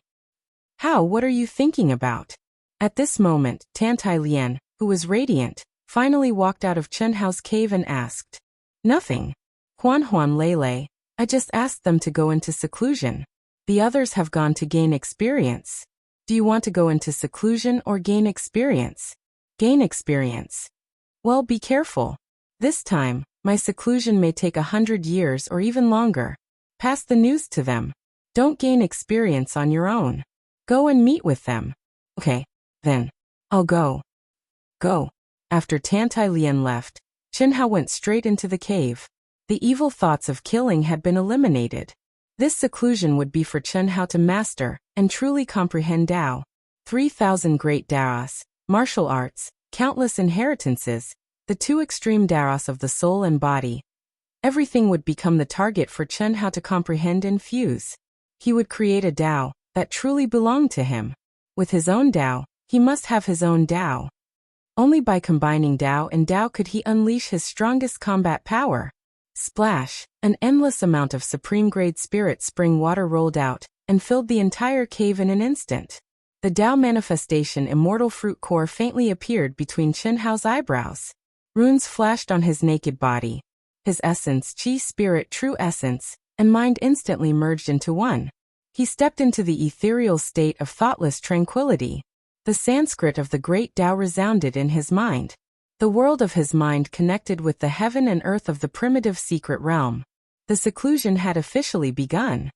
How, what are you thinking about? At this moment, Tantai Lian, who was radiant, finally walked out of Chen Hao's cave and asked. Nothing. Huan Lele, I just asked them to go into seclusion. The others have gone to gain experience. Do you want to go into seclusion or gain experience? Gain experience. Well, be careful. This time, my seclusion may take 100 years or even longer. Pass the news to them. Don't gain experience on your own. Go and meet with them. Okay, then. I'll go. Go. After Tantai Lian left, Chen Hao went straight into the cave. The evil thoughts of killing had been eliminated. This seclusion would be for Chen Hao to master and truly comprehend Tao. 3,000 great Daos, martial arts, countless inheritances, the two extreme Daos of the soul and body. Everything would become the target for Chen Hao to comprehend and fuse. He would create a Tao that truly belonged to him. With his own Tao, he must have his own Tao. Only by combining Tao and Tao could he unleash his strongest combat power. Splash! An endless amount of supreme-grade spirit spring water rolled out and filled the entire cave in an instant. The Tao manifestation immortal fruit core faintly appeared between Chen Hao's eyebrows. Runes flashed on his naked body. His essence, chi spirit, true essence, and mind instantly merged into one. He stepped into the ethereal state of thoughtless tranquility. The Sanskrit of the great Tao resounded in his mind. The world of his mind connected with the heaven and earth of the primitive secret realm. The seclusion had officially begun.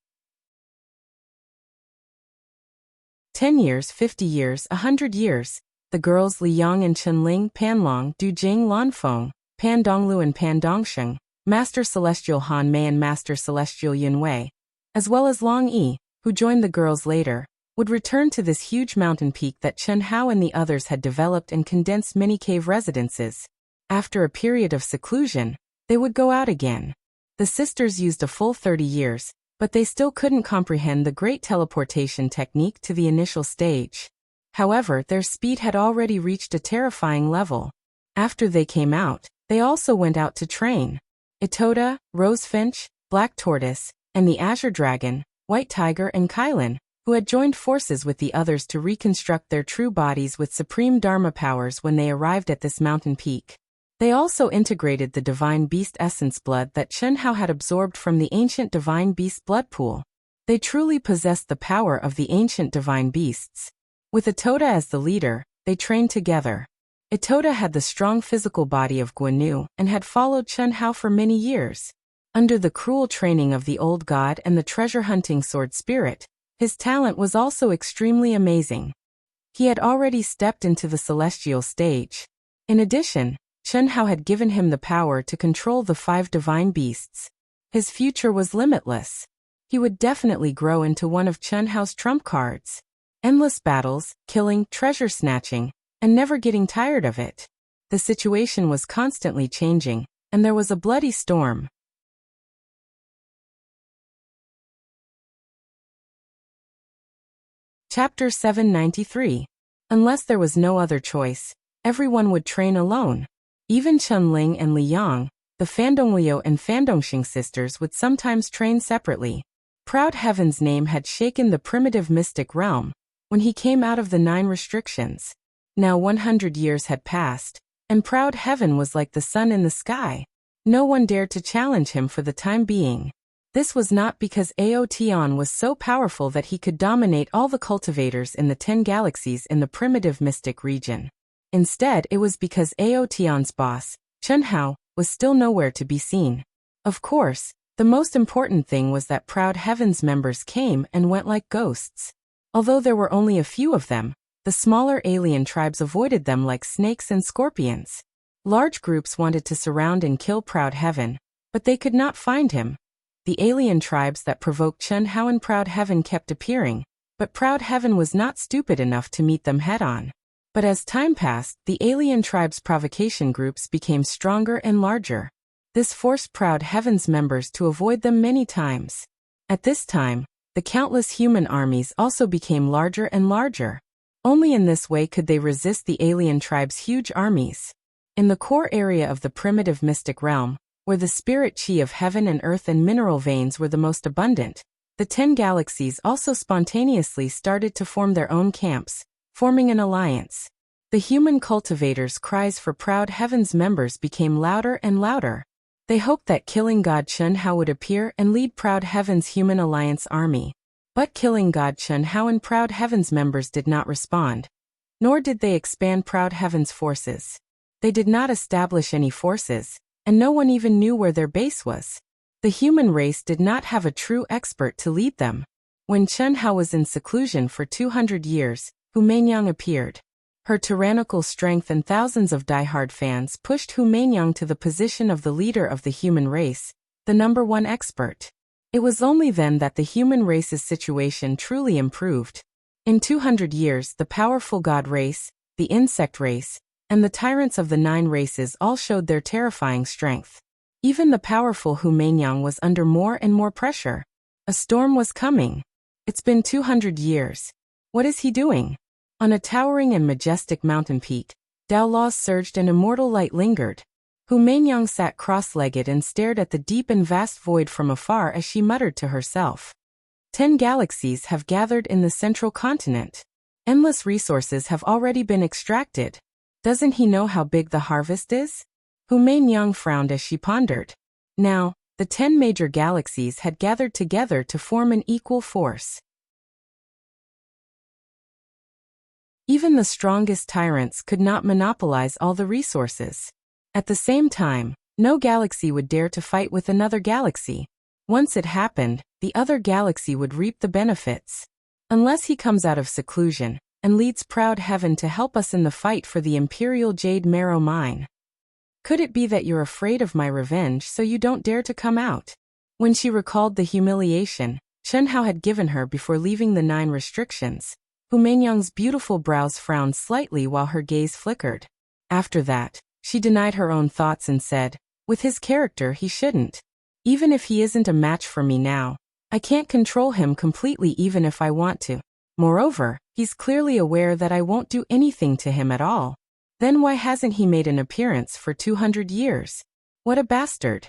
10 years, 50 years, 100 years. The girls Li Yang and Chen Ling, Pan Long, Du Jing, Lan Feng, Pan Donglu and Pan Dongsheng, Master Celestial Han Mei and Master Celestial Yun Wei, as well as Long Yi, who joined the girls later, would return to this huge mountain peak that Chen Hao and the others had developed and condensed many cave residences. After a period of seclusion, they would go out again. The sisters used a full 30 years, but they still couldn't comprehend the great teleportation technique to the initial stage. However, their speed had already reached a terrifying level. After they came out, they also went out to train. Itoda, Rosefinch, Black Tortoise, and the Azure Dragon, White Tiger and Kylan, who had joined forces with the others to reconstruct their true bodies with supreme Dharma powers when they arrived at this mountain peak. They also integrated the divine beast essence blood that Chen Hao had absorbed from the ancient divine beast blood pool. They truly possessed the power of the ancient divine beasts. With Itoda as the leader, they trained together. Itoda had the strong physical body of Guanu and had followed Chen Hao for many years. Under the cruel training of the old god and the treasure-hunting sword spirit, his talent was also extremely amazing. He had already stepped into the celestial stage. In addition, Chen Hao had given him the power to control the 5 divine beasts. His future was limitless. He would definitely grow into one of Chen Hao's trump cards. Endless battles, killing, treasure snatching, and never getting tired of it. The situation was constantly changing, and there was a bloody storm. Chapter 793. Unless there was no other choice, everyone would train alone. Even Chen Ling and Li Yang, the Fandongliu and Fandongxing sisters would sometimes train separately. Proud Heaven's name had shaken the primitive mystic realm when he came out of the 9 restrictions. Now 100 years had passed, and Proud Heaven was like the sun in the sky. No one dared to challenge him for the time being. This was not because Aotion was so powerful that he could dominate all the cultivators in the 10 galaxies in the primitive mystic region. Instead, it was because Aotion's boss, Chen Hao, was still nowhere to be seen. Of course, the most important thing was that Proud Heaven's members came and went like ghosts. Although there were only a few of them, the smaller alien tribes avoided them like snakes and scorpions. Large groups wanted to surround and kill Proud Heaven, but they could not find him. The alien tribes that provoked Chen Hao and Proud Heaven kept appearing, but Proud Heaven was not stupid enough to meet them head-on. But as time passed, the alien tribes' provocation groups became stronger and larger. This forced Proud Heaven's members to avoid them many times. At this time, the countless human armies also became larger and larger. Only in this way could they resist the alien tribes' huge armies. In the core area of the primitive mystic realm, where the spirit chi of heaven and earth and mineral veins were the most abundant, the 10 galaxies also spontaneously started to form their own camps, forming an alliance. The human cultivators' cries for Proud Heaven's members became louder and louder. They hoped that killing God Chen Hao would appear and lead Proud Heaven's human alliance army. But killing God Chen Hao and Proud Heaven's members did not respond. Nor did they expand Proud Heaven's forces. They did not establish any forces, and no one even knew where their base was. The human race did not have a true expert to lead them. When Chen Hao was in seclusion for 200 years, Hu Mainyang appeared. Her tyrannical strength and thousands of diehard fans pushed Hu Mainyang to the position of the leader of the human race, the #1 expert. It was only then that the human race's situation truly improved. In 200 years, the powerful god race, the insect race, and the tyrants of the 9 races all showed their terrifying strength. Even the powerful Hu Mainyang was under more and more pressure. A storm was coming. It's been 200 years. What is he doing? On a towering and majestic mountain peak, Dao laws surged and immortal light lingered. Hu Mainyang sat cross-legged and stared at the deep and vast void from afar as she muttered to herself. 10 galaxies have gathered in the central continent. Endless resources have already been extracted. Doesn't he know how big the harvest is? Hu Mainyang frowned as she pondered. Now, the 10 major galaxies had gathered together to form an equal force. Even the strongest tyrants could not monopolize all the resources. At the same time, no galaxy would dare to fight with another galaxy. Once it happened, the other galaxy would reap the benefits. Unless he comes out of seclusion and leads Proud Heaven to help us in the fight for the Imperial Jade Marrow Mine. Could it be that you're afraid of my revenge so you don't dare to come out? When she recalled the humiliation Chen Hao had given her before leaving the 9 restrictions, Hu Mainyang's beautiful brows frowned slightly while her gaze flickered. After that, she denied her own thoughts and said, with his character he shouldn't. Even if he isn't a match for me now, I can't control him completely even if I want to. Moreover, he's clearly aware that I won't do anything to him at all. Then why hasn't he made an appearance for 200 years? What a bastard.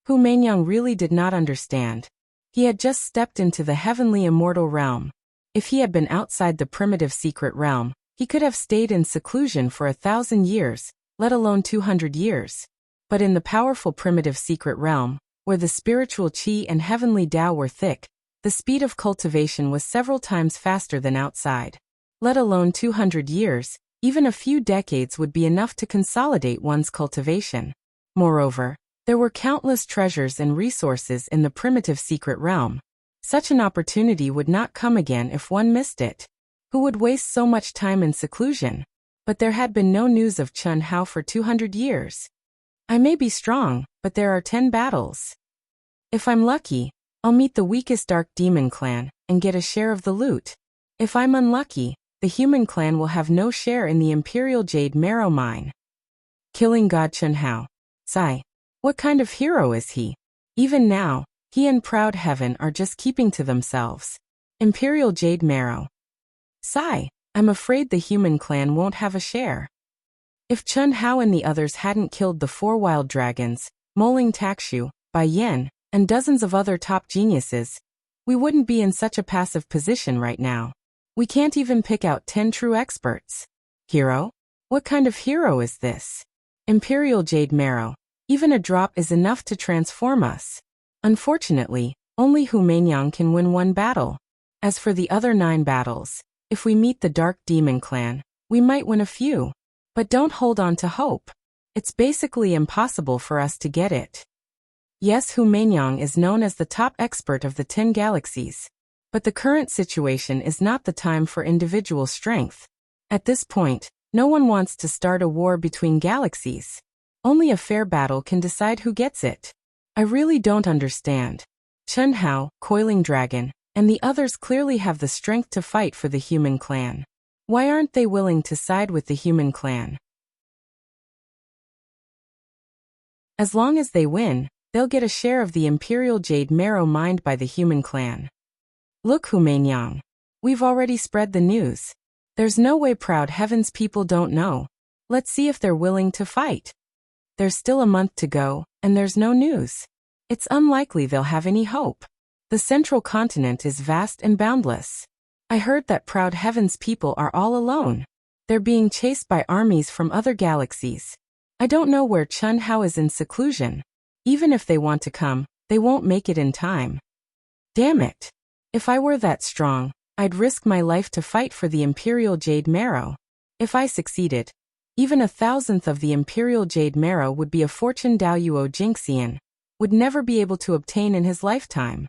Hu Mainyang really did not understand. He had just stepped into the heavenly immortal realm. If he had been outside the primitive secret realm, he could have stayed in seclusion for 1,000 years, let alone 200 years. But in the powerful primitive secret realm, where the spiritual qi and heavenly Tao were thick, the speed of cultivation was several times faster than outside. Let alone 200 years, even a few decades would be enough to consolidate one's cultivation. Moreover, there were countless treasures and resources in the primitive secret realm. Such an opportunity would not come again if one missed it. Who would waste so much time in seclusion? But there had been no news of Chen Hao for 200 years. I may be strong, but there are 10 battles. If I'm lucky, I'll meet the weakest Dark Demon clan and get a share of the loot. If I'm unlucky, the human clan will have no share in the Imperial Jade Marrow Mine. Killing God Chen Hao. Sigh. What kind of hero is he? Even now, he and Proud Heaven are just keeping to themselves. Imperial Jade Marrow. Sigh. I'm afraid the human clan won't have a share. If Chen Hao and the others hadn't killed the 4 wild dragons, Moling Takshu, Bai Yen, and dozens of other top geniuses, we wouldn't be in such a passive position right now. We can't even pick out 10 true experts. Hero? What kind of hero is this? Imperial Jade Marrow. Even a drop is enough to transform us. Unfortunately, only Hu Mainyang can win one battle. As for the other 9 battles, if we meet the Dark Demon Clan, we might win a few. But don't hold on to hope. It's basically impossible for us to get it. Yes, Hu Mainyang is known as the top expert of the 10 galaxies. But the current situation is not the time for individual strength. At this point, no one wants to start a war between galaxies. Only a fair battle can decide who gets it. I really don't understand. Chen Hao, Coiling Dragon, and the others clearly have the strength to fight for the human clan. Why aren't they willing to side with the human clan? As long as they win, they'll get a share of the Imperial Jade Marrow mined by the human clan. Look, Hu Mainyang. We've already spread the news. There's no way Proud Heaven's people don't know. Let's see if they're willing to fight. There's still a month to go, and there's no news. It's unlikely they'll have any hope. The central continent is vast and boundless. I heard that Proud Heaven's people are all alone. They're being chased by armies from other galaxies. I don't know where Chen Hao is in seclusion. Even if they want to come, they won't make it in time. Damn it. If I were that strong, I'd risk my life to fight for the Imperial Jade Marrow. If I succeeded, even 1,000th of the Imperial Jade Marrow would be a fortune Dao Yuo Jingxian would never be able to obtain in his lifetime.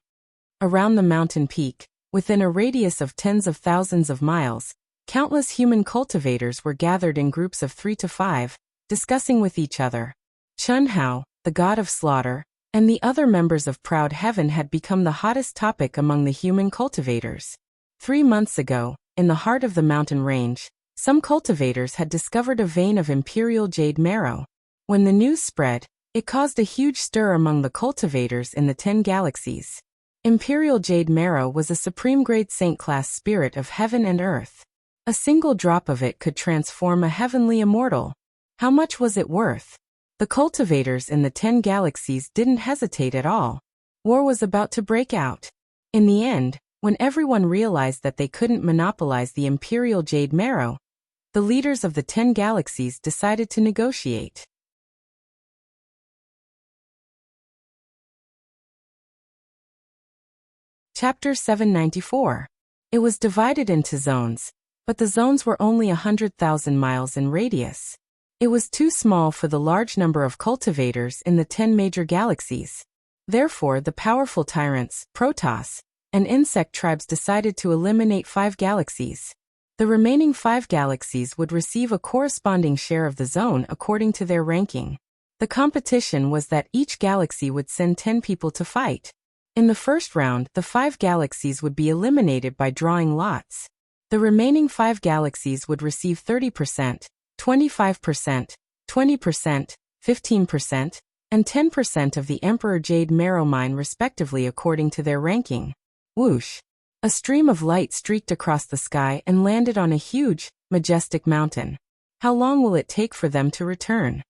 Around the mountain peak, within a radius of tens of thousands of miles, countless human cultivators were gathered in groups of 3 to 5, discussing with each other. Chen Hao, the god of slaughter, and the other members of Proud Heaven had become the hottest topic among the human cultivators. 3 months ago, in the heart of the mountain range, some cultivators had discovered a vein of Imperial Jade Marrow. When the news spread, it caused a huge stir among the cultivators in the 10 galaxies. Imperial Jade Marrow was a supreme-grade saint-class spirit of heaven and earth. A single drop of it could transform a heavenly immortal. How much was it worth? The cultivators in the 10 galaxies didn't hesitate at all. War was about to break out. In the end, when everyone realized that they couldn't monopolize the Imperial Jade Marrow, the leaders of the 10 galaxies decided to negotiate. Chapter 794. It was divided into zones, but the zones were only 100,000 miles in radius. It was too small for the large number of cultivators in the 10 major galaxies. Therefore, the powerful tyrants, Protoss, and insect tribes decided to eliminate 5 galaxies. The remaining 5 galaxies would receive a corresponding share of the zone according to their ranking. The competition was that each galaxy would send 10 people to fight. In the first round, the 5 galaxies would be eliminated by drawing lots. The remaining 5 galaxies would receive 30%, 25%, 20%, 15%, and 10% of the Emperor Jade Marrow mine respectively according to their ranking. Whoosh! A stream of light streaked across the sky and landed on a huge, majestic mountain. How long will it take for them to return?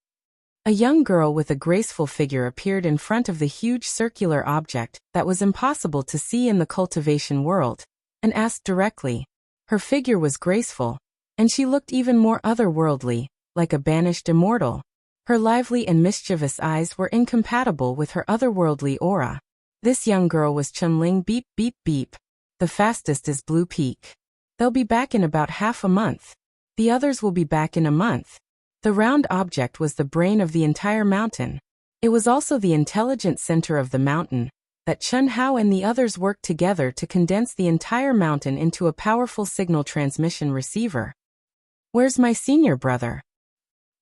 A young girl with a graceful figure appeared in front of the huge circular object that was impossible to see in the cultivation world, and asked directly. Her figure was graceful, and she looked even more otherworldly, like a banished immortal. Her lively and mischievous eyes were incompatible with her otherworldly aura. This young girl was Chunling Beep Beep Beep. The fastest is Blue Peak. They'll be back in about half a month. The others will be back in a month. The round object was the brain of the entire mountain. It was also the intelligent center of the mountain, that Chen Hao and the others worked together to condense the entire mountain into a powerful signal transmission receiver. Where's my senior brother?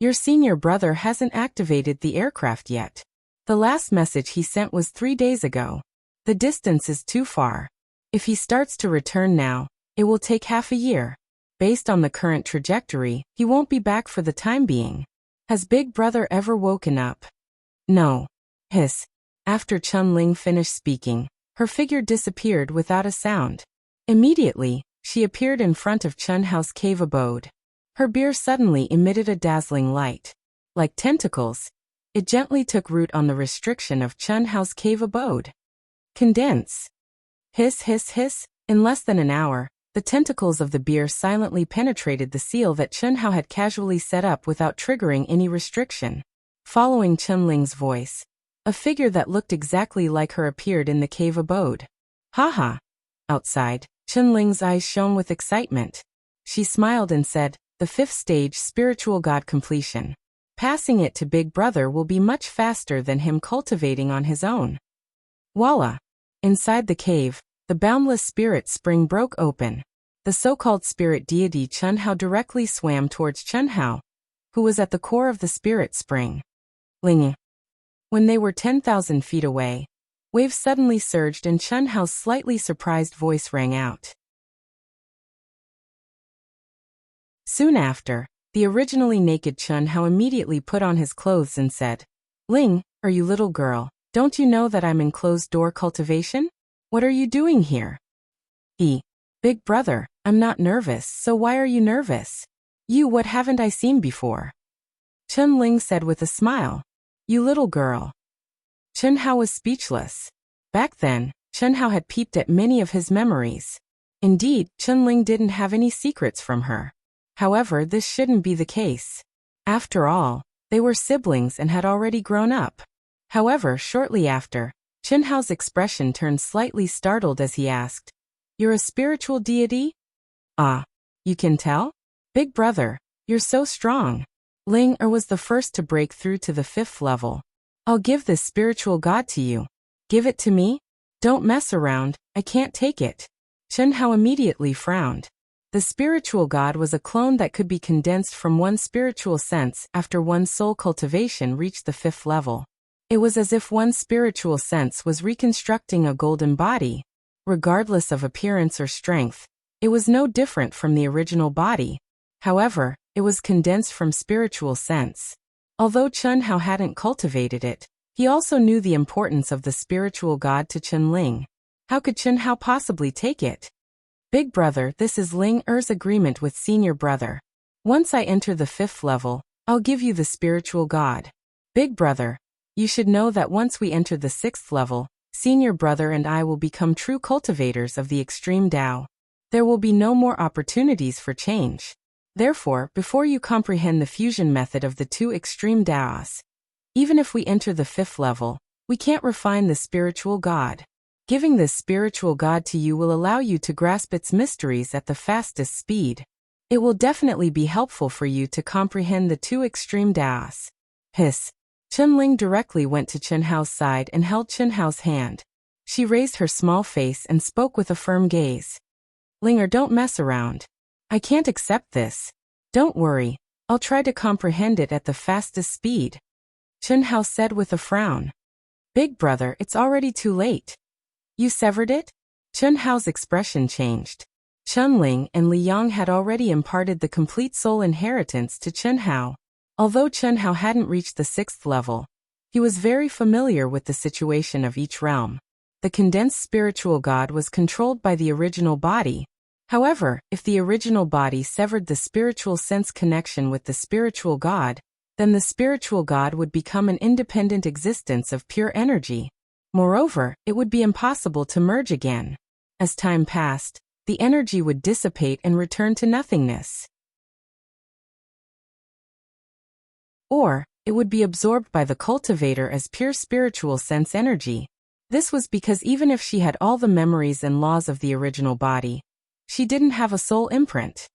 Your senior brother hasn't activated the aircraft yet. The last message he sent was 3 days ago. The distance is too far. If he starts to return now, it will take half a year. Based on the current trajectory, he won't be back for the time being. Has Big Brother ever woken up? No. Hiss. After Chun-Ling finished speaking, her figure disappeared without a sound. Immediately, she appeared in front of Chun Hao's cave abode. Her beard suddenly emitted a dazzling light. Like tentacles, it gently took root on the restriction of Chun Hao's cave abode. Condense. Hiss hiss hiss. In less than an hour, the tentacles of the beer silently penetrated the seal that Chun Hao had casually set up without triggering any restriction. Following Chunling's voice, a figure that looked exactly like her appeared in the cave abode. Haha! Outside, Chunling's eyes shone with excitement. She smiled and said, the 5th stage spiritual god completion. Passing it to Big Brother will be much faster than him cultivating on his own. Voila! Inside the cave, the boundless spirit spring broke open. The so-called spirit deity Chunhao directly swam towards Chunhao, who was at the core of the spirit spring. Ling. When they were 10,000 feet away, waves suddenly surged and Chunhao's slightly surprised voice rang out. Soon after, the originally naked Chunhao immediately put on his clothes and said, Ling, are you little girl, don't you know that I'm in closed-door cultivation? What are you doing here? Big Brother, I'm not nervous, so why are you nervous? You, what haven't I seen before? Chunling said with a smile. You little girl. Chunhao was speechless. Back then, Chunhao had peeped at many of his memories. Indeed, Chunling didn't have any secrets from her. However, this shouldn't be the case. After all, they were siblings and had already grown up. However, shortly after, Chunhao's expression turned slightly startled as he asked, You're a spiritual deity? Ah, you can tell? Big Brother, you're so strong. Ling was the first to break through to the 5th level. I'll give this spiritual god to you. Give it to me? Don't mess around, I can't take it. Chunhao immediately frowned. The spiritual god was a clone that could be condensed from one spiritual sense after one's soul cultivation reached the 5th level. It was as if one spiritual sense was reconstructing a golden body. Regardless of appearance or strength, it was no different from the original body. However, it was condensed from spiritual sense. Although Chunhao hadn't cultivated it, he also knew the importance of the spiritual god to Chunling. How could Chunhao possibly take it? Big Brother, this is Ling-er's agreement with Senior Brother. Once I enter the 5th level, I'll give you the spiritual god. Big Brother, you should know that once we enter the 6th level, Senior Brother and I will become true cultivators of the extreme Tao. There will be no more opportunities for change. Therefore, before you comprehend the fusion method of the two extreme Taos, even if we enter the 5th level, we can't refine the spiritual god. Giving this spiritual god to you will allow you to grasp its mysteries at the fastest speed. It will definitely be helpful for you to comprehend the two extreme Taos. Hiss. Chunling directly went to Chunhao's side and held Chunhao's hand. She raised her small face and spoke with a firm gaze. Linger, don't mess around. I can't accept this. Don't worry, I'll try to comprehend it at the fastest speed. Chunhao said with a frown. Big Brother, it's already too late. You severed it? Chunhao's expression changed. Chunling and Liang had already imparted the complete soul inheritance to Chunhao. Although Chunhao hadn't reached the 6th level, he was very familiar with the situation of each realm. The condensed spiritual god was controlled by the original body. However, if the original body severed the spiritual sense connection with the spiritual god, then the spiritual god would become an independent existence of pure energy. Moreover, it would be impossible to merge again. As time passed, the energy would dissipate and return to nothingness. Or, it would be absorbed by the cultivator as pure spiritual sense energy. This was because even if she had all the memories and laws of the original body, she didn't have a soul imprint.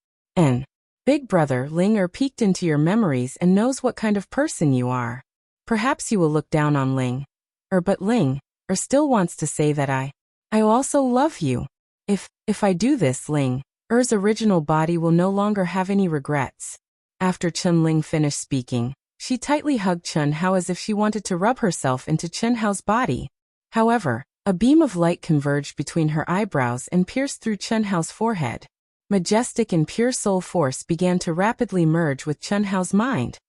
Big Brother Ling peeked into your memories and knows what kind of person you are. Perhaps you will look down on Ling. But Ling still wants to say that I also love you. If I do this, Ling-er's original body will no longer have any regrets. After Chunling finished speaking, she tightly hugged Chunhao as if she wanted to rub herself into Chunhao's body. However, a beam of light converged between her eyebrows and pierced through Chunhao's forehead. Majestic and pure soul force began to rapidly merge with Chunhao's mind.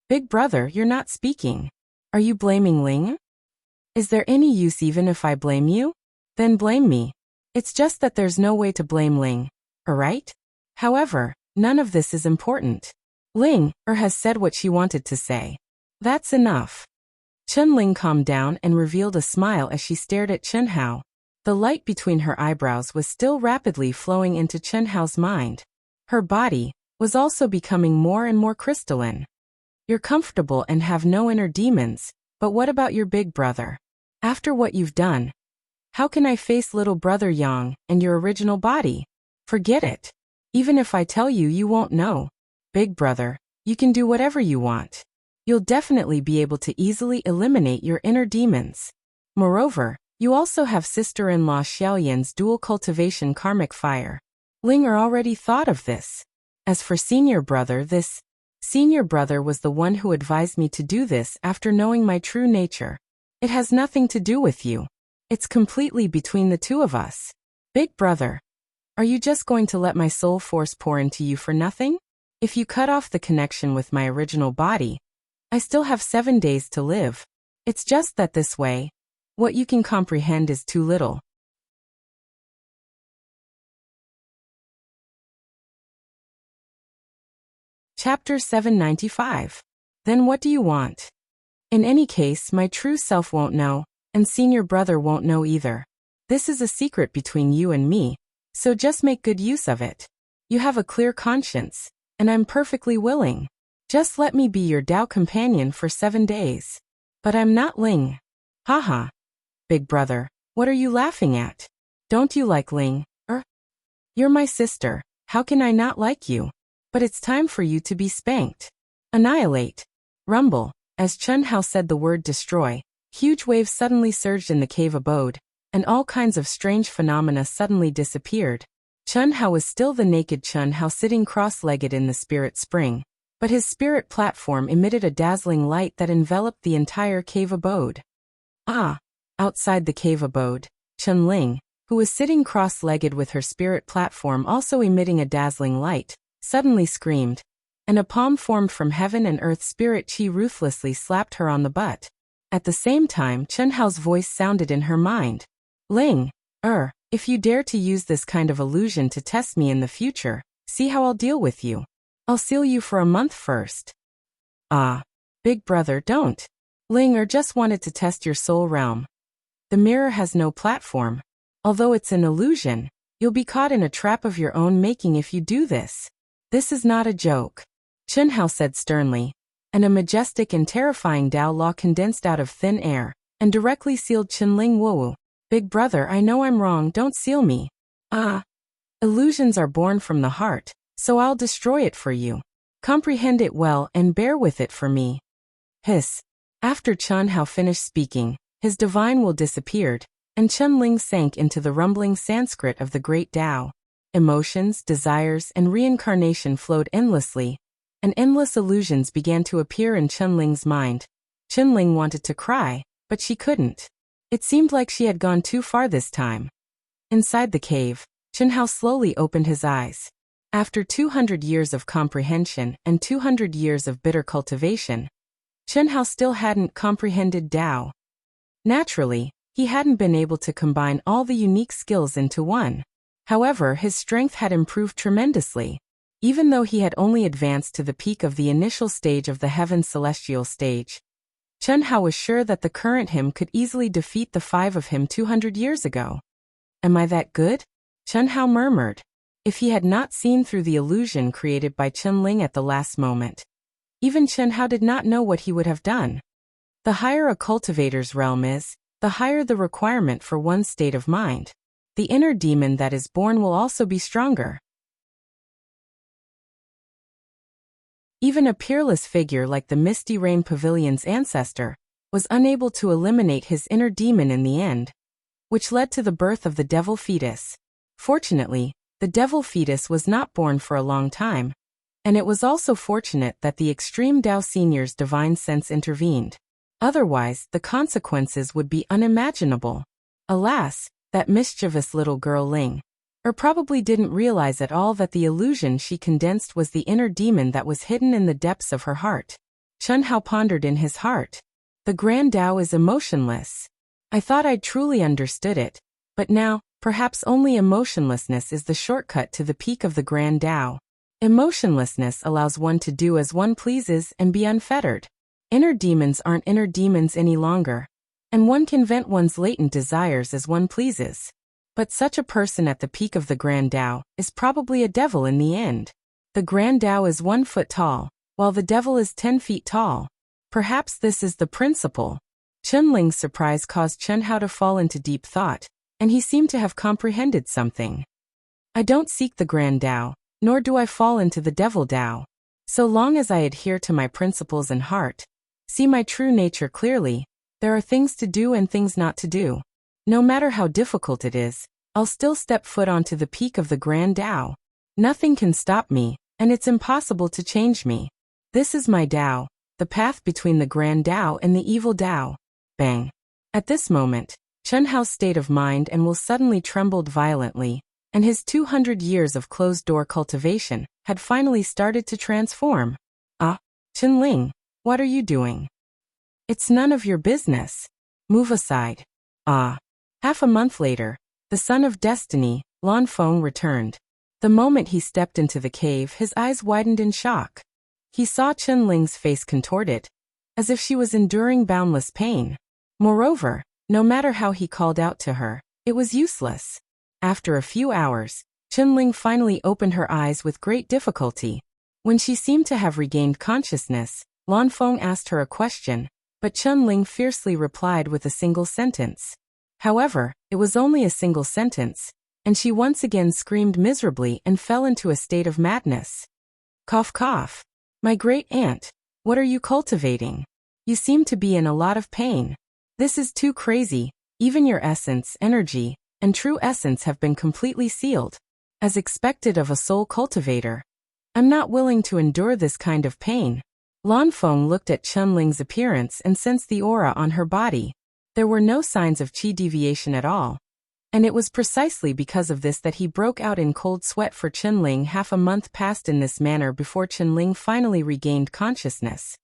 Big Brother, you're not speaking. Are you blaming Ling? Is there any use even if I blame you? Then blame me. It's just that there's no way to blame Ling, alright? However, none of this is important. Ling has said what she wanted to say. That's enough. Chunling calmed down and revealed a smile as she stared at Chunhao. The light between her eyebrows was still rapidly flowing into Chunhao's mind. Her body was also becoming more and more crystalline. You're comfortable and have no inner demons, but what about your big brother? After what you've done, how can I face little brother Yang and your original body? Forget it. Even if I tell you, you won't know. Big brother, you can do whatever you want. You'll definitely be able to easily eliminate your inner demons. Moreover, you also have sister-in-law Xiaoyan's dual cultivation karmic fire. Ling already thought of this. As for senior brother, this senior brother was the one who advised me to do this after knowing my true nature. It has nothing to do with you. It's completely between the two of us. Big brother, are you just going to let my soul force pour into you for nothing? If you cut off the connection with my original body, I still have 7 days to live. It's just that this way, what you can comprehend is too little. Chapter 795. Then what do you want? In any case, my true self won't know, and senior brother won't know either. This is a secret between you and me, so just make good use of it. You have a clear conscience, and I'm perfectly willing. Just let me be your Tao companion for 7 days. But I'm not Ling. Haha. Big brother, what are you laughing at? Don't you like Ling? You're my sister, how can I not like you? But it's time for you to be spanked. Annihilate. Rumble. As Chen Hao said the word destroy, huge waves suddenly surged in the cave abode, and all kinds of strange phenomena suddenly disappeared. Chen Hao was still the naked Chen Hao sitting cross-legged in the spirit spring, but his spirit platform emitted a dazzling light that enveloped the entire cave abode. Outside the cave abode, Chen Ling, who was sitting cross-legged with her spirit platform also emitting a dazzling light, suddenly screamed, and a palm formed from heaven and earth. Spirit Qi ruthlessly slapped her on the butt. At the same time, Chen Hao's voice sounded in her mind. Ling, if you dare to use this kind of illusion to test me in the future, see how I'll deal with you. I'll seal you for a month first. Big brother, don't. Ling just wanted to test your soul realm. The mirror has no platform. Although it's an illusion, you'll be caught in a trap of your own making if you do this. This is not a joke. Chen Hao said sternly, and a majestic and terrifying Tao law condensed out of thin air, and directly sealed Chen Ling Wu. Big brother, I know I'm wrong, don't seal me. Illusions are born from the heart, so I'll destroy it for you. Comprehend it well and bear with it for me. Hiss. After Chen Hao finished speaking, his divine will disappeared, and Chen Ling sank into the rumbling Sanskrit of the great Tao. Emotions, desires, and reincarnation flowed endlessly, and endless illusions began to appear in Chen Ling's mind. Chen Ling wanted to cry, but she couldn't. It seemed like she had gone too far this time. Inside the cave, Chen Hao slowly opened his eyes. After 200 years of comprehension and 200 years of bitter cultivation, Chen Hao still hadn't comprehended Tao. Naturally, he hadn't been able to combine all the unique skills into one. However, his strength had improved tremendously. Even though he had only advanced to the peak of the initial stage of the heaven celestial stage, Chen Hao was sure that the current him could easily defeat the 5 of him 200 years ago. Am I that good? Chen Hao murmured. If he had not seen through the illusion created by Chen Ling at the last moment, even Chen Hao did not know what he would have done. The higher a cultivator's realm is, the higher the requirement for one's state of mind. The inner demon that is born will also be stronger. Even a peerless figure like the Misty Rain Pavilion's ancestor was unable to eliminate his inner demon in the end, which led to the birth of the devil fetus. Fortunately, the devil fetus was not born for a long time, and it was also fortunate that the extreme Tao Senior's divine sense intervened. Otherwise, the consequences would be unimaginable. Alas, that mischievous little girl Ling probably didn't realize at all that the illusion she condensed was the inner demon that was hidden in the depths of her heart. Chen Hao pondered in his heart. The Grand Tao is emotionless. I thought I'd truly understood it, but now, perhaps only emotionlessness is the shortcut to the peak of the Grand Tao. Emotionlessness allows one to do as one pleases and be unfettered. Inner demons aren't inner demons any longer, and one can vent one's latent desires as one pleases. But such a person at the peak of the Grand Tao is probably a devil in the end. The Grand Tao is 1 foot tall, while the devil is 10 feet tall. Perhaps this is the principle. Chunling's surprise caused Chunhao to fall into deep thought, and he seemed to have comprehended something. I don't seek the grand Tao, nor do I fall into the devil Tao. So long as I adhere to my principles and heart, see my true nature clearly, there are things to do and things not to do. No matter how difficult it is, I'll still step foot onto the peak of the grand Tao. Nothing can stop me, and it's impossible to change me. This is my Tao, the path between the grand Tao and the evil Tao. Bang. At this moment, Chunhao's state of mind and will suddenly trembled violently, and his 200 years of closed-door cultivation had finally started to transform. Ah, Chunling, what are you doing? It's none of your business. Move aside. Ah. Half a month later, the son of destiny, Lan Feng, returned. The moment he stepped into the cave, his eyes widened in shock. He saw Chunling's face contorted, as if she was enduring boundless pain. Moreover, no matter how he called out to her, it was useless. After a few hours, Chunling finally opened her eyes with great difficulty. When she seemed to have regained consciousness, Lan Feng asked her a question, but Chunling fiercely replied with a single sentence. However, it was only a single sentence, and she once again screamed miserably and fell into a state of madness. Cough cough. My great aunt, what are you cultivating? You seem to be in a lot of pain. This is too crazy. Even your essence, energy, and true essence have been completely sealed. As expected of a soul cultivator. I'm not willing to endure this kind of pain. Lan Feng looked at Chunling's appearance and sensed the aura on her body. There were no signs of qi deviation at all. And it was precisely because of this that he broke out in cold sweat for Chunling. Half a month passed in this manner before Chunling finally regained consciousness.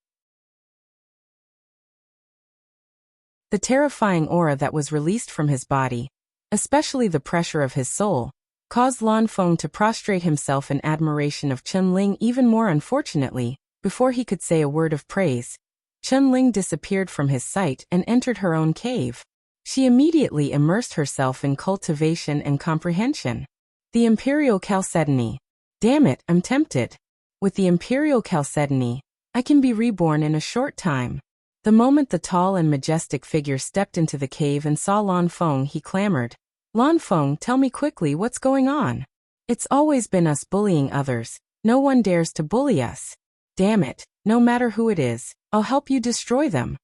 The terrifying aura that was released from his body, especially the pressure of his soul, caused Lan Feng to prostrate himself in admiration of Chunling. Even more unfortunately, before he could say a word of praise, Chunling disappeared from his sight and entered her own cave. She immediately immersed herself in cultivation and comprehension. The Imperial Chalcedony. Damn it, I'm tempted. With the Imperial Chalcedony, I can be reborn in a short time. The moment the tall and majestic figure stepped into the cave and saw Lan Feng, he clamored. Lan Feng, tell me quickly what's going on. It's always been us bullying others. No one dares to bully us. Damn it, no matter who it is, I'll help you destroy them.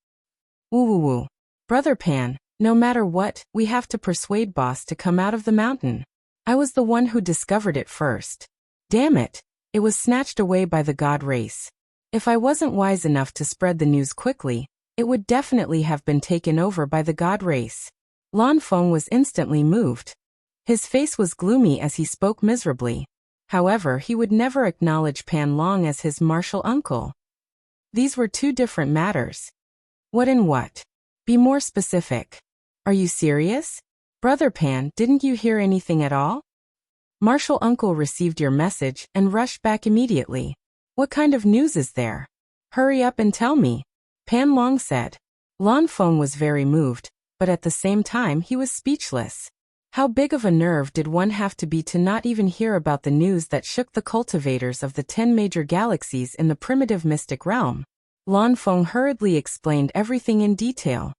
Woo woo woo. Brother Pan, no matter what, we have to persuade boss to come out of the mountain. I was the one who discovered it first. Damn it, it was snatched away by the god race. If I wasn't wise enough to spread the news quickly, it would definitely have been taken over by the god race. Lan Feng was instantly moved. His face was gloomy as he spoke miserably. However, he would never acknowledge Pan Long as his martial uncle. These were two different matters. What and what? Be more specific. Are you serious? Brother Pan, didn't you hear anything at all? Martial uncle received your message and rushed back immediately. What kind of news is there? Hurry up and tell me. Pan Long said. Lan Feng was very moved, but at the same time he was speechless. How big of a nerve did one have to be to not even hear about the news that shook the cultivators of the 10 major galaxies in the primitive mystic realm? Lan Feng hurriedly explained everything in detail.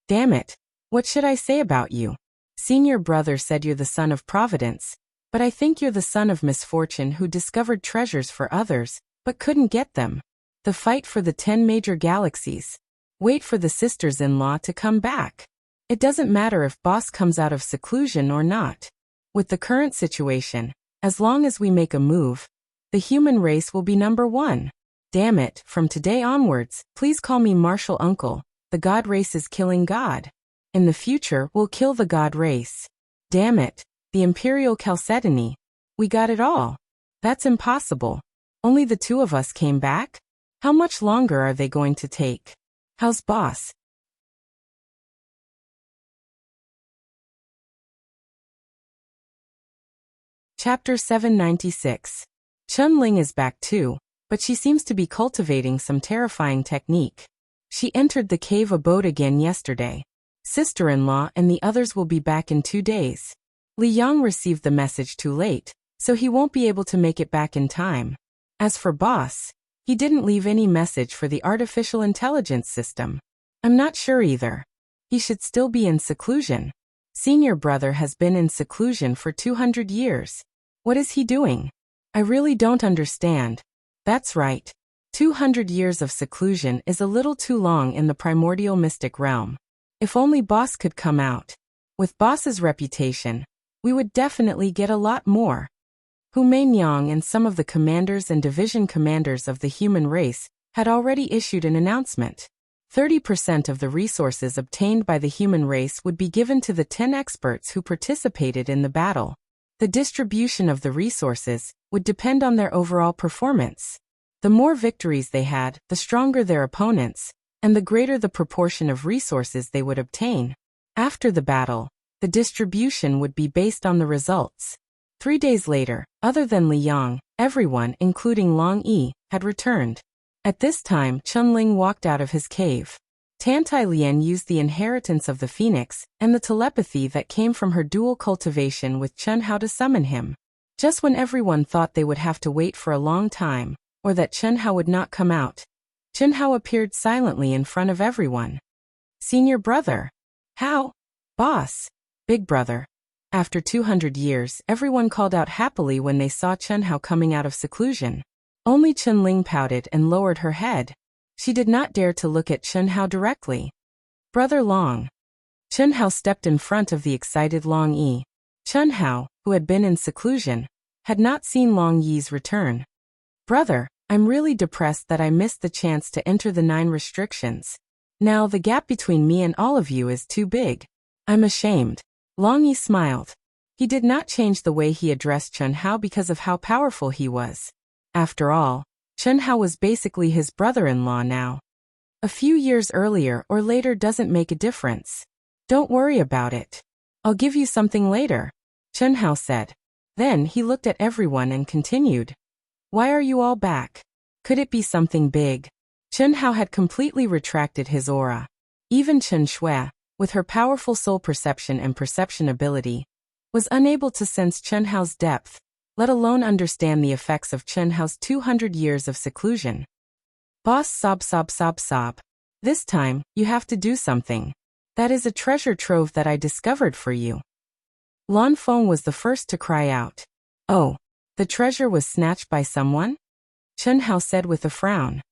Damn it, what should I say about you? Senior brother said you're the son of providence, but I think you're the son of misfortune who discovered treasures for others, but couldn't get them. The fight for the 10 major galaxies. Wait for the sisters-in-law to come back. It doesn't matter if boss comes out of seclusion or not. With the current situation, as long as we make a move, the human race will be number one. Damn it, from today onwards, please call me Martial Uncle. The god race is killing God. In the future, we'll kill the god race. Damn it, the Imperial Chalcedony. We got it all. That's impossible. Only the two of us came back? How much longer are they going to take? How's boss? Chapter 796. Chunling is back too, but she seems to be cultivating some terrifying technique. She entered the cave abode again yesterday. Sister-in-law and the others will be back in 2 days. Li Yang received the message too late, so he won't be able to make it back in time. As for boss, He didn't leave any message for the artificial intelligence system. I'm not sure either. He should still be in seclusion. Senior brother has been in seclusion for 200 years. What is he doing? I really don't understand. That's right. 200 years of seclusion is a little too long in the primordial mystic realm. If only Boss could come out. With Boss's reputation, we would definitely get a lot more. Hu Meinyang and some of the commanders and division commanders of the human race had already issued an announcement. 30% of the resources obtained by the human race would be given to the 10 experts who participated in the battle. The distribution of the resources would depend on their overall performance. The more victories they had, the stronger their opponents, and the greater the proportion of resources they would obtain. After the battle, the distribution would be based on the results. 3 days later, other than Li Yang, everyone, including Long Yi, had returned. At this time, Chunling walked out of his cave. Tantai Lian used the inheritance of the phoenix and the telepathy that came from her dual cultivation with Chen Hao to summon him. Just when everyone thought they would have to wait for a long time, or that Chen Hao would not come out, Chen Hao appeared silently in front of everyone. Senior brother. How? Boss. Big brother. After 200 years, everyone called out happily when they saw Chen Hao coming out of seclusion. Only Chen Ling pouted and lowered her head. She did not dare to look at Chen Hao directly. Brother Long. Chen Hao stepped in front of the excited Long Yi. Chen Hao, who had been in seclusion, had not seen Long Yi's return. Brother, I'm really depressed that I missed the chance to enter the 9 restrictions. Now the gap between me and all of you is too big. I'm ashamed. Long Yi smiled. He did not change the way he addressed Chen Hao because of how powerful he was. After all, Chen Hao was basically his brother-in-law now. A few years earlier or later doesn't make a difference. Don't worry about it. I'll give you something later, Chen Hao said. Then he looked at everyone and continued. Why are you all back? Could it be something big? Chen Hao had completely retracted his aura. Even Chen Shui, with her powerful soul perception and perception ability, was unable to sense Chen Hao's depth, let alone understand the effects of Chen Hao's 200 years of seclusion. Boss sob sob sob sob. This time, you have to do something. That is a treasure trove that I discovered for you. Lan Feng was the first to cry out. Oh, the treasure was snatched by someone? Chen Hao said with a frown.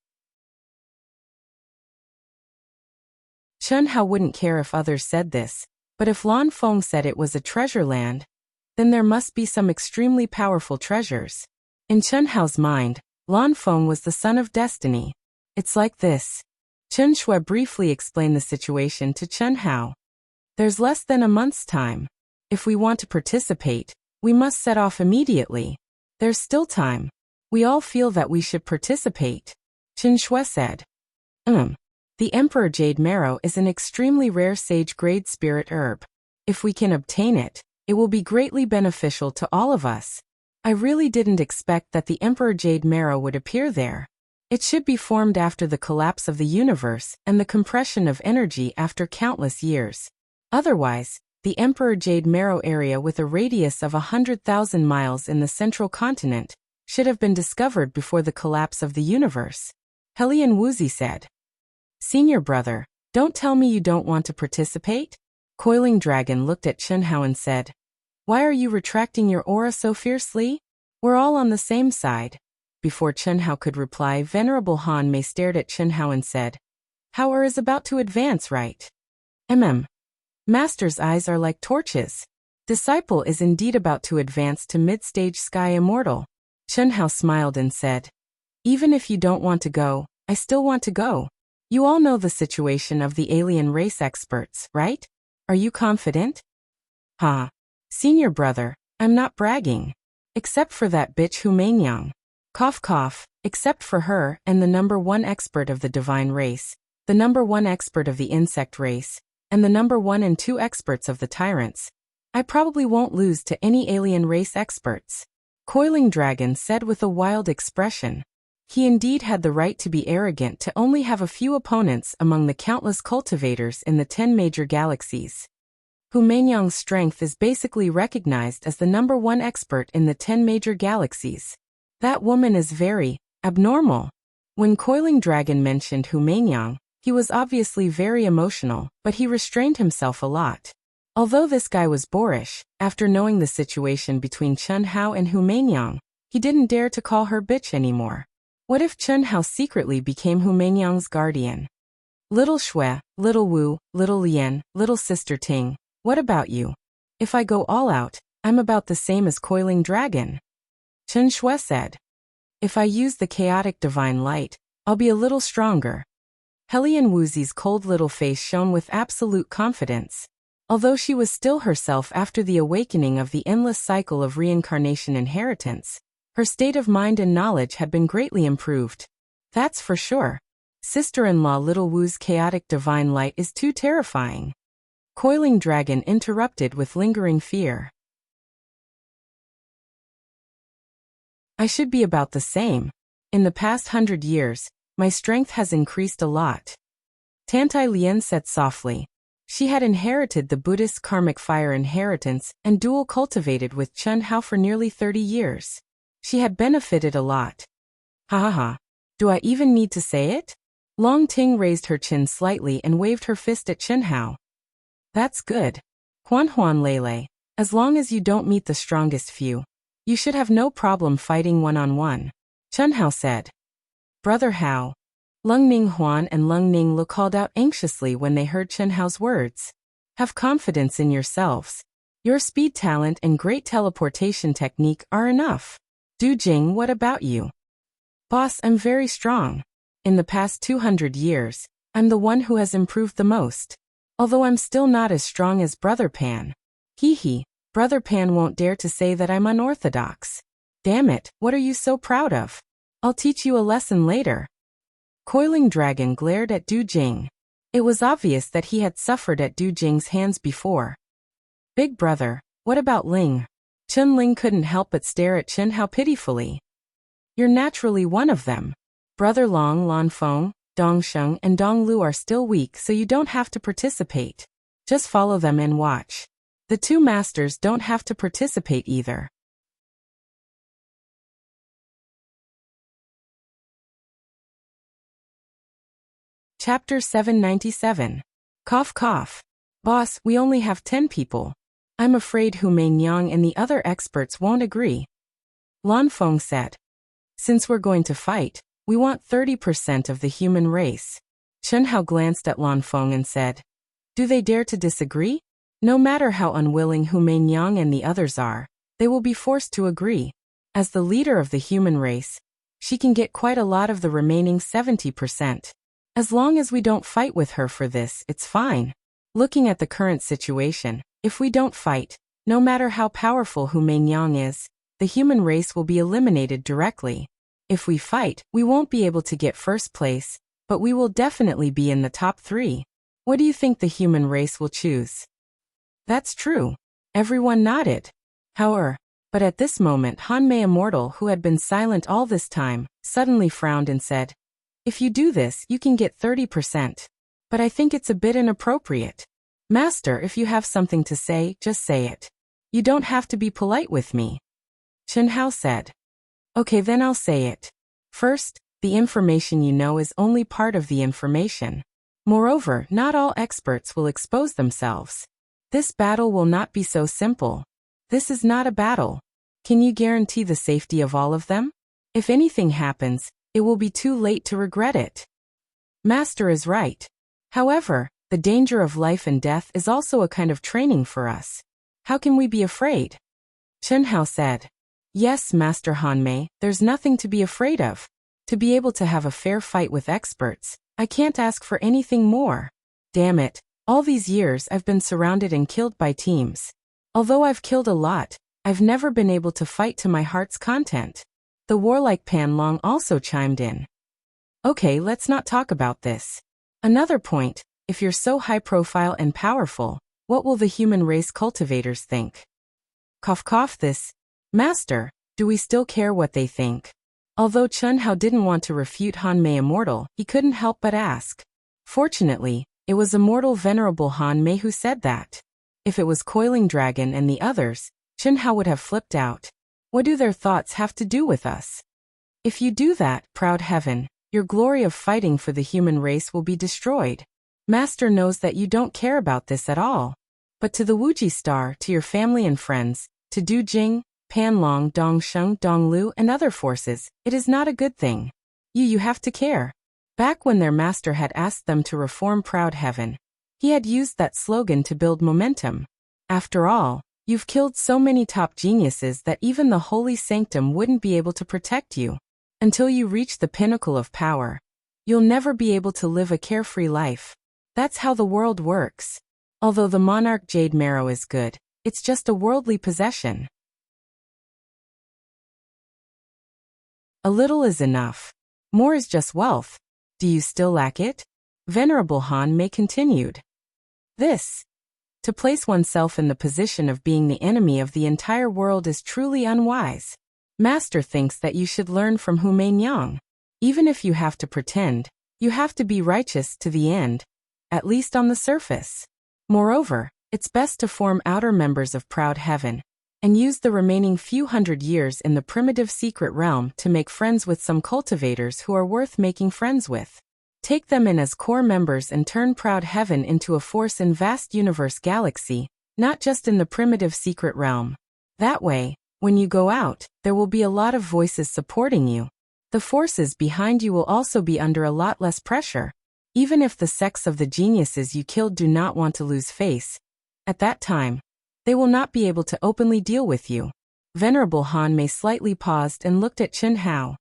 Chen Hao wouldn't care if others said this, but if Lan Feng said it was a treasure land, then there must be some extremely powerful treasures. In Chen Hao's mind, Lan Feng was the son of destiny. It's like this. Chen Shui briefly explained the situation to Chen Hao. There's less than a month's time. If we want to participate, we must set off immediately. There's still time. We all feel that we should participate, Chen Shui said. The Emperor Jade Marrow is an extremely rare sage-grade spirit herb. If we can obtain it, it will be greatly beneficial to all of us. I really didn't expect that the Emperor Jade Marrow would appear there. It should be formed after the collapse of the universe and the compression of energy after countless years. Otherwise, the Emperor Jade Marrow area with a radius of 100,000 miles in the central continent should have been discovered before the collapse of the universe, Helian Wuxia said. Senior brother, don't tell me you don't want to participate? Coiling Dragon looked at Chen Hao and said, Why are you retracting your aura so fiercely? We're all on the same side. Before Chen Hao could reply, Venerable Han Mei stared at Chen Hao and said, Hao is about to advance, right? Master's eyes are like torches. Disciple is indeed about to advance to mid-stage Sky Immortal. Chen Hao smiled and said, Even if you don't want to go, I still want to go. You all know the situation of the alien race experts, right? Are you confident? Senior brother, I'm not bragging. Except for that bitch Hu Meinyang. Cough cough, except for her and the #1 expert of the divine race, the #1 expert of the insect race, and the #1 and 2 experts of the tyrants. I probably won't lose to any alien race experts. Coiling Dragon said with a wild expression. He indeed had the right to be arrogant to only have a few opponents among the countless cultivators in the 10 major galaxies. Hu Meinyang's strength is basically recognized as the #1 expert in the 10 major galaxies. That woman is very abnormal. When Coiling Dragon mentioned Hu Mainyang, he was obviously very emotional, but he restrained himself a lot. Although this guy was boorish, after knowing the situation between Chen Hao and Hu Mainyang, he didn't dare to call her bitch anymore. What if Chen Hao secretly became Hu Mainyang's guardian? Little Shui, Little Wu, Little Lian, Little Sister Ting, what about you? If I go all out, I'm about the same as Coiling Dragon. Chen Shui said. If I use the chaotic divine light, I'll be a little stronger. Helian Wuxi's cold little face shone with absolute confidence. Although she was still herself after the awakening of the endless cycle of reincarnation inheritance, her state of mind and knowledge had been greatly improved. That's for sure. Sister-in-law Little Wu's chaotic divine light is too terrifying. Coiling Dragon interrupted with lingering fear. I should be about the same. In the past 100 years, my strength has increased a lot. Tantai Lien said softly. She had inherited the Buddhist karmic fire inheritance and dual cultivated with Chen Hao for nearly 30 years. She had benefited a lot. Ha ha ha. Do I even need to say it? Long Ting raised her chin slightly and waved her fist at Chen Hao. That's good. Huan Lele, as long as you don't meet the strongest few, you should have no problem fighting one-on-one. Chen Hao said. Brother Hao. Lung Ning Huan and Lung Ning Lu called out anxiously when they heard Chen Hao's words. Have confidence in yourselves. Your speed talent and great teleportation technique are enough. Du Jing, what about you? Boss, I'm very strong. In the past 200 years, I'm the one who has improved the most. Although I'm still not as strong as Brother Pan. Hee, Brother Pan won't dare to say that I'm unorthodox. Damn it, what are you so proud of? I'll teach you a lesson later. Coiling Dragon glared at Du Jing. It was obvious that he had suffered at Du Jing's hands before. Big brother, what about Ling? Chun Ling couldn't help but stare at Chen Hao pitifully. You're naturally one of them. Brother Long, Lan Feng, Dong Sheng and Dong Lu are still weak, so you don't have to participate. Just follow them and watch. The two masters don't have to participate either. Chapter 797. Cough cough. Boss, we only have 10 people. I'm afraid Hu Mainyang and the other experts won't agree. Lan Feng said. Since we're going to fight, we want 30% of the human race. Chen Hao glanced at Lan Feng and said. Do they dare to disagree? No matter how unwilling Hu Mainyang and the others are, they will be forced to agree. As the leader of the human race, she can get quite a lot of the remaining 70%. As long as we don't fight with her for this, it's fine. Looking at the current situation, if we don't fight, no matter how powerful Hu Mainyang is, the human race will be eliminated directly. If we fight, we won't be able to get first place, but we will definitely be in the top 3. What do you think the human race will choose? That's true. Everyone nodded. However, but at this moment Hanmei Immortal, who had been silent all this time, suddenly frowned and said, if you do this, you can get 30%. But I think it's a bit inappropriate. Master, if you have something to say, just say it. You don't have to be polite with me. Chen Hao said. Okay, then I'll say it. First, the information you know is only part of the information. Moreover, not all experts will expose themselves. This battle will not be so simple. This is not a battle. Can you guarantee the safety of all of them? If anything happens, it will be too late to regret it. Master is right. However, the danger of life and death is also a kind of training for us. How can we be afraid? Chen Hao said. Yes, Master Hanmei, there's nothing to be afraid of. To be able to have a fair fight with experts, I can't ask for anything more. Damn it, all these years I've been surrounded and killed by teams. Although I've killed a lot, I've never been able to fight to my heart's content. The warlike Pan Long also chimed in. Okay, let's not talk about this. Another point, if you're so high profile and powerful, what will the human race cultivators think? Cough cough this. Master, do we still care what they think? Although Chen Hao didn't want to refute Hanmei Immortal, he couldn't help but ask. Fortunately, it was Immortal Venerable Hanmei who said that. If it was Coiling Dragon and the others, Chen Hao would have flipped out. What do their thoughts have to do with us? If you do that, proud heaven, Your glory of fighting for the human race will be destroyed. Master knows that you don't care about this at all. But to the Wuji star, to your family and friends, to Du Jing, Panlong, Dongsheng, Donglu, and other forces, it is not a good thing. You have to care. Back when their master had asked them to reform Proud Heaven, he had used that slogan to build momentum. After all, you've killed so many top geniuses that even the Holy Sanctum wouldn't be able to protect you. Until you reach the pinnacle of power, you'll never be able to live a carefree life. That's how the world works. Although the monarch jade marrow is good, it's just a worldly possession. A little is enough. More is just wealth. Do you still lack it? Venerable Han Mei continued. This. To place oneself in the position of being the enemy of the entire world is truly unwise. Master thinks that you should learn from Hu Meinyang. Even if you have to pretend, you have to be righteous to the end, at least on the surface. Moreover, it's best to form outer members of Proud Heaven, and use the remaining few hundred years in the primitive secret realm to make friends with some cultivators who are worth making friends with. Take them in as core members and turn Proud Heaven into a force in vast universe galaxy, not just in the primitive secret realm. That way, when you go out, there will be a lot of voices supporting you. The forces behind you will also be under a lot less pressure. Even if the sects of the geniuses you killed do not want to lose face, at that time, they will not be able to openly deal with you. Venerable Han Mei slightly paused and looked at Chen Hao.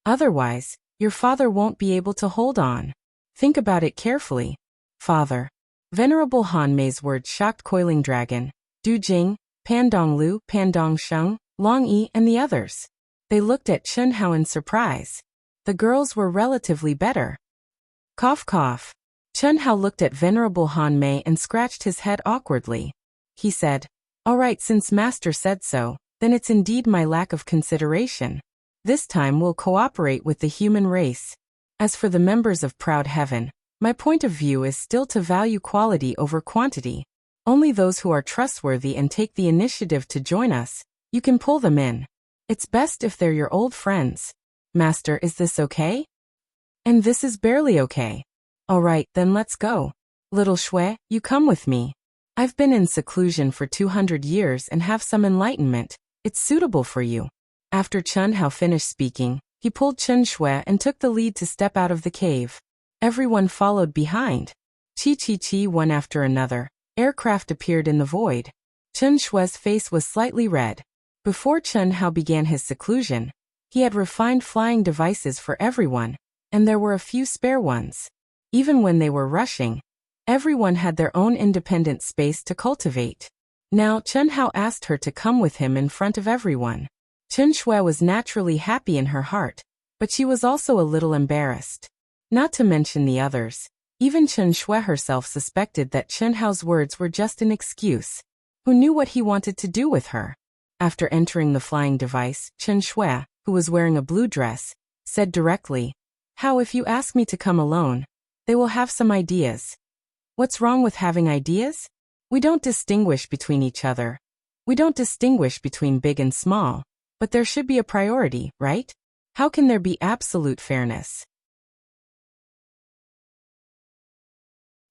Otherwise, your father won't be able to hold on. Think about it carefully. Father. Venerable Han Mei's words shocked Coiling Dragon, Du Jing, Pan Donglu, Pan Dongsheng, Long Yi, and the others. They looked at Chen Hao in surprise. The girls were relatively better. Cough cough. Chen Hao looked at Venerable Han Mei and scratched his head awkwardly. He said, "All right, since Master said so, then it's indeed my lack of consideration. This time we'll cooperate with the human race. As for the members of Proud Heaven, my point of view is still to value quality over quantity. Only those who are trustworthy and take the initiative to join us, you can pull them in. It's best if they're your old friends. Master, is this okay?" "And this is barely okay." "All right, then let's go. Little Shui, you come with me. I've been in seclusion for 200 years and have some enlightenment. It's suitable for you." After Chen Hao finished speaking, he pulled Chen Shui and took the lead to step out of the cave. Everyone followed behind. Chi, one after another, aircraft appeared in the void. Chen Shui's face was slightly red. Before Chen Hao began his seclusion, he had refined flying devices for everyone, and there were a few spare ones. Even when they were rushing, everyone had their own independent space to cultivate. Now Chen Hao asked her to come with him in front of everyone. Chen Shui was naturally happy in her heart, but she was also a little embarrassed. Not to mention the others. Even Chen Shui herself suspected that Chen Hao's words were just an excuse. Who knew what he wanted to do with her? After entering the flying device, Chen Shui, who was wearing a blue dress, said directly, "How if you ask me to come alone? They will have some ideas." "What's wrong with having ideas? We don't distinguish between each other. We don't distinguish between big and small. But there should be a priority, right? How can there be absolute fairness?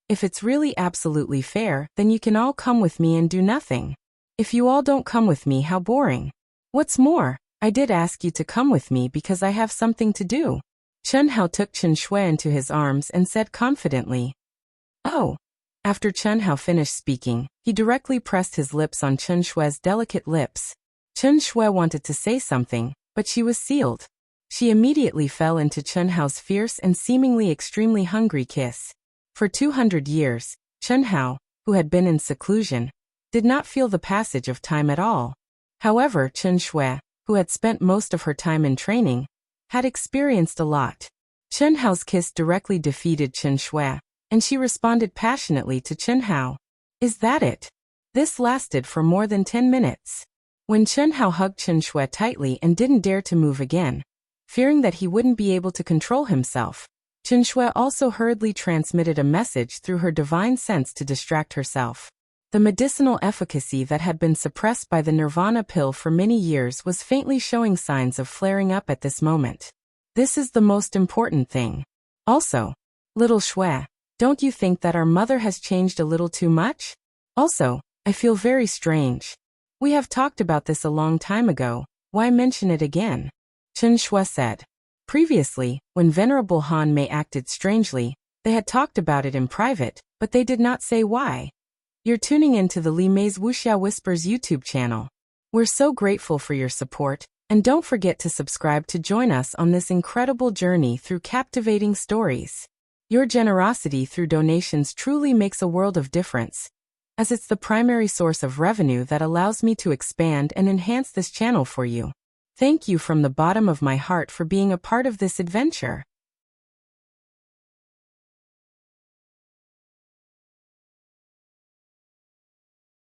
If it's really absolutely fair, then you can all come with me and do nothing. If you all don't come with me, how boring. What's more, I did ask you to come with me because I have something to do." Chen Hao took Chen Shui into his arms and said confidently, "Oh." After Chen Hao finished speaking, he directly pressed his lips on Chen Shui's delicate lips. Chen Shui wanted to say something, but she was sealed. She immediately fell into Chen Hao's fierce and seemingly extremely hungry kiss. For 200 years, Chen Hao, who had been in seclusion, did not feel the passage of time at all. However, Chen Shui, who had spent most of her time in training, had experienced a lot. Chen Hao's kiss directly defeated Chen Shui, and she responded passionately to Chen Hao. "Is that it?" This lasted for more than 10 minutes. When Chen Hao hugged Chen Shui tightly and didn't dare to move again, fearing that he wouldn't be able to control himself, Chen Shui also hurriedly transmitted a message through her divine sense to distract herself. The medicinal efficacy that had been suppressed by the nirvana pill for many years was faintly showing signs of flaring up at this moment. This is the most important thing. Also, little Shui, don't you think that our mother has changed a little too much? Also, I feel very strange. We have talked about this a long time ago, why mention it again? Chen Shui said. Previously, when Venerable Han Mei acted strangely, they had talked about it in private, but they did not say why. You're tuning in to the Li Mei's Wuxia Whispers YouTube channel. We're so grateful for your support, and don't forget to subscribe to join us on this incredible journey through captivating stories. Your generosity through donations truly makes a world of difference, as it's the primary source of revenue that allows me to expand and enhance this channel for you. Thank you from the bottom of my heart for being a part of this adventure.